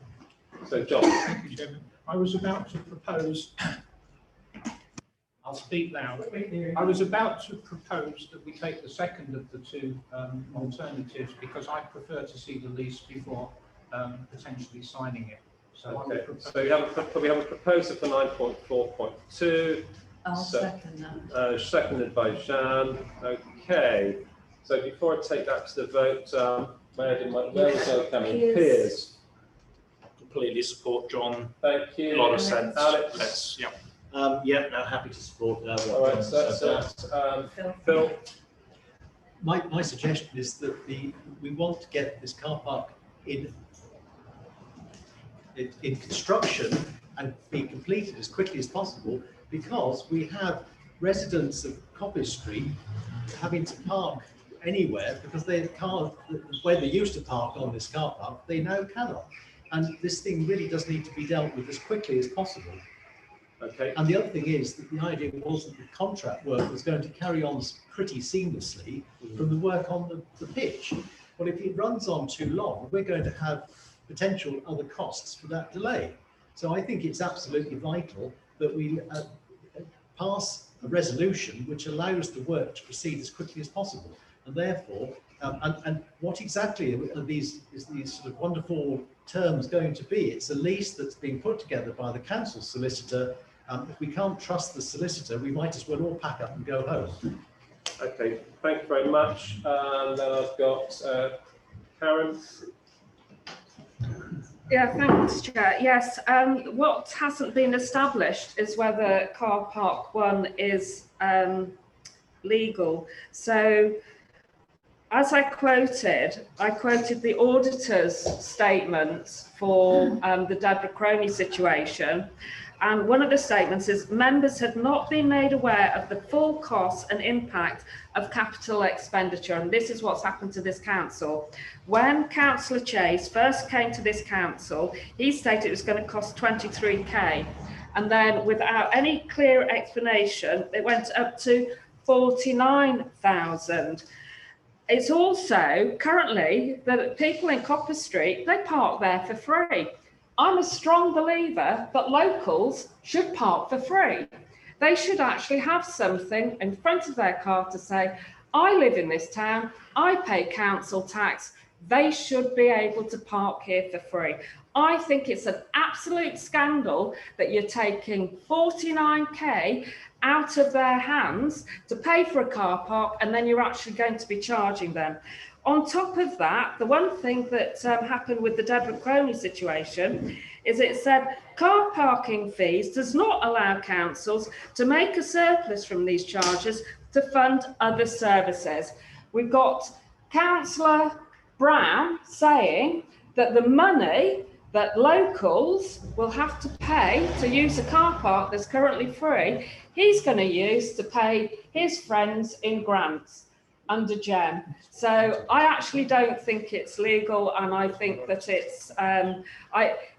So John. Thank you, Chairman. I was about to propose, I'll speak loud. I was about to propose that we take the second of the two alternatives because I prefer to see the lease before potentially signing it. So, okay. So we have a proposal for 9.4.2. I'll second that. Seconded by Jean. Okay. So before I take that to the vote, where was I coming? Piers. Completely support John. Thank you. A lot of sense. Alex. Yeah, no, happy to support what All right, John so said that's Phil. My suggestion is that we want to get this car park in construction and be completed as quickly as possible, because we have residents of Coppice Street having to park anywhere because they can't, where they used to park on this car park, they now cannot. And this thing really does need to be dealt with as quickly as possible. Okay. And the other thing is that the idea was that the contract work was going to carry on pretty seamlessly from the work on the pitch. Well, if it runs on too long, we're going to have potential other costs for that delay. So I think it's absolutely vital that we pass a resolution which allows the work to proceed as quickly as possible. And therefore, and what exactly are these sort of wonderful terms going to be? It's a lease that's being put together by the council solicitor. If we can't trust the solicitor, we might as well all pack up and go home. Okay, thank you very much. And then I've got Karen. Yeah, thanks, Chair. Yes, what hasn't been established is whether car park 1 is legal. So, as I quoted the auditor's statements for the Deborah Crony situation. And one of the statements is members had not been made aware of the full cost and impact of capital expenditure. And this is what's happened to this council. When Councillor Chase first came to this council, he stated it was going to cost 23k. And then without any clear explanation, it went up to 49,000. It's also currently that people in Coppice Street, they park there for free. I'm a strong believer that locals should park for free. They should actually have something in front of their car to say, I live in this town, I pay council tax, they should be able to park here for free. I think it's an absolute scandal that you're taking 49k out of their hands to pay for a car park, and then you're actually going to be charging them. On top of that, the one thing that happened with the Deborah Crony situation is it said car parking fees does not allow councils to make a surplus from these charges to fund other services. We've got Councillor Brown saying that the money that locals will have to pay to use a car park that's currently free, he's going to use to pay his friends in grants under GEM. So I actually don't think it's legal, and I think that it's,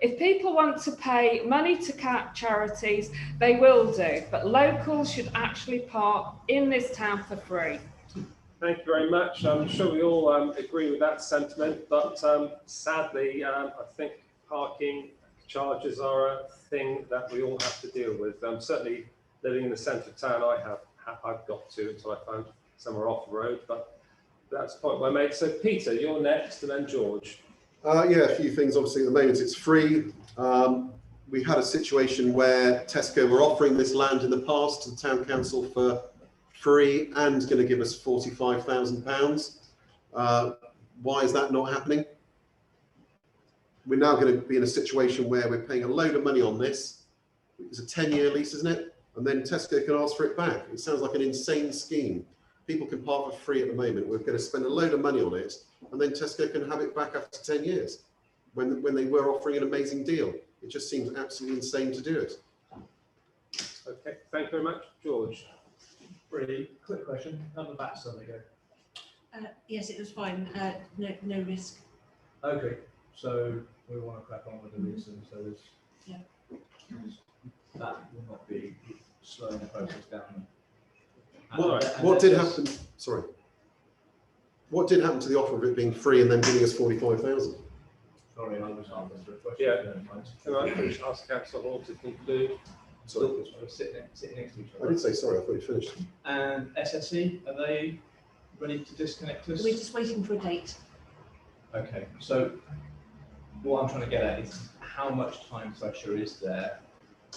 if people want to pay money to charities, they will do, but locals should actually park in this town for free. Thank you very much. I'm sure we all agree with that sentiment, but sadly, I think parking charges are a thing that we all have to deal with. Certainly living in the centre of town, I've got to until I found somewhere off the road, but that's the point well made. So Peter, you're next, and then George. Yeah, a few things. Obviously, at the moment it's free. We had a situation where Tesco were offering this land in the past to the town council for free and going to give us £45,000. Why is that not happening? We're now going to be in a situation where we're paying a load of money on this. It's a 10-year lease, isn't it? And then Tesco can ask for it back. It sounds like an insane scheme. People can park for free at the moment. We're going to spend a load of money on it, and then Tesco can have it back after 10 years when they were offering an amazing deal. It just seems absolutely insane to do it. Okay, thank you very much. George. Really quick question. How the VAT Sunday go? Yes, it was fine. No risk. Okay, so we want to crack on with the lease, and so there's that will not be slowing the process down. What did happen? Sorry. What did happen to the offer of it being free and then giving us 45,000? Sorry, I was answering the question. Yeah. Can I please ask Councillor Hall to conclude? Sorry. Sit next to each I other. did say sorry. I thought you finished. And SSE, are they ready to disconnect us? We're just waiting for a date. Okay, so what I'm trying to get at is how much time pressure is there?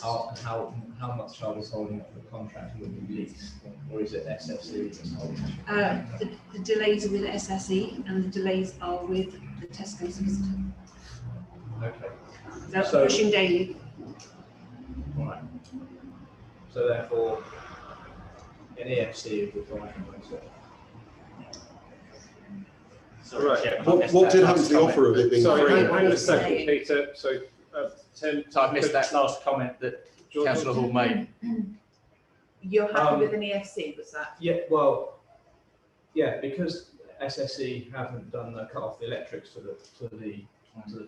How much are we holding up the contract with the lease, or is it SSE that's holding it? The delays are with SSE and the delays are with the Tesco solicitor. Okay. So pushing daily. Right. So therefore, an EFC is required. Sorry, Right. Chair, What did happen to the offer of it being Sorry, free? hang on a second, Peter. So Tim. So I've missed that last comment that Councillor Hall made. You're happy with an EFC, was that? Yeah, well, yeah, because SSE haven't done the cut off the electrics to the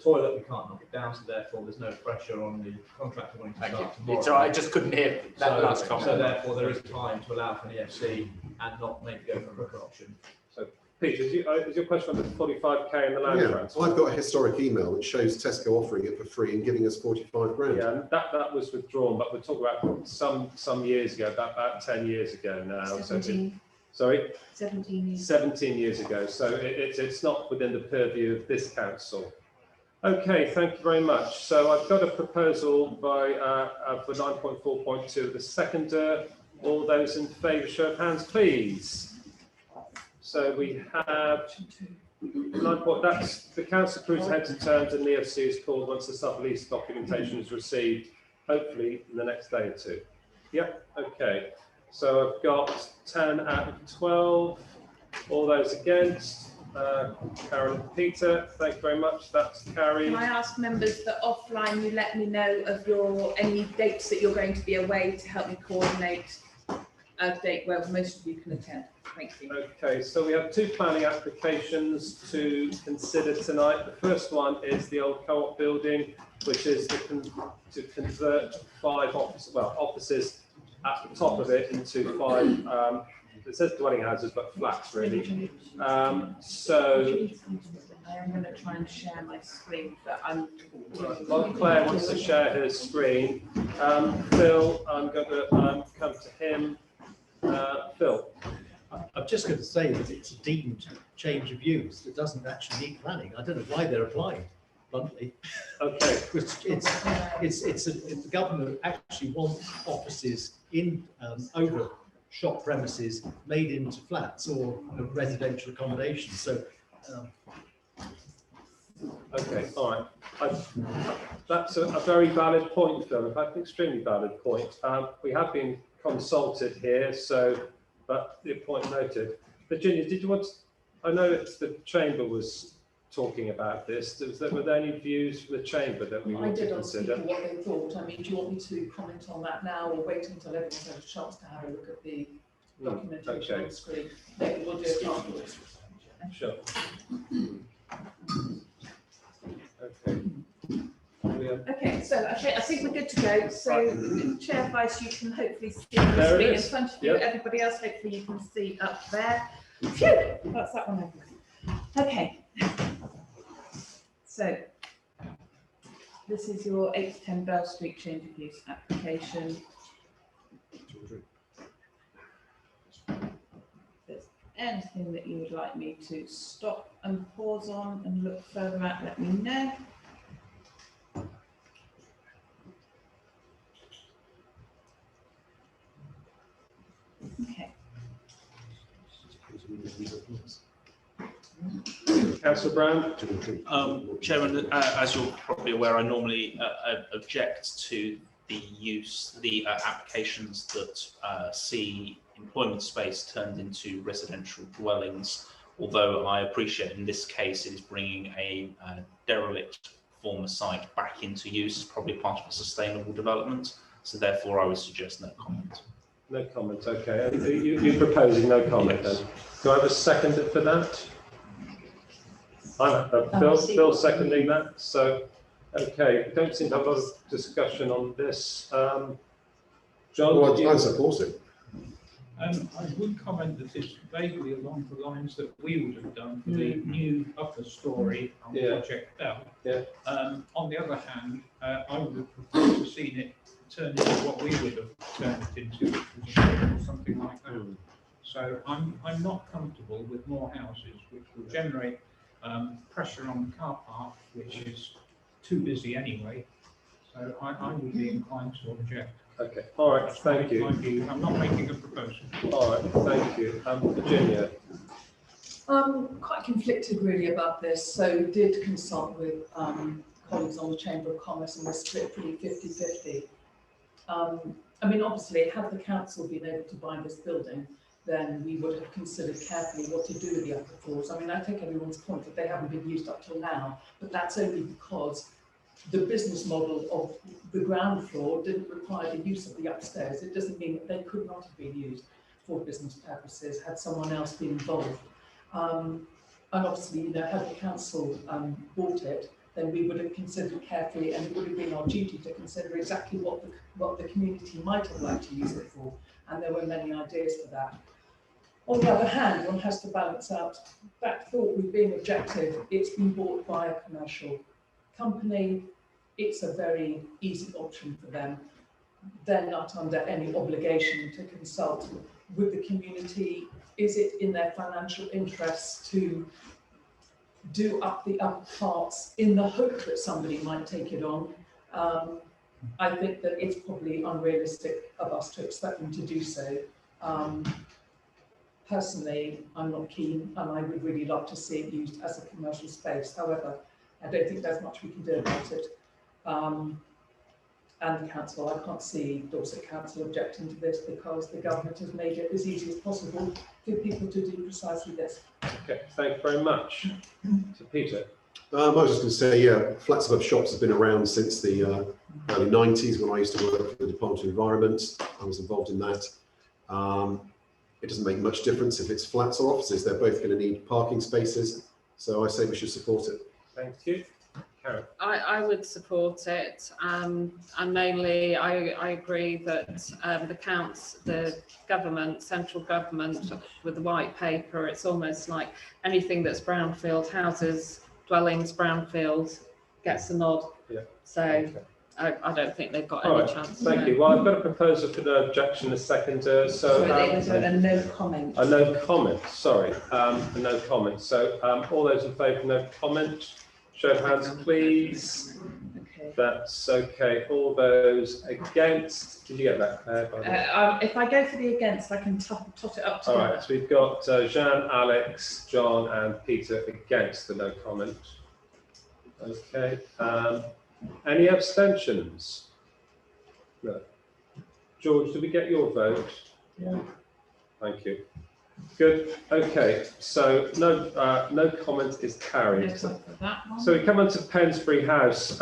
toilet, we can't knock it down, so therefore there's no pressure on the contractor wanting to start tomorrow. It's all right, I just couldn't hear that last comment. So therefore there is time to allow for an EFC and not maybe go for a quicker option. So Peter, is your question on the 45k and the land Yeah, transfer? I've got a historic email that shows Tesco offering it for free and giving us 45 grand. Yeah, that was withdrawn, but we're talking about some years ago, about 10 years ago now. 17. Sorry? 17 years. 17 years ago, so it's not within the purview of this council. Okay, thank you very much. So I've got a proposal by for 9.4.2, the seconder. All those in favour, show of hands, please. So we have 9. That's the council approves heads of terms and the EFC is called once the sublease documentation is received, hopefully in the next day or two. Yep, okay. So I've got 10 out of 12. All those against? Carol and Peter, thank you very much. That's carried. Can I ask members that offline you let me know of any dates that you're going to be away to help me coordinate a date where most of you can attend? Thank you. Okay, so we have 2 planning applications to consider tonight. The first one is the old co-op building, which is to convert 5 offices at the top of it into 5. It says dwelling houses, but flats really. So I am going to try and share my screen, but I'm. while Claire wants to share her screen, Phil, I'm going to come to him. Phil. I'm just going to say that it's a deemed change of use that doesn't actually need planning. I don't know why they're applying, bluntly. Okay. The government actually wants offices in over shop premises made into flats or residential accommodation. So. Okay, all right. That's a very valid point, Phil. In fact, an extremely valid point. We have been consulted here, but the point noted. Virginia, did you want? I know it's the chamber was talking about this. Were there any views from the chamber that we I want to did ask consider? people what they thought. I mean, do you want me to comment on that now or wait until everyone's had a chance to have a look at the documentation on screen? Maybe we'll do it afterwards. Sure. Okay. Okay, so I think we're good to go. So, Chair Vice, you can hopefully see on the There it screen in is. front of you. Yep. Everybody else, hopefully you can see up there. Phew, that's that one over. Okay. So, this is your 8 to 10 Bell Street change of use application. There's anything that you would like me to stop and pause on and look further at, let me know. Okay. Councillor Brown. Chairman, as you're probably aware, I normally object to the applications that see employment space turned into residential dwellings. Although I appreciate in this case it is bringing a derelict former site back into use as probably part of a sustainable development. So therefore, I would suggest no comment. No comment. Okay. You're proposing no comment then. Do I have a second for that? Bill seconding that. So, okay, don't seem to have a lot of discussion on this. John, well, I support it. I would comment that it's vaguely along the lines that we would have done for the new upper story on Project Bell. Yeah. On the other hand, I would have preferred to have seen it turn into what we would have turned it into, which was something like that. So I'm not comfortable with more houses, which will generate pressure on the car park, which is too busy anyway. So I would be inclined to object. Okay. All right. Thank you. I'm not making a proposal. All right. Thank you. Virginia. Quite conflicted really about this. So did consult with colleagues on the Chamber of Commerce and we're split pretty 50-50. I mean, obviously, had the council been able to buy this building, then we would have considered carefully what to do with the upper floors. I mean, I take everyone's point that they haven't been used up till now, but that's only because the business model of the ground floor didn't require the use of the upstairs. It doesn't mean that they could not have been used for business purposes had someone else been involved. And obviously, you know, had the council bought it, then we would have considered carefully, and it would have been our duty to consider exactly what the community might have liked to use it for. And there were many ideas for that. On the other hand, one has to balance out that thought with being objective. It's been bought by a commercial company. It's a very easy option for them. They're not under any obligation to consult with the community. Is it in their financial interests to do up the upper parts in the hope that somebody might take it on? I think that it's probably unrealistic of us to expect them to do so. Personally, I'm not keen, and I would really love to see it used as a commercial space. However, I don't think there's much we can do about it. And the council, I can't see Dorset Council objecting to this because the government has made it as easy as possible for people to do precisely this. Okay, thank you very much. So Peter. I was just going to say, yeah, flats above shops have been around since the early 90s when I used to work for the Department of Environment. I was involved in that. It doesn't make much difference if it's flats or offices. They're both going to need parking spaces. So I say we should support it. Thank you. Karen. I would support it, and mainly I agree that the government, central government, with the white paper, it's almost like anything that's brownfield, houses, dwellings, brownfield, gets a nod. Yeah. So okay. I don't think they've got All any right. chance. Thank you. Well, I've got a proposal for no objection, a second. So a no comment. A no comment. Sorry, a no comment. So all those in favour of no comment, show of hands, please. Okay. That's okay. All those against. Did you get that? If I go for the against, I can tot it up to. All right. So we've got Jean, Alex, John, and Peter against the no comment. Okay. Any abstentions? No. George, did we get your vote? Yeah. Thank you. Good. Okay. So no comment is carried. For that one. So we come on to Pensbury House.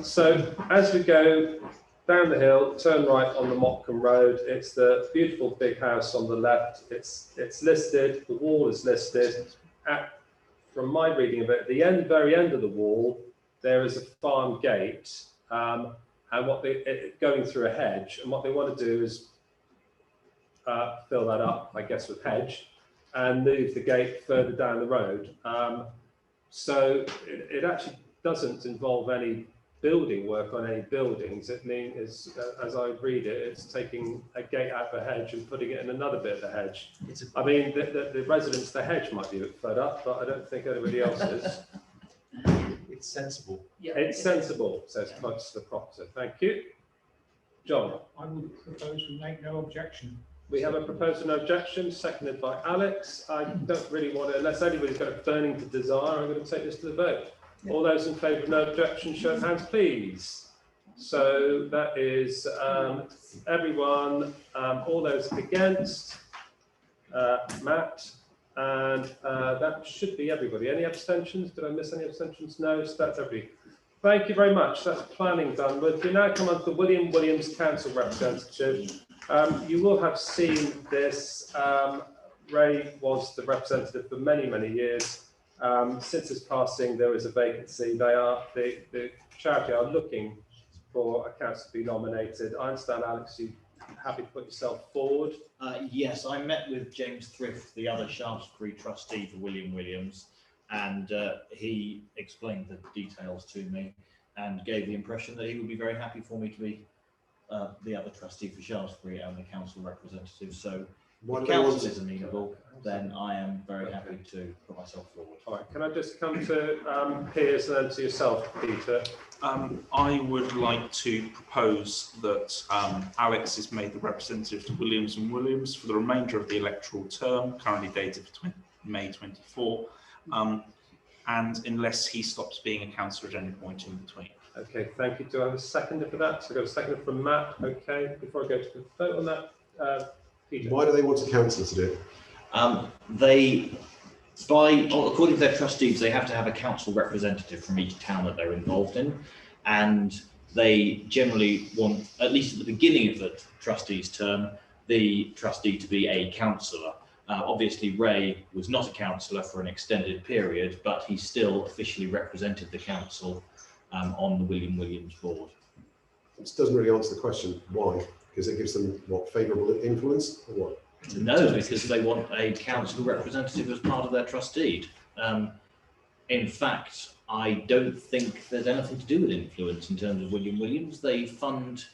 So as we go down the hill, turn right on the Motcombe Road. It's the beautiful big house on the left. It's listed. The wall is listed. From my reading of it, at the very end of the wall, there is a farm gate, and going through a hedge. And what they want to do is fill that up, I guess, with hedge, and move the gate further down the road. So it actually doesn't involve any building work on any buildings, it means, as I read it, it's taking a gate out of a hedge and putting it in another bit of the hedge. I mean, the residents of the hedge might be a bit fed up, but I don't think anybody else is. It's sensible. Yeah, It's sensible, says Councillor Proctor. Thank you. John? I would propose we make no objection. We have a proposal, no objection, seconded by Alex. I don't really want to, unless anybody's got a burning desire, I'm going to take this to the vote. All those in favour of no objection, show of hands, please. So that is everyone, all those against, Matt, and that should be everybody. Any abstentions? Did I miss any abstentions? No, so that's everybody. Thank you very much. That's planning done with. We now come on to William Williams, Council Representative. You will have seen this. Ray was the representative for many, many years. Since his passing, there is a vacancy. The charity are looking for a council to be nominated. I understand, Alex, you happy to put yourself forward? Yes, I met with James Thrift, the other Shaftesbury trustee for William Williams, and he explained the details to me and gave the impression that he would be very happy for me to be the other trustee for Shaftesbury and the council representative. So if the council is amenable, then I am very happy to put myself forward. All right, can I just come to Piers and then to yourself, Peter? I would like to propose that Alex is made the representative to Williams and Williams for the remainder of the electoral term, currently dated for May 24, and unless he stops being a councillor at any point in between. Okay, thank you. Do I have a seconder for that? So I've got a seconder from Matt. Okay, before I go to the vote on that, Peter. Why do they want a councillor to do it? According to their trustees, they have to have a council representative from each town that they're involved in, and they generally want, at least at the beginning of the trustee's term, the trustee to be a councillor. Obviously, Ray was not a councillor for an extended period, but he still officially represented the council on the William Williams board. This doesn't really answer the question. Why? Because it gives them, what, favourable influence or what? No, because they want a council representative as part of their trustee. In fact, I don't think there's anything to do with influence in terms of William Williams. They fund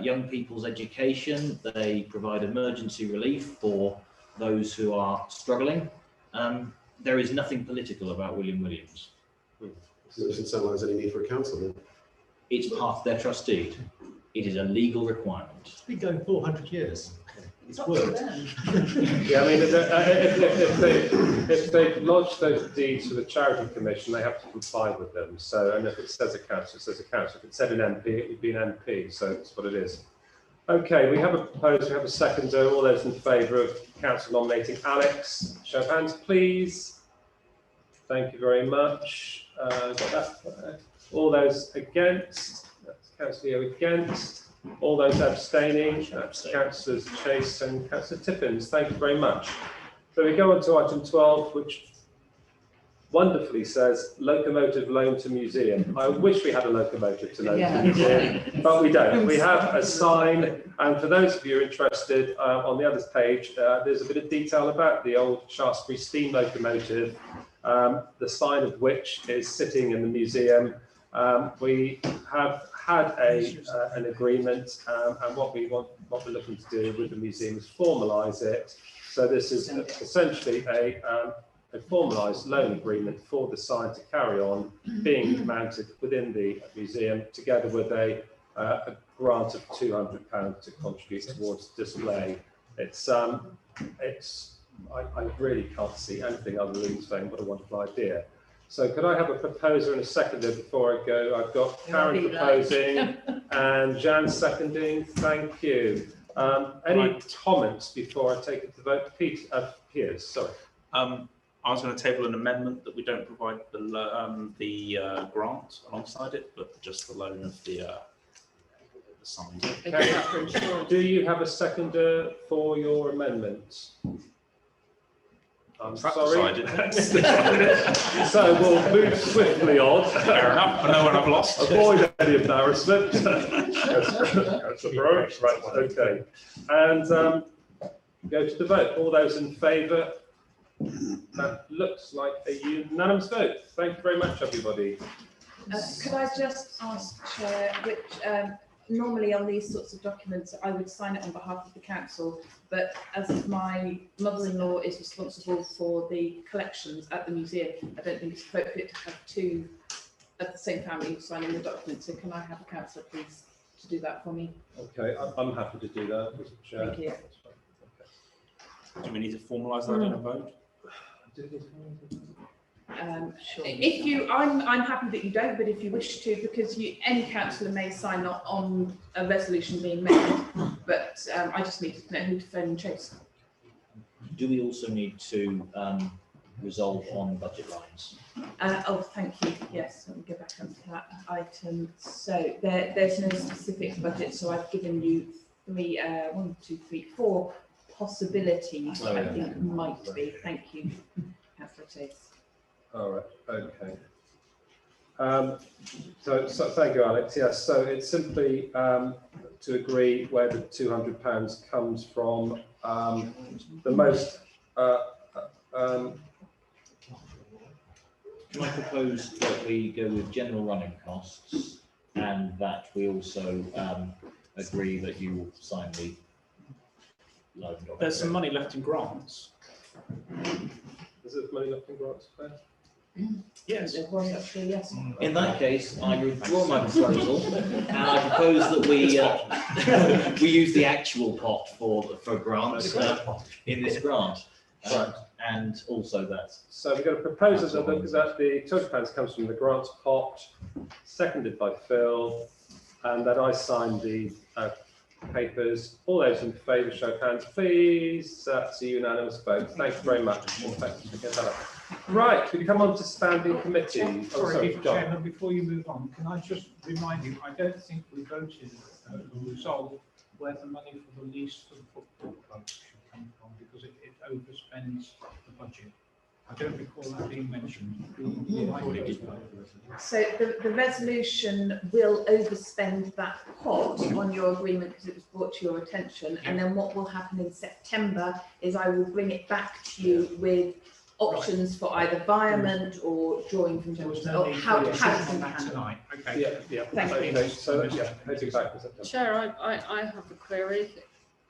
young people's education. They provide emergency relief for those who are struggling. There is nothing political about William Williams. So it doesn't sound like there's any need for a council then. It's part of their trustee. It is a legal requirement. It's been going 400 years. It's worked. Yeah, I mean, if they lodge those deeds to the charity commission, they have to comply with them. So, and if it says a council, it says a council. If it said an MP, it would be an MP. So that's what it is. Okay, we have a proposal, we have a seconder. All those in favour of council nominating Alex, show of hands, please. Thank you very much. Got that. All those against, that's Councillor against. All those abstaining, that's Councillors Chase and Councillor Tippins. Thank you very much. So we go on to item 12, which wonderfully says locomotive loan to museum. I wish we had a locomotive to loan to museum, but we don't. We have a sign, and for those of you interested, on the other page, there's a bit of detail about the old Shaftesbury steam locomotive, the sign of which is sitting in the museum. We have had an agreement, and what we're looking to do with the museum is formalise it. So this is essentially a formalised loan agreement for the sign to carry on being mounted within the museum, together with a grant of £200 to contribute towards display. I really can't see anything other than saying what a wonderful idea. So could I have a proposer and a seconder before I go? I've got Karen proposing and Jan seconding. Thank you. Any comments before I take it to vote? Piers, sorry. I was going to table an amendment that we don't provide the grant alongside it, but just the loan of the sign. Okay. Do you have a seconder for your amendment? I'm sorry. So we'll move swiftly on. Fair enough. I know when I've lost. Avoid any embarrassment. That's right. Okay. And go to the vote. All those in favour? That looks like a unanimous vote. Thank you very much, everybody. Could I just ask, Chair, which normally on these sorts of documents, I would sign it on behalf of the council, but as my mother-in-law is responsible for the collections at the museum, I don't think it's appropriate to have two of the same family signing the document. So can I have a councillor, please, to do that for me? Okay, I'm happy to do that, Mr. Chair. Thank you. Do we need to formalise that in a vote? Sure. If you, I'm happy that you don't, but if you wish to, because any councillor may sign on a resolution being made, but I just need to know who to phone and chase. Do we also need to resolve on budget lines? Oh, thank you. Yes, let me go back onto that item. So there's no specific budget, so I've given you four possibilities. I think might be. Thank you, Councillor Chase. All right, okay. So thank you, Alex. Yes, so it's simply to agree where the £200 comes from. The most. Can I propose that we go with general running costs and that we also agree that you will sign the loan document? There's some money left in grants. Is there money left in grants, Claire? Yes. There was actually, yes. In that case, I withdraw my proposal and I propose that we use the actual pot for grants in this grant. Right. And also that. So we've got a proposal that the £200 comes from the grants pot, seconded by Phil, and that I signed the papers. All those in favour, show of hands, please. That's a unanimous vote. Thank you very much. Thank you for getting that up. Right, we come on to standing committee. Sorry, John. Chairman, before you move on, can I just remind you, I don't think we voted or resolved where the money for the lease for the football club should come from, because it overspends the budget. I don't recall that being mentioned. So the resolution will overspend that pot on your agreement because it was brought to your attention. And then what will happen in September is I will bring it back to you with options for either environment or drawing from general. Or how does it happen tonight? Okay. Yeah. Thank you. Okay, so take it back to September. Chair, I have a query.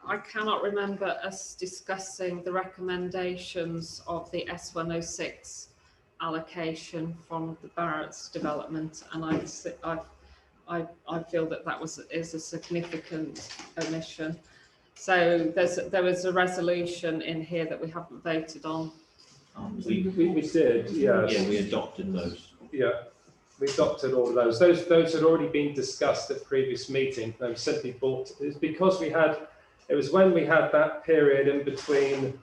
I cannot remember us discussing the recommendations of the S106 allocation from the Barrett's development, and I feel that is a significant omission. So there was a resolution in here that we haven't voted on. We did, yes. Yeah, we adopted those. Yeah, we adopted all of those. Those had already been discussed at previous meetings. They were simply brought. It's because we had. It was when we had that period in between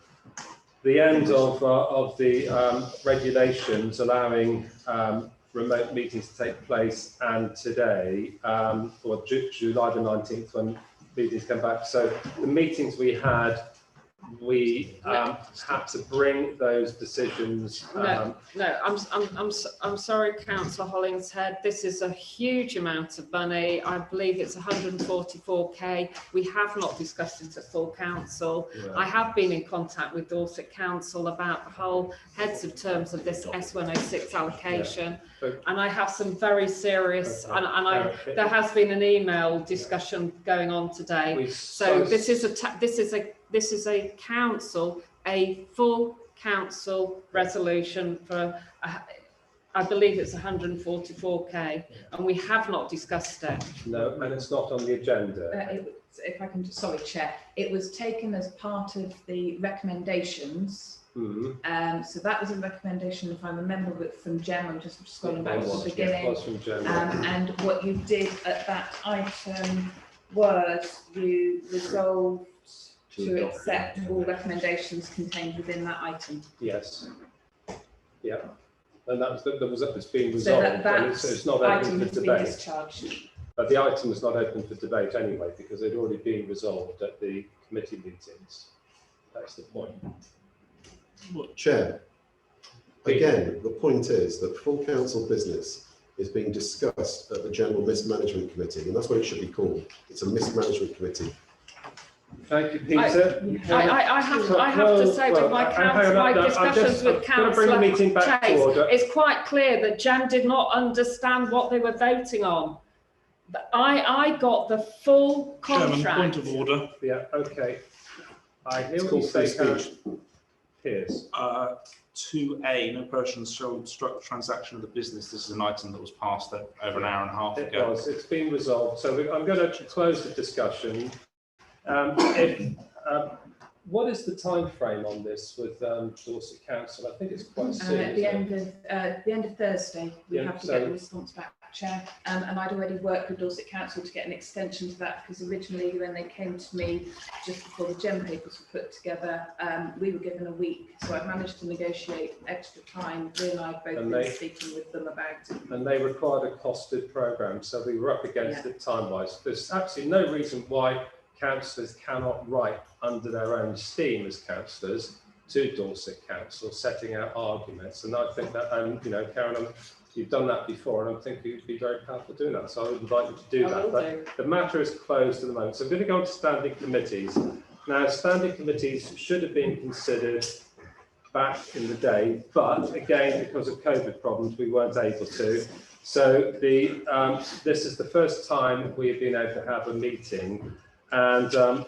the end of the regulations allowing remote meetings to take place and today, or July the 19th, when meetings come back. So the meetings we had, we had to bring those decisions. I'm sorry, Councillor Hollingshead. This is a huge amount of money. I believe it's 144k. We have not discussed it at full council. Yeah. I have been in contact with Dorset Council about the whole heads of terms of this S106 allocation, and I have some very serious. There has been an email discussion going on today. So this is a council, a full council resolution for, I believe it's 144k, and we have not discussed it. No, and it's not on the agenda. If I can just, sorry, Chair, it was taken as part of the recommendations. So that was a recommendation, if I remember it from Jem, I'm just scrolling back to the beginning. It was from Jem. And what you did at that item was you resolved to accept all recommendations contained within that item. Yes. Yeah. And it's being So resolved. that It's not item open has for been debate. discharged. But the item is not open for debate anyway, because it had already been resolved at the committee meetings. That's the point. Chair, again, the point is that full council business is being discussed at the General Mismanagement Committee, and that's what it should be called. It's a mismanagement committee. Thank you, Peter. I have to say to my discussions with Councillor Chase, it's quite clear that Jan did not understand what they were voting on. But I got the full contract. Chairman, point of order. Yeah, okay. I hear what you called free say, speech. Piers. 2A, no persons shall obstruct the transaction of the business. This is an item that was passed over an hour and a half It ago. was, it's been resolved. So I'm going to close the discussion. What is the time frame on this with Dorset Council? I think it's quite soon. At the end of Thursday, we Yeah, have to so- get the response back, Chair. And I'd already worked with Dorset Council to get an extension to that, because originally when they came to me just before the GEM papers were put together, we were given a week. So I've managed to negotiate extra time. Lee and I have both And been they- speaking with them about it. And they required a costed programme, so we were up against Yeah. it time-wise. There's absolutely no reason why councillors cannot write under their own steam as councillors to Dorset Council, setting out arguments. And I think that, you know, Karen, you've done that before, and I think you'd be very powerful doing that. So I would invite you to do that. But the matter is closed at the moment. So I'm going to go on to standing committees. Now, standing committees should have been considered back in the day, but again, because of COVID problems, we weren't able to. So this is the first time we have been able to have a meeting, and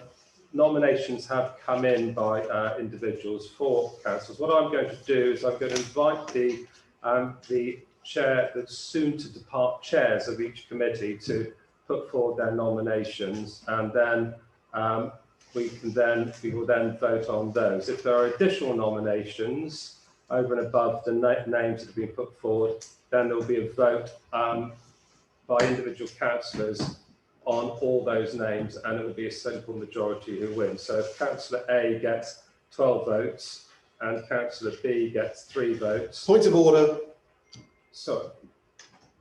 nominations have come in by individuals for councils. What I'm going to do is I'm going to invite the chair, the soon to depart chairs of each committee to put forward their nominations, and then we will then vote on those. If there are additional nominations over and above the names that have been put forward, then there will be a vote by individual councillors on all those names, and it will be a simple majority who wins. So if Councillor A gets 12 votes and Councillor B gets 3 votes. Point of order. So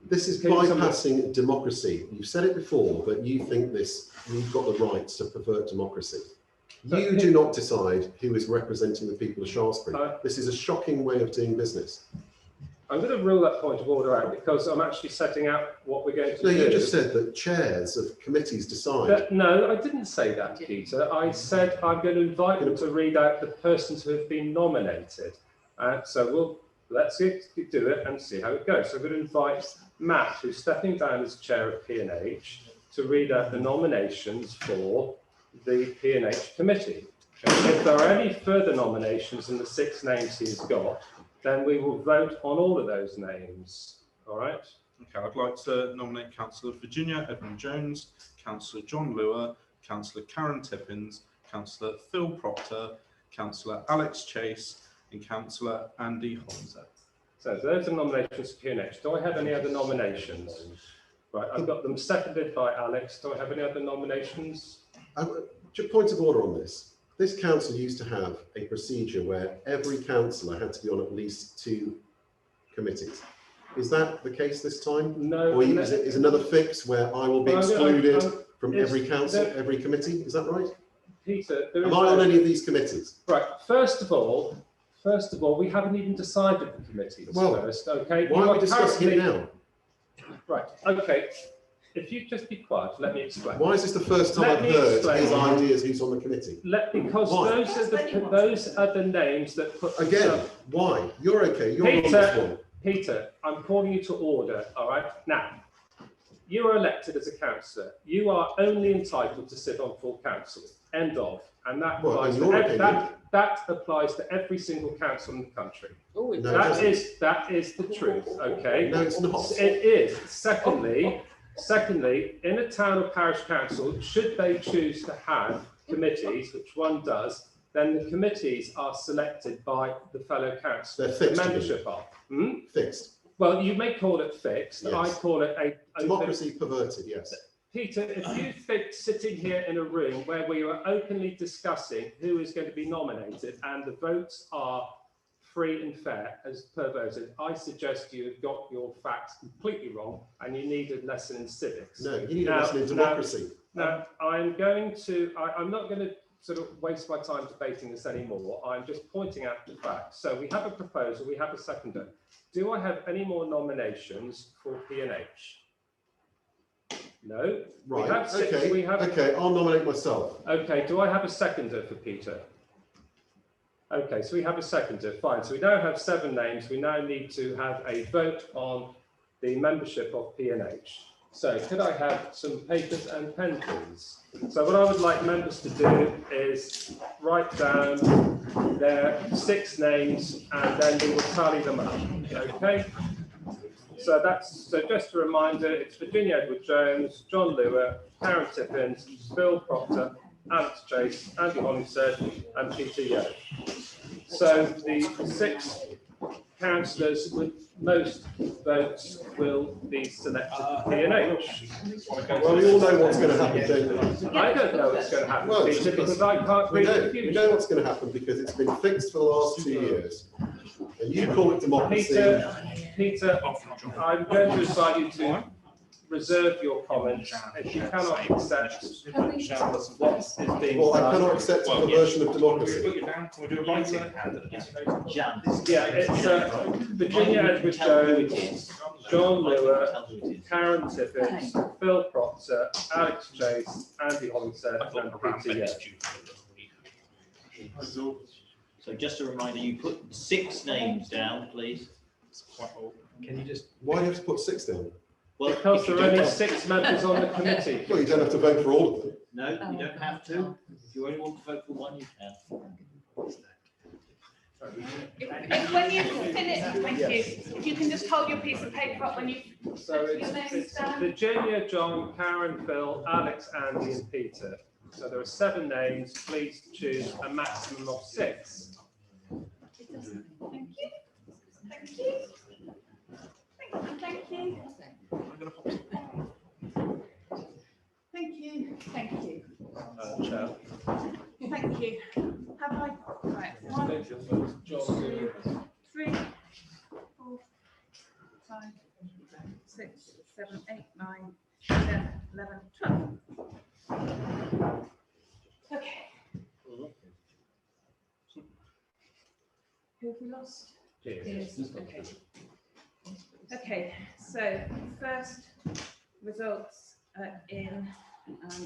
this is bypassing democracy. You've said it before, but you think you've got the right to pervert democracy. You do not decide who is representing the people of Shaftesbury. This is a shocking way of doing business. I'm going to rule that point of order out because I'm actually setting out what we're going to do. No, you just said that chairs of committees decide. No, I didn't say that, Peter. I said I'm going to invite them to read out the persons who have been nominated. So let's do it and see how it goes. So I'm going to invite Matt, who's stepping down as chair of P&H, to read out the nominations for the P&H committee. If there are any further nominations than the 6 names he's got, then we will vote on all of those names. All right? Okay, I'd like to nominate Councillor Virginia Edmund-Jones, Councillor John Lewis, Councillor Karen Tippins, Councillor Phil Proctor, Councillor Alex Chase, and Councillor Andy Hollinshead. So those are nominations for P&H. Do I have any other nominations? Right, I've got them seconded by Alex. Do I have any other nominations? Point of order on this. This council used to have a procedure where every councillor had to be on at least 2 committees. Is that the case this time? No. Or is another fix where I will be excluded from every council, every committee? Is that right? Peter, am I on any of these committees? Right. First of all, we haven't even decided the committees first. Okay. Why are we discussing it now? Right. Okay. If you just be quiet, let me explain. Why is this the first time I've heard his ideas who's on the committee? Because those are the names that put... Again, why? You're okay, you're on this one. Peter, I'm calling you to order, all right? Now, you are elected as a councillor. You are only entitled to sit on full council. End of. And that applies that applies to every single council in the country. Oh, that is the truth, okay? No, it's not. It is. Secondly, in a town or parish council, should they choose to have committees, which one does, then the committees are selected by the fellow councillors. They're fixed. The membership are. Fixed. Well, you may call it fixed. Yes. I call it a democracy perverted. Yes. Peter, if you think sitting here in a room where we are openly discussing who is going to be nominated and the votes are free and fair as per voted, I suggest you have got your facts completely wrong and you need a lesson in civics. No, you need a lesson in democracy. Now, I'm not going to sort of waste my time debating this anymore. I'm just pointing out the facts. So we have a proposal, we have a seconder. Do I have any more nominations for P&H? No. Right, We have six, okay, we have, okay, I'll nominate myself. okay, do I have a seconder for Peter? Okay, so we have a seconder, fine. So we now have 7 names. We now need to have a vote on the membership of P&H. So could I have some papers and pen, please? So what I would like members to do is write down their 6 names and then we will tally them up, okay? So just a reminder, it's Virginia Edward-Jones, John Lewis, Karen Tippins, Phil Proctor, Alex Chase, Andy Hollingshead and Peter Yeo. So the 6 councillors with most votes will be selected for P&H. Well, we all know what's going to happen, don't we? I don't know what's going to happen, Well, Peter, because I can't we read know, the we future. know what's going to happen because it's been fixed for the last 2 years. And you call it democracy. Peter, I'm going to invite you to reserve your comments. If you cannot accept what is being Well, I done. cannot accept a version of democracy. Put you down, can we do a writing candidate? Jan. Yeah, it's Virginia Edward-Jones, John Lewis, Karen Tippins, Phil Proctor, Alex Chase, Andy Hollingshead and Peter Yeo. So just a reminder, you put 6 names down, please. Can you just? Why do you have to put 6 down? Well, Because if you there are don't only have- 6 members on the committee. Well, you don't have to vote for all of them. No, you don't have to. If you only want to vote for one, you can. If when you finish, thank you, if you can just hold your piece of paper up when you. So it's Virginia, John, Karen, Phil, Alex, Andy and Peter. So there are 7 names. Please choose a maximum of 6. Thank you. Thank you. Thank you. Thank you. Thank you. Chair. Thank you. Have I? Right. 1, 2, 3, 4, 5, 6, 7, 8, 9, 10, 11, 12. Okay. Who have we lost? Yes. Okay. Okay, so first results in,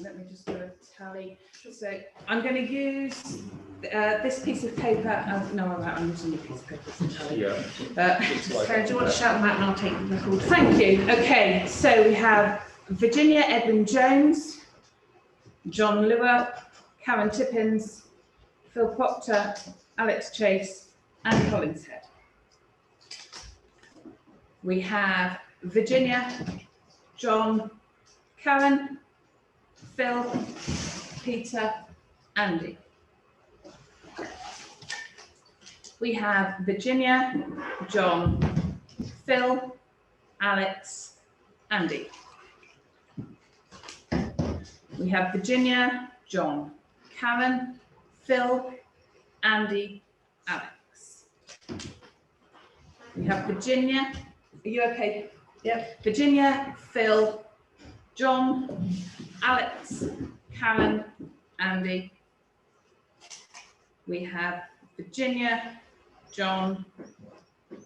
let me just do a tally. So I'm going to use this piece of paper. No, I'm using the piece of paper for tally. Yeah. So do you want to shout them out and I'll take the record? Thank you. Okay, so we have Virginia Edwin-Jones, John Lewis, Karen Tippins, Phil Proctor, Alex Chase, and Hollingshead. We have Virginia, John, Karen, Phil, Peter, Andy. We have Virginia, John, Phil, Alex, Andy. We have Virginia, John, Karen, Phil, Andy, Alex. We have Virginia. Are you okay? Yep. Virginia, Phil, John, Alex, Karen, Andy. We have Virginia, John,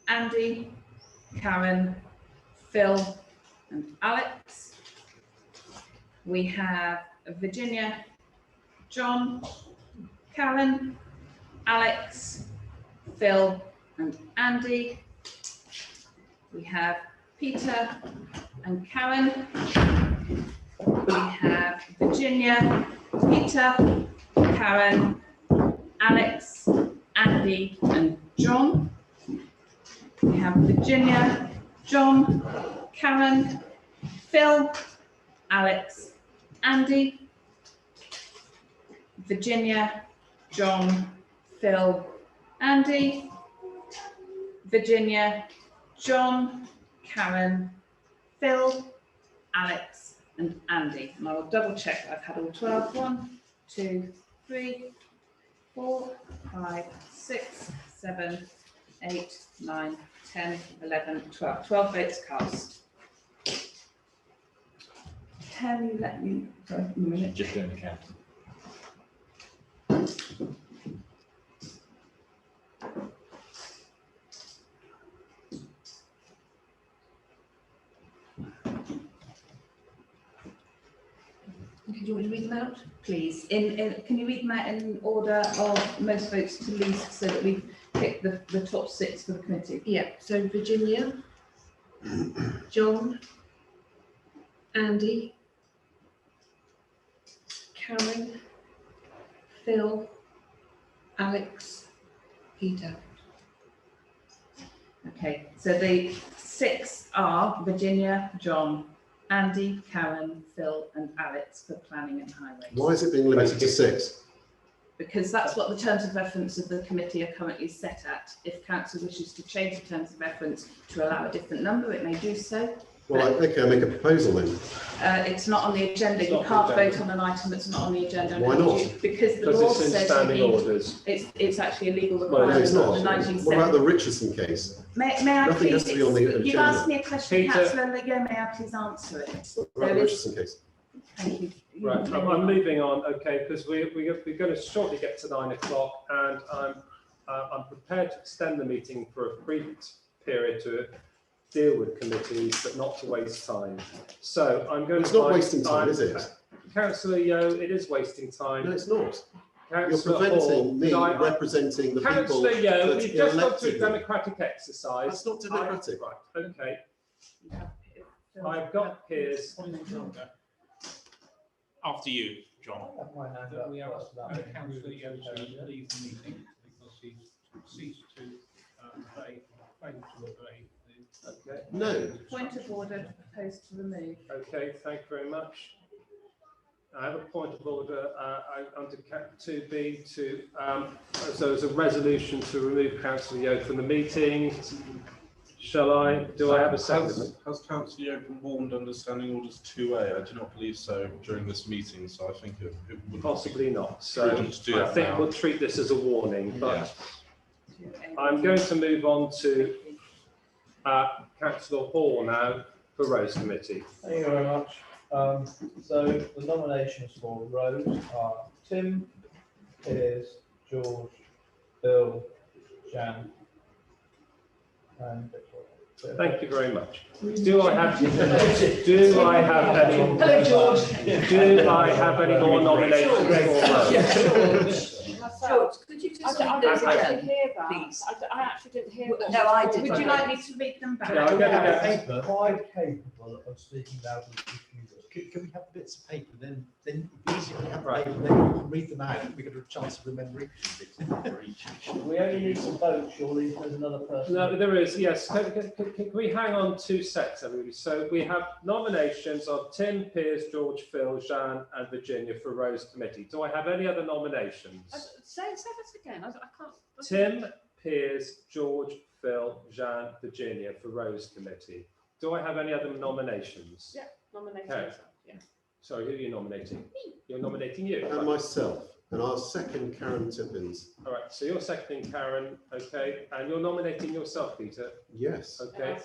Andy, Karen, Phil, and Alex. We have Virginia, John, Karen, Alex, Phil, and Andy. We have Peter and Karen. We have Virginia, Peter, Karen, Alex, Andy, and John. We have Virginia, John, Karen, Phil, Alex, Andy. Virginia, John, Phil, Andy. Virginia, John, Karen, Phil, Alex, and Andy. And I will double check I've had all 12. 1, 2, 3, 4, 5, 6, 7, 8, 9, 10, 11, 12. 12 votes cast. Can you let me, sorry, a minute. Just doing the count. Do you want to read them out? Please, can you read them out in order of most votes to least so that we pick the top 6 for the committee? Yeah, so Virginia, John, Andy, Karen, Phil, Alex, Peter. Okay, so the 6 are Virginia, John, Andy, Karen, Phil and Alex for planning and highways. Why is it being limited to 6? Because that's what the terms of reference of the committee are currently set at. If council wishes to change the terms of reference to allow a different number, it may do so. Well, okay, I'll make a proposal then. It's not on the agenda. You can't vote on an item that's not on the agenda. Why not? Because the law it's in says standing you need- orders. it's actually a legal No, requirement. it's not. The 1970. What about the Richardson case? May I Nothing has please, to be on the you've agenda. asked me a question, Peter. councillor Leo, may I please answer it? What about There the is- Richardson case? Thank you. Right, I'm moving on, okay, because we're going to shortly get to 9 o'clock, and I'm prepared to extend the meeting for a brief period to deal with committees, but not to waste time. So I'm going to. It's not wasting time, is it? Councillor Yeo, it is wasting time. No, it's not. You're Councillor Hall, preventing me could I- representing the people Councillor Yeo, that we've just gone through elected me. democratic exercise. That's not democratic. Right, okay. I've got peers. After you, John. That we ask Councillor Yeo to leave the meeting because he's ceased to failed to obey. Okay. No. Point of order proposed to remove. Okay, thank you very much. I have a point of order under Cap 2B to, so there's a resolution to remove Councillor Yeo from the meeting. Shall I? Do I have a second? Has Councillor Yeo been warned under Standing Orders 2A? I do not believe so during this meeting, so I think it would Possibly not. So prudent to do I that think now. we'll treat this as a warning, but I'm going to move on to Councillor Hall now for Roads Committee. Thank you very much. So the nominations for roads are Tim, Piers, George, Bill, Jan, and Victoria. Thank you very much. Do I have any? Do I have any more nominations for roads? George, could you just I read those didn't again, hear that. please? I actually didn't hear that. No, I didn't. Would you like me to read them back? Yeah, I'll get it again. Quite capable of speaking loudly to computers. Can we have bits of paper? Then it'd be easier if we have Right. paper, then we can read them out. We get a chance of remembering. We only need to vote, surely, if there's another person. No, there is, yes. Can we hang on 2 seconds, everybody? So we have nominations of Tim, Piers, George, Phil, Jean and Virginia for Roads Committee. Do I have any other nominations? Say that again. I can't. Tim, Piers, George, Phil, Jean, Virginia for Roads Committee. Do I have any other nominations? Yeah, nomination. Okay. Yeah. Sorry, who are you nominating? Me. You're nominating you. And Right. myself, and I'll second Karen Tippins. All right, so you're seconding Karen, okay, and you're nominating yourself, Peter? Yes. Okay,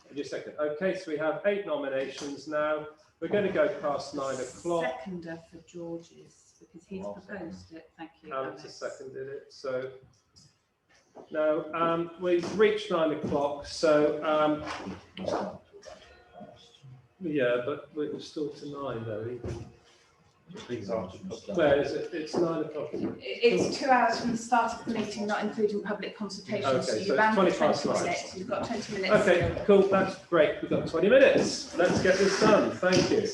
and you're second. Okay, so we have 8 nominations now. We're going to go past 9 o'clock. Seconder for George's, because he's proposed it. Thank you, Alex has Alex. seconded it, so. Now, we've reached 9 o'clock, so, yeah, but we're still to 9 though. Where is it? It's 9 o'clock. It's 2 hours from the start of the meeting, not including public consultation. Okay, So so you ran it's for 20 past 20 9. minutes. You've got 20 minutes. Okay, cool, that's great. We've got 20 minutes. Let's get this done. Thank you.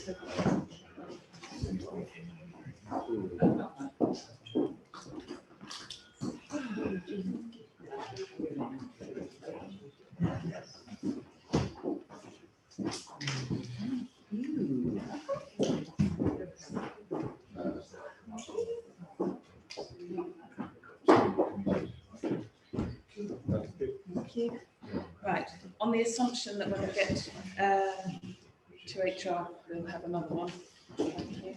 Thank you. Right, on the assumption that when we get to HR, we'll have another one. Thank you.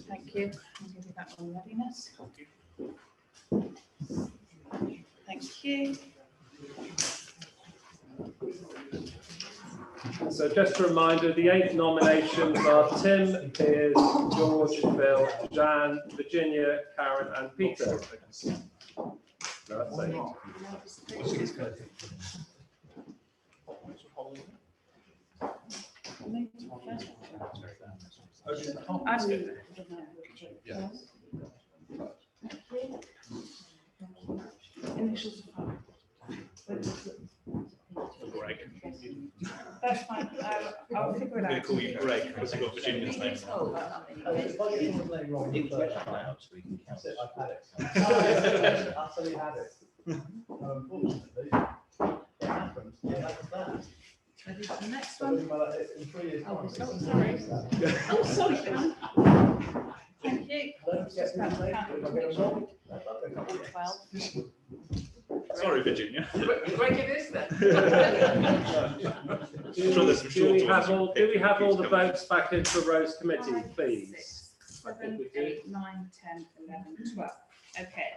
Thank you. I'll give you that one readiness. Thank you. So just a reminder, the 8 nominations are Tim, Piers, George, Phil, Jan, Virginia, Karen and Peter. No, that's 8. Initials. Greg. That's fine. I'll figure it I'm going to out. call you Greg because you've got Virginia's name. If I get someone's name wrong the first time, that's it, I've had it. Utterly had it. Unfortunately, it happens. Yeah, that was that. Ready for the next So one? in 3 years' time. Sorry. Oh, sorry, Pam. Thank you. Don't forget to name, if I get it wrong. 12. Sorry, Virginia. Break it is then. I'm sure there's some short ones. Do we have all the votes back into Rose Committee, 5, please? 6, 7, 8, 9, 10, 11, 12. Okay.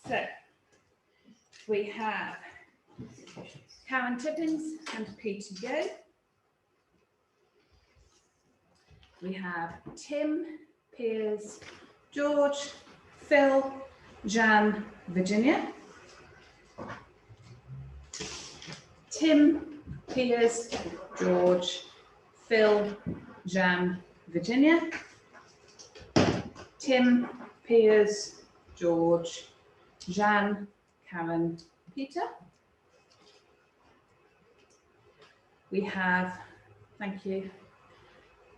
So we have Karen Tippins and Peter Yo. We have Tim, Piers, George, Phil, Jan, Virginia. Tim, Piers, George, Phil, Jan, Virginia. Tim, Piers, George, Jan, Karen, Peter. We have, thank you,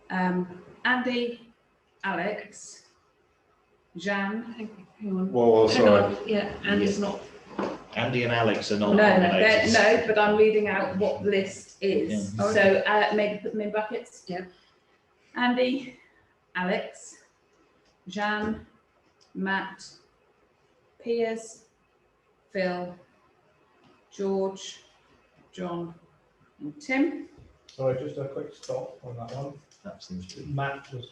Andy, Alex, Jan. Hang on. Whoa, Hang sorry. on. Yeah, Andy's not. Andy and Alex are not No, nominated. no, but I'm reading out what the list is. Yeah. So maybe put them in buckets. Yeah. Andy, Alex, Jan, Matt, Piers, Phil, George, John, and Tim. Sorry, just a quick stop on that one. That seems to be. Matt was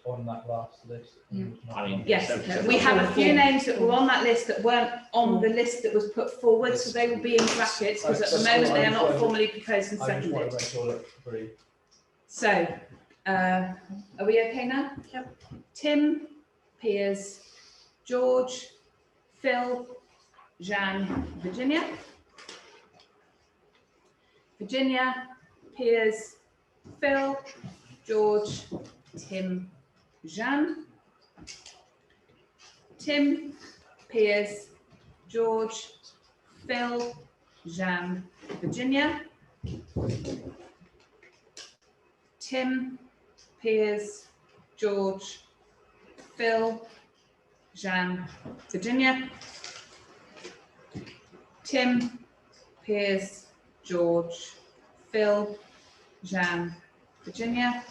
on that last list. Yeah. I mean, Yes, so- we have a few names that were on that list that weren't on the list that was put forward, so they will be in brackets because at the moment they are not formally proposed and I just want seconded. to make sure that agree. So, are we okay now? Yep. Tim, Piers, George, Phil, Jan, Virginia. Virginia, Piers, Phil, George, Tim, Jan. Tim, Piers, George, Phil, Jan, Virginia. Tim, Piers, George, Phil, Jan, Virginia. Tim, Piers, George, Phil, Jan, Virginia.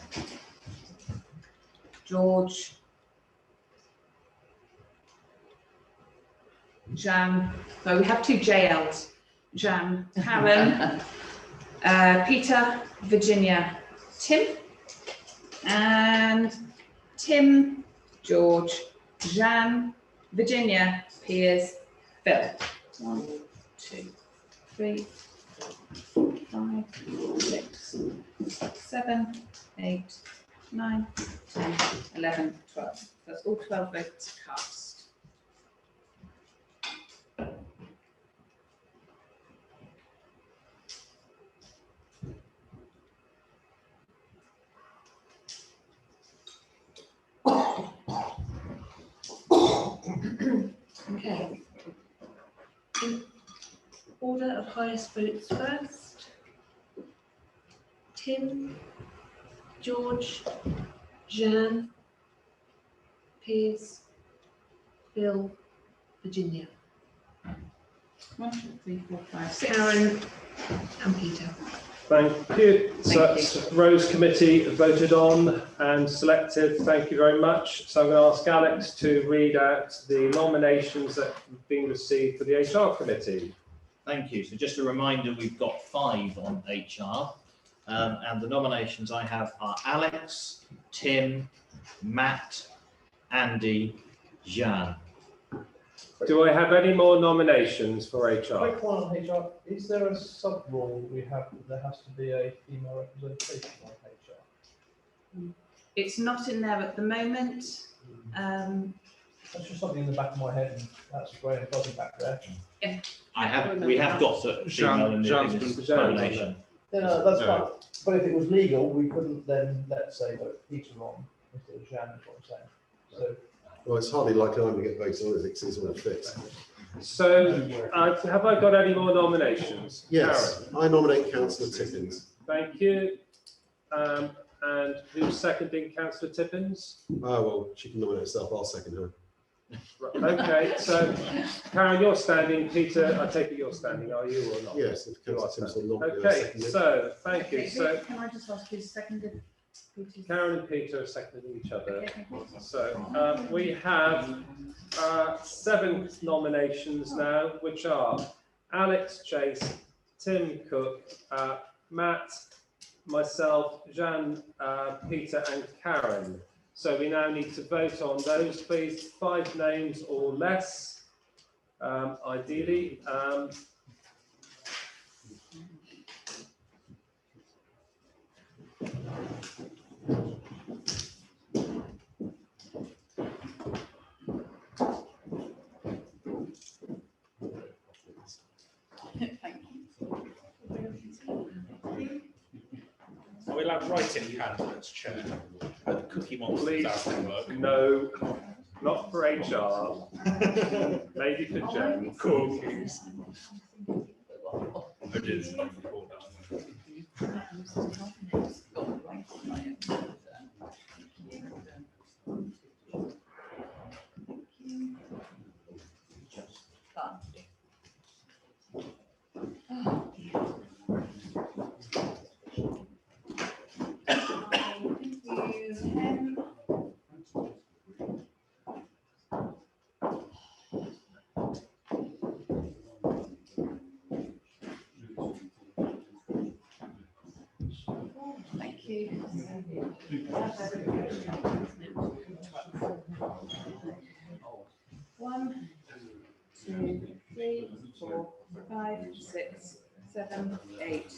George, Jan, no, we have two JLs. Jan, Karen, Peter, Virginia, Tim, and Tim, George, Jan, Virginia, Piers, Phil. 1, 2, 3, 4, 5, 6, 7, 8, 9, 10, 11, 12. That's all 12 votes cast. Okay. In order of highest votes first. Tim, George, Jan, Piers, Phil, Virginia. 1, 2, 3, 4, 5, 6. Karen and Peter. Thank you. So that's Rose Committee voted on and selected. Thank you very much. So I'm going to ask Alex to read out the nominations that have been received for the HR Committee. Thank you. So just a reminder, we've got 5 on HR. And the nominations I have are Alex, Tim, Matt, Andy, Jan. Do I have any more nominations for HR? Quick one on HR, is there a sub-rule we have that there has to be a female representation on HR? It's not in there at the moment. That's just something in the back of my head and that's grey and fuzzy back there. Yeah. We have got a female in the Jan's in this been- nomination. No, that's No. fine. but if it was legal, we couldn't then, let's say, vote Peter on instead of Jan, is what I'm saying. So, Well, it's hardly likely I'm going to get voted on, is it? 'Cause it's all fixed. So, have I got any more nominations? Yes, Karen? I nominate Councillor Tippins. Thank you. And who's seconding Councillor Tippins? Oh, well, she can nominate herself, I'll second her. Right, okay, so Karen, you're standing. Peter, I take it you're standing, are you or not? Yes, if You are Councillor Tippins will standing. not be Okay, so, thank you. Okay, So can I just ask who's seconded? Karen and Peter are seconding each other. Okay, thank you. So we have 7 nominations now, which are Alex Chase, Tim Cook, Matt, myself, Jean, Peter and Karen. So we now need to vote on those, please. 5 names or less, ideally. Are we allowed writing candidates, Chair? The Cookie Monsters out of work. No, not for HR. Maybe for Jen. Cookies. I did not before Thank you. 1, 2, 3, 4, 5, 6, 7, 8,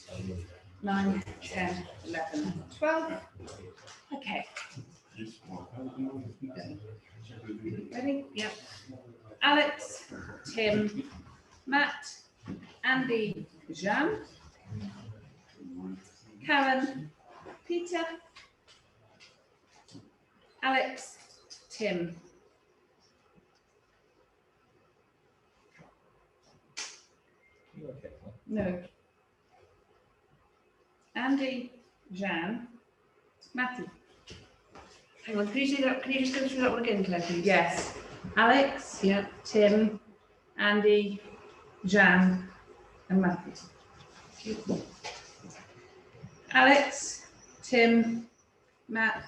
9, 10, 11, 12. Okay. Ready? Yep. Alex, Tim, Matt, Andy, Jean, Karen, Peter, Alex, Tim. No. Andy, Jean, Matthew. Hang on, can you do that? Can you just go through that one again, Claire, please? Yes. Alex, yeah, Tim, Andy, Jean, and Matthew. Alex, Tim, Matt,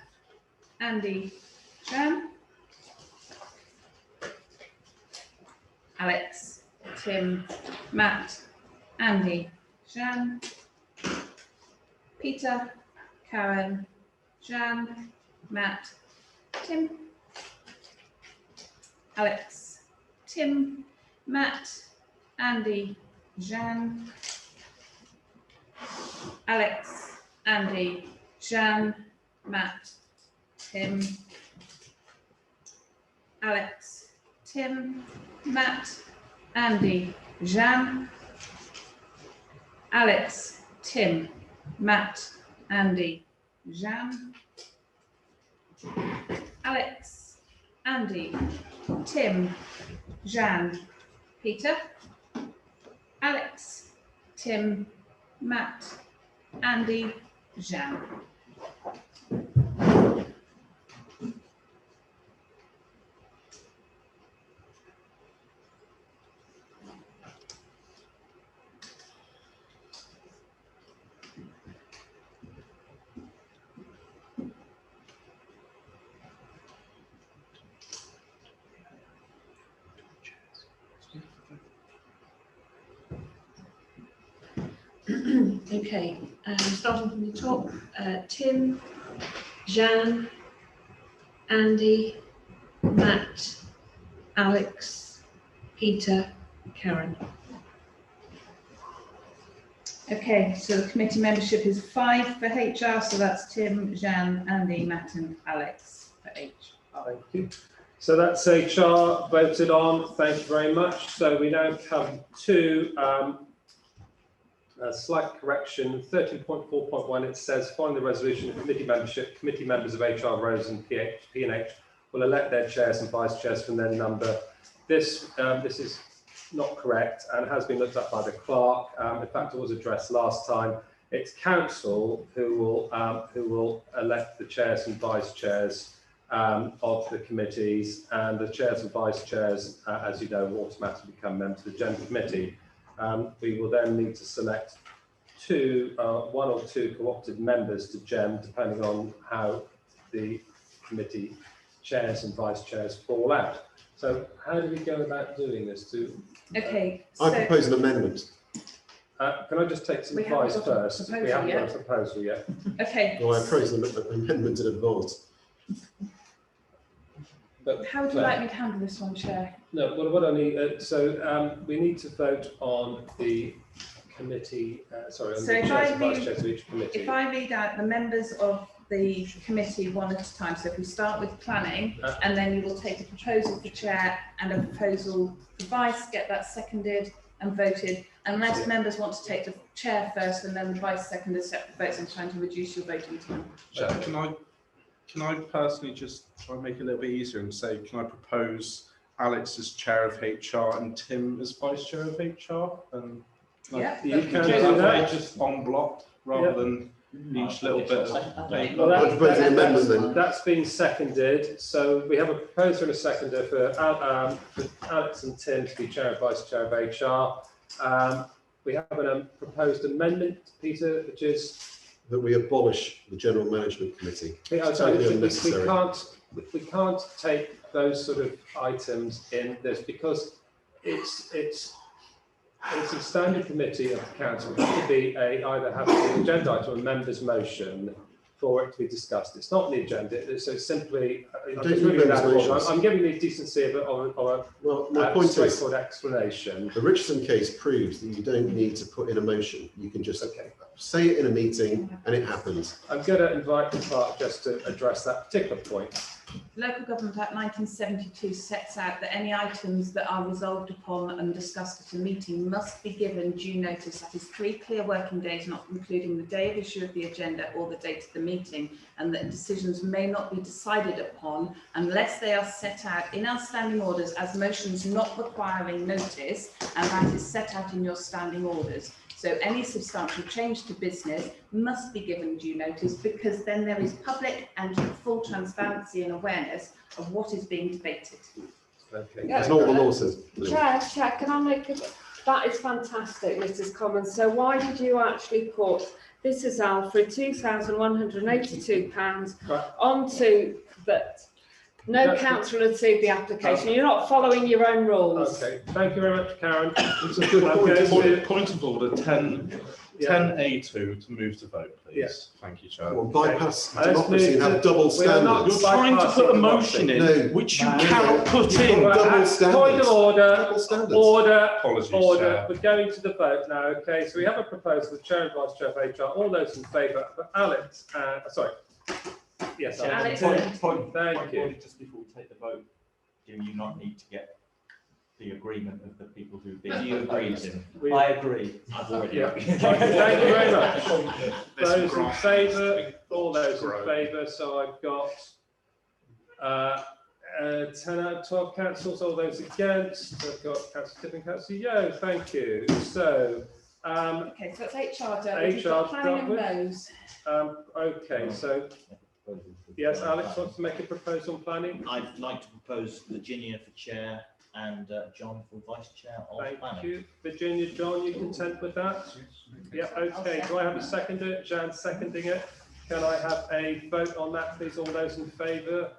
Andy, Jean. Alex, Tim, Matt, Andy, Jean. Peter, Karen, Jean, Matt, Tim. Alex, Tim, Matt, Andy, Jean. Alex, Andy, Jean, Matt, Tim. Alex, Tim, Matt, Andy, Jean. Alex, Tim, Matt, Andy, Jean. Alex, Andy, Tim, Jean, Peter. Alex, Tim, Matt, Andy, Jean. Okay, starting from the top, Tim, Jean, Andy, Matt, Alex, Peter, Karen. Okay, so the committee membership is 5 for HR, so that's Tim, Jean, Andy, Matt and Alex for HR. Thank you. So that's HR voted on. Thank you very much. So we now come to A slight correction, 13.4.1, it says, following the resolution of committee membership, committee members of HR, Roads and P&H will elect their chairs and vice chairs from their number. This is not correct and has been looked up by the clerk. In fact, it was addressed last time. It's council who will elect the chairs and vice chairs of the committees, and the chairs and vice chairs, as you know, will automatically become members of the General Committee. We will then need to select one or two co-opted members to GEM, depending on how the committee chairs and vice chairs fall out. So how do we go about doing this? Okay. I propose an amendment. Can I just take some We haven't advice got a first? We proposal haven't got a yet. proposal yet. Okay. Well, I propose an amendment in advance. But How would you like me to handle this one, Chair? No, what I need, we need to vote on the committee, on So the if chairs I and vice read- chairs of each committee. If I read out the members of the committee one at a time, so if we start with planning, and then you will take a proposal for chair and a proposal for vice, get that seconded and voted, unless members want to take the chair first and then the vice second as separate votes, I'm trying to reduce your voting time. Can I personally just try and make it a little bit easier and say, can I propose Alex as chair of HR and Tim as vice chair of HR? And Yeah. You can do that that. way, just en bloc rather than each little bit of paper. Well, that's been seconded. So we have a proposer and a seconder for Alex and Tim to be chair and vice chair of HR. We have a proposed amendment, Peter, which is that we abolish the General Management Committee. It's totally unnecessary. We can't take those sort of items in this because it's a standing committee of the council. It has to be either have an agenda item or a member's motion for it to be discussed. It's not on the agenda, so it's simply, I'm giving the decency of a straightforward explanation. The Richardson case proves that you don't need to put in a motion. You can just say it in a meeting and it happens. I'm going to invite the clerk just to address that particular point. Local Government Act 1972 sets out that any items that are resolved upon and discussed at a meeting must be given due notice. That is 3 clear working days, not including the day of issue of the agenda or the date of the meeting, and that decisions may not be decided upon unless they are set out in our standing orders as motions not requiring notice, and that is set out in your standing orders. So any substantial change to business must be given due notice, because then there is public and full transparency and awareness of what is being debated. Okay. That's not what the law says. Chair, can I make a, that is fantastic, Mrs. Commons. So why did you actually put, this is Alfred, £2,182 onto that? No councillor had seen the application. You're not following your own rules. Okay, thank you very much, Karen. It's a good point of order, 10A2 to move to vote, please. Yes. Thank you, Chair. Well, bypass democracy and have double standards. You're trying to put a motion in which you cannot put in. Double standards. Point of order. Double standards. Order. Apologies, Order. Chair. We're going to the vote now. Okay, so we have a proposal, the chair and vice chair of HR. All those in favour. Alex. Sorry. Yes, Alex. Thank you. Just before we take the vote, do you not need to get the agreement of the people who've been? Do you agree, Tim? I agree. I've already. Yeah. agreed. Thank you very much. Those in favour, all those in favour. So I've got 10 out of 12 councillors. All those against. I've got Councillor Tipping, Councillor Yo. Thank you. So. Okay, so it's HR done. HR We've got planning and done. roads. Okay, so yes, Alex wants to make a proposal on planning. I'd like to propose Virginia for chair and John for vice chair of Thank planning. you. Virginia, John, you content with that? Yeah, okay. Do I have a seconder? Jan seconding it. Can I have a vote on that, please? All those in favour?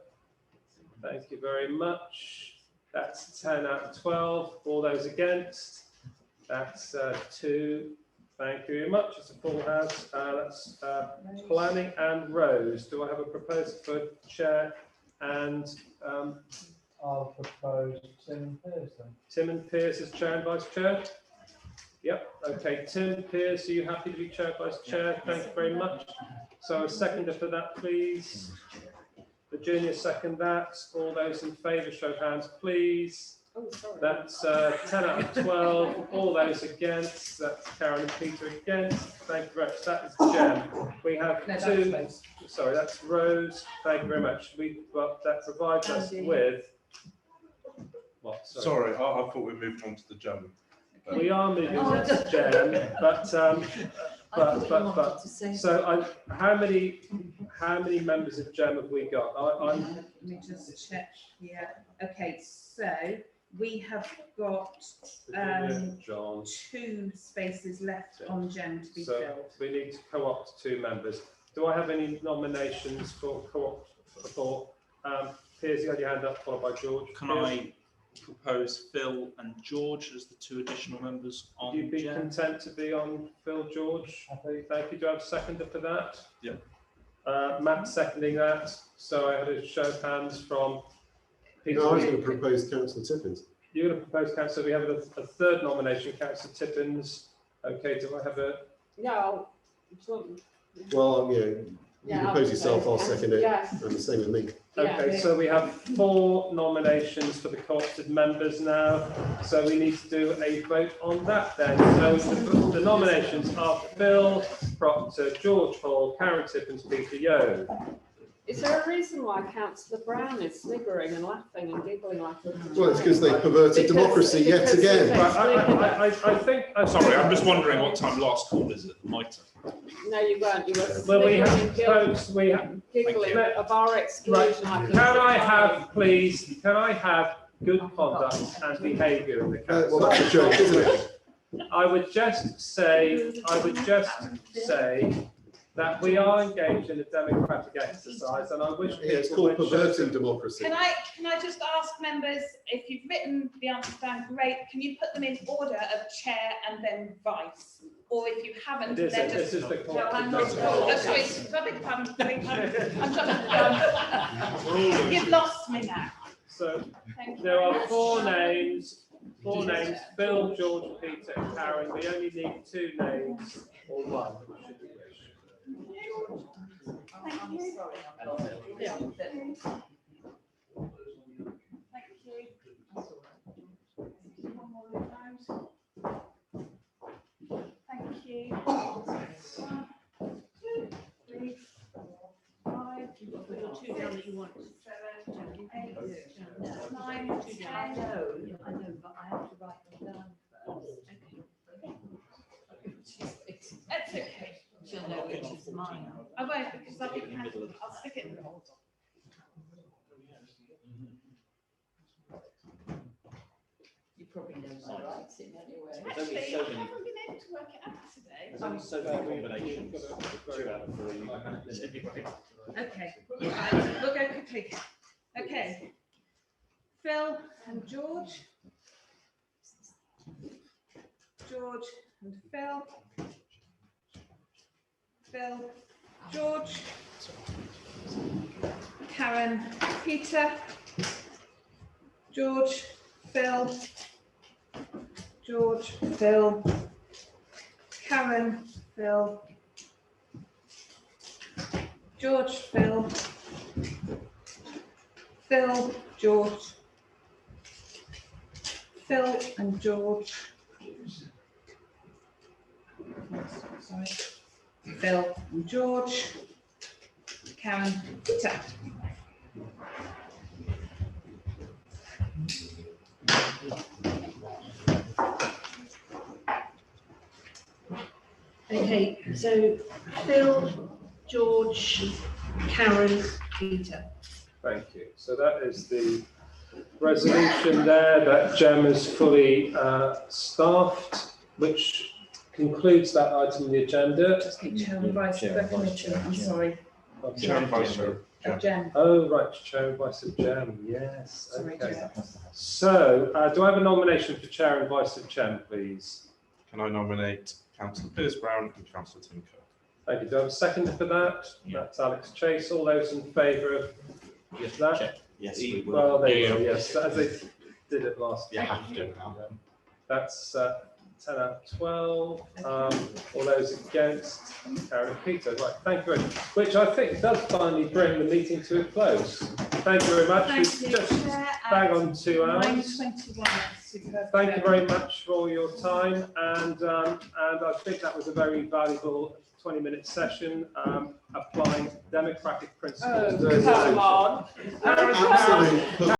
Thank you very much. That's 10 out of 12. All those against? That's 2. Thank you very much. It's a full house. That's planning and roads. Do I have a proposal for chair and I'll propose Tim Pearce then. Tim and Pierce as chair and vice chair? Yep. Okay. Tim, Pierce, are you happy to be chair and vice chair? Thank you very much. So a seconder for that, please. Virginia, second that. All those in favour, show of hands, please. Oh, sorry. That's 10 out of 12. All those against, that's Karen and Peter against. Thank you very much. That is Jem. We have No, two, that's sorry, that's Rose. Thank you very much. That provides us Andy. with, what, Sorry, I thought we moved on to the Jem. We are moving Oh, on to Jem, but so how many members of Jem have we got? Let me just check here. Okay, so we have got John. 2 spaces left on Jem to be So filled. we need to co-opt 2 members. Do I have any nominations for co-op for Piers, you had your hand up, followed by George. Can Piers? I propose Phil and George as the 2 additional members on Would you be Jem? content to be on Phil, George? Thank you. Do I have a seconder for that? Yeah. Matt seconding that. So I had a show of hands from Peter. No, I was going to propose Councillor Tippins. You're going to propose, Councillor. We have a 3rd nomination, Councillor Tippins. Okay, do I have a? No. Well, you Yeah, propose yourself, I'll second it, Yes. and the same with me. Okay, so we have 4 nominations for the co-opted members now. So we need to do a vote on that then. So the nominations are Phil Proctor, George Hall, Karen Tippins, Peter Yeo. Is there a reason why Councillor Brown is sniggering and laughing and giggling like a... Well, it's because they perverted democracy yet again. I think... Sorry, I'm just wondering what time last call is at the mitre. No, you weren't. You were Well, we sniggering have, and giggling, folks, we have... giggling of our Right, exclusion. like a- can I have, please, can I have good conduct and behaviour in the council? Well, that's a joke, isn't it? I would just say that we are engaged in a democratic exercise, and I wish Yeah, it's people called would perverting democracy. Can I just ask members, if you've written the answers down, great, can you put them in order of chair and then vice? Or if you haven't, It is- then this just... is the No, I'm not, co-opted oh, members. sorry, I beg your pardon, beg your pardon. I'm just, you've lost me now. So Thank you there very are much. 4 names, Phil, George, Peter and Karen. We only need 2 names or 1. Thank you. Yeah. Thank you. One more look round. Thank you. 1, 2, 3, 4, 5. You've got your 2 down that you want. 7, 8, 9, 10. I know, but I have to write them down first. That's okay. She'll know which is mine. I won't, because I'll stick it in the hole. You probably know my writing anyway. Actually, I so many- haven't been able to work it out today. There's only so many combinations. 2 out of 3. Okay, right, we'll go quickly. Okay. Phil and George. George and Phil. Phil, George. Karen, Peter. George, Phil. George, Phil. Karen, Phil. George, Phil. Phil, George. Phil and George. Sorry. Phil and George. Karen, Peter. Okay, so Phil, George, Karen, Peter. Thank you. So that is the resolution there that Jem is fully staffed, which concludes that item on the agenda. Just need chair and vice of the committee, I'm sorry. Chair and vice chair. Of Jem. Oh, right, chair and vice of Jem, yes. Sorry, Okay. Chair. So do I have a nomination for chair and vice of Jem, please? Can I nominate Councillor Piers Brown and Councillor Tim Kerr? Thank you. Do I have a seconder for that? That's Alex Chase. All those in favour of that? Yes, we will. Well, there you go, yes, as they did it last You year. have to do it now. That's 10 out of 12. All those against, Karen and Peter. Right, thank you very much. Which I think does finally bring the meeting to a close. Thank you very much. Thank We've you, just Chair, bang at on 2 hours. 9:21. Superb. Thank you very much for your time, and I think that was a very valuable 20-minute session, applying democratic principles. Oh, come on. Absolutely.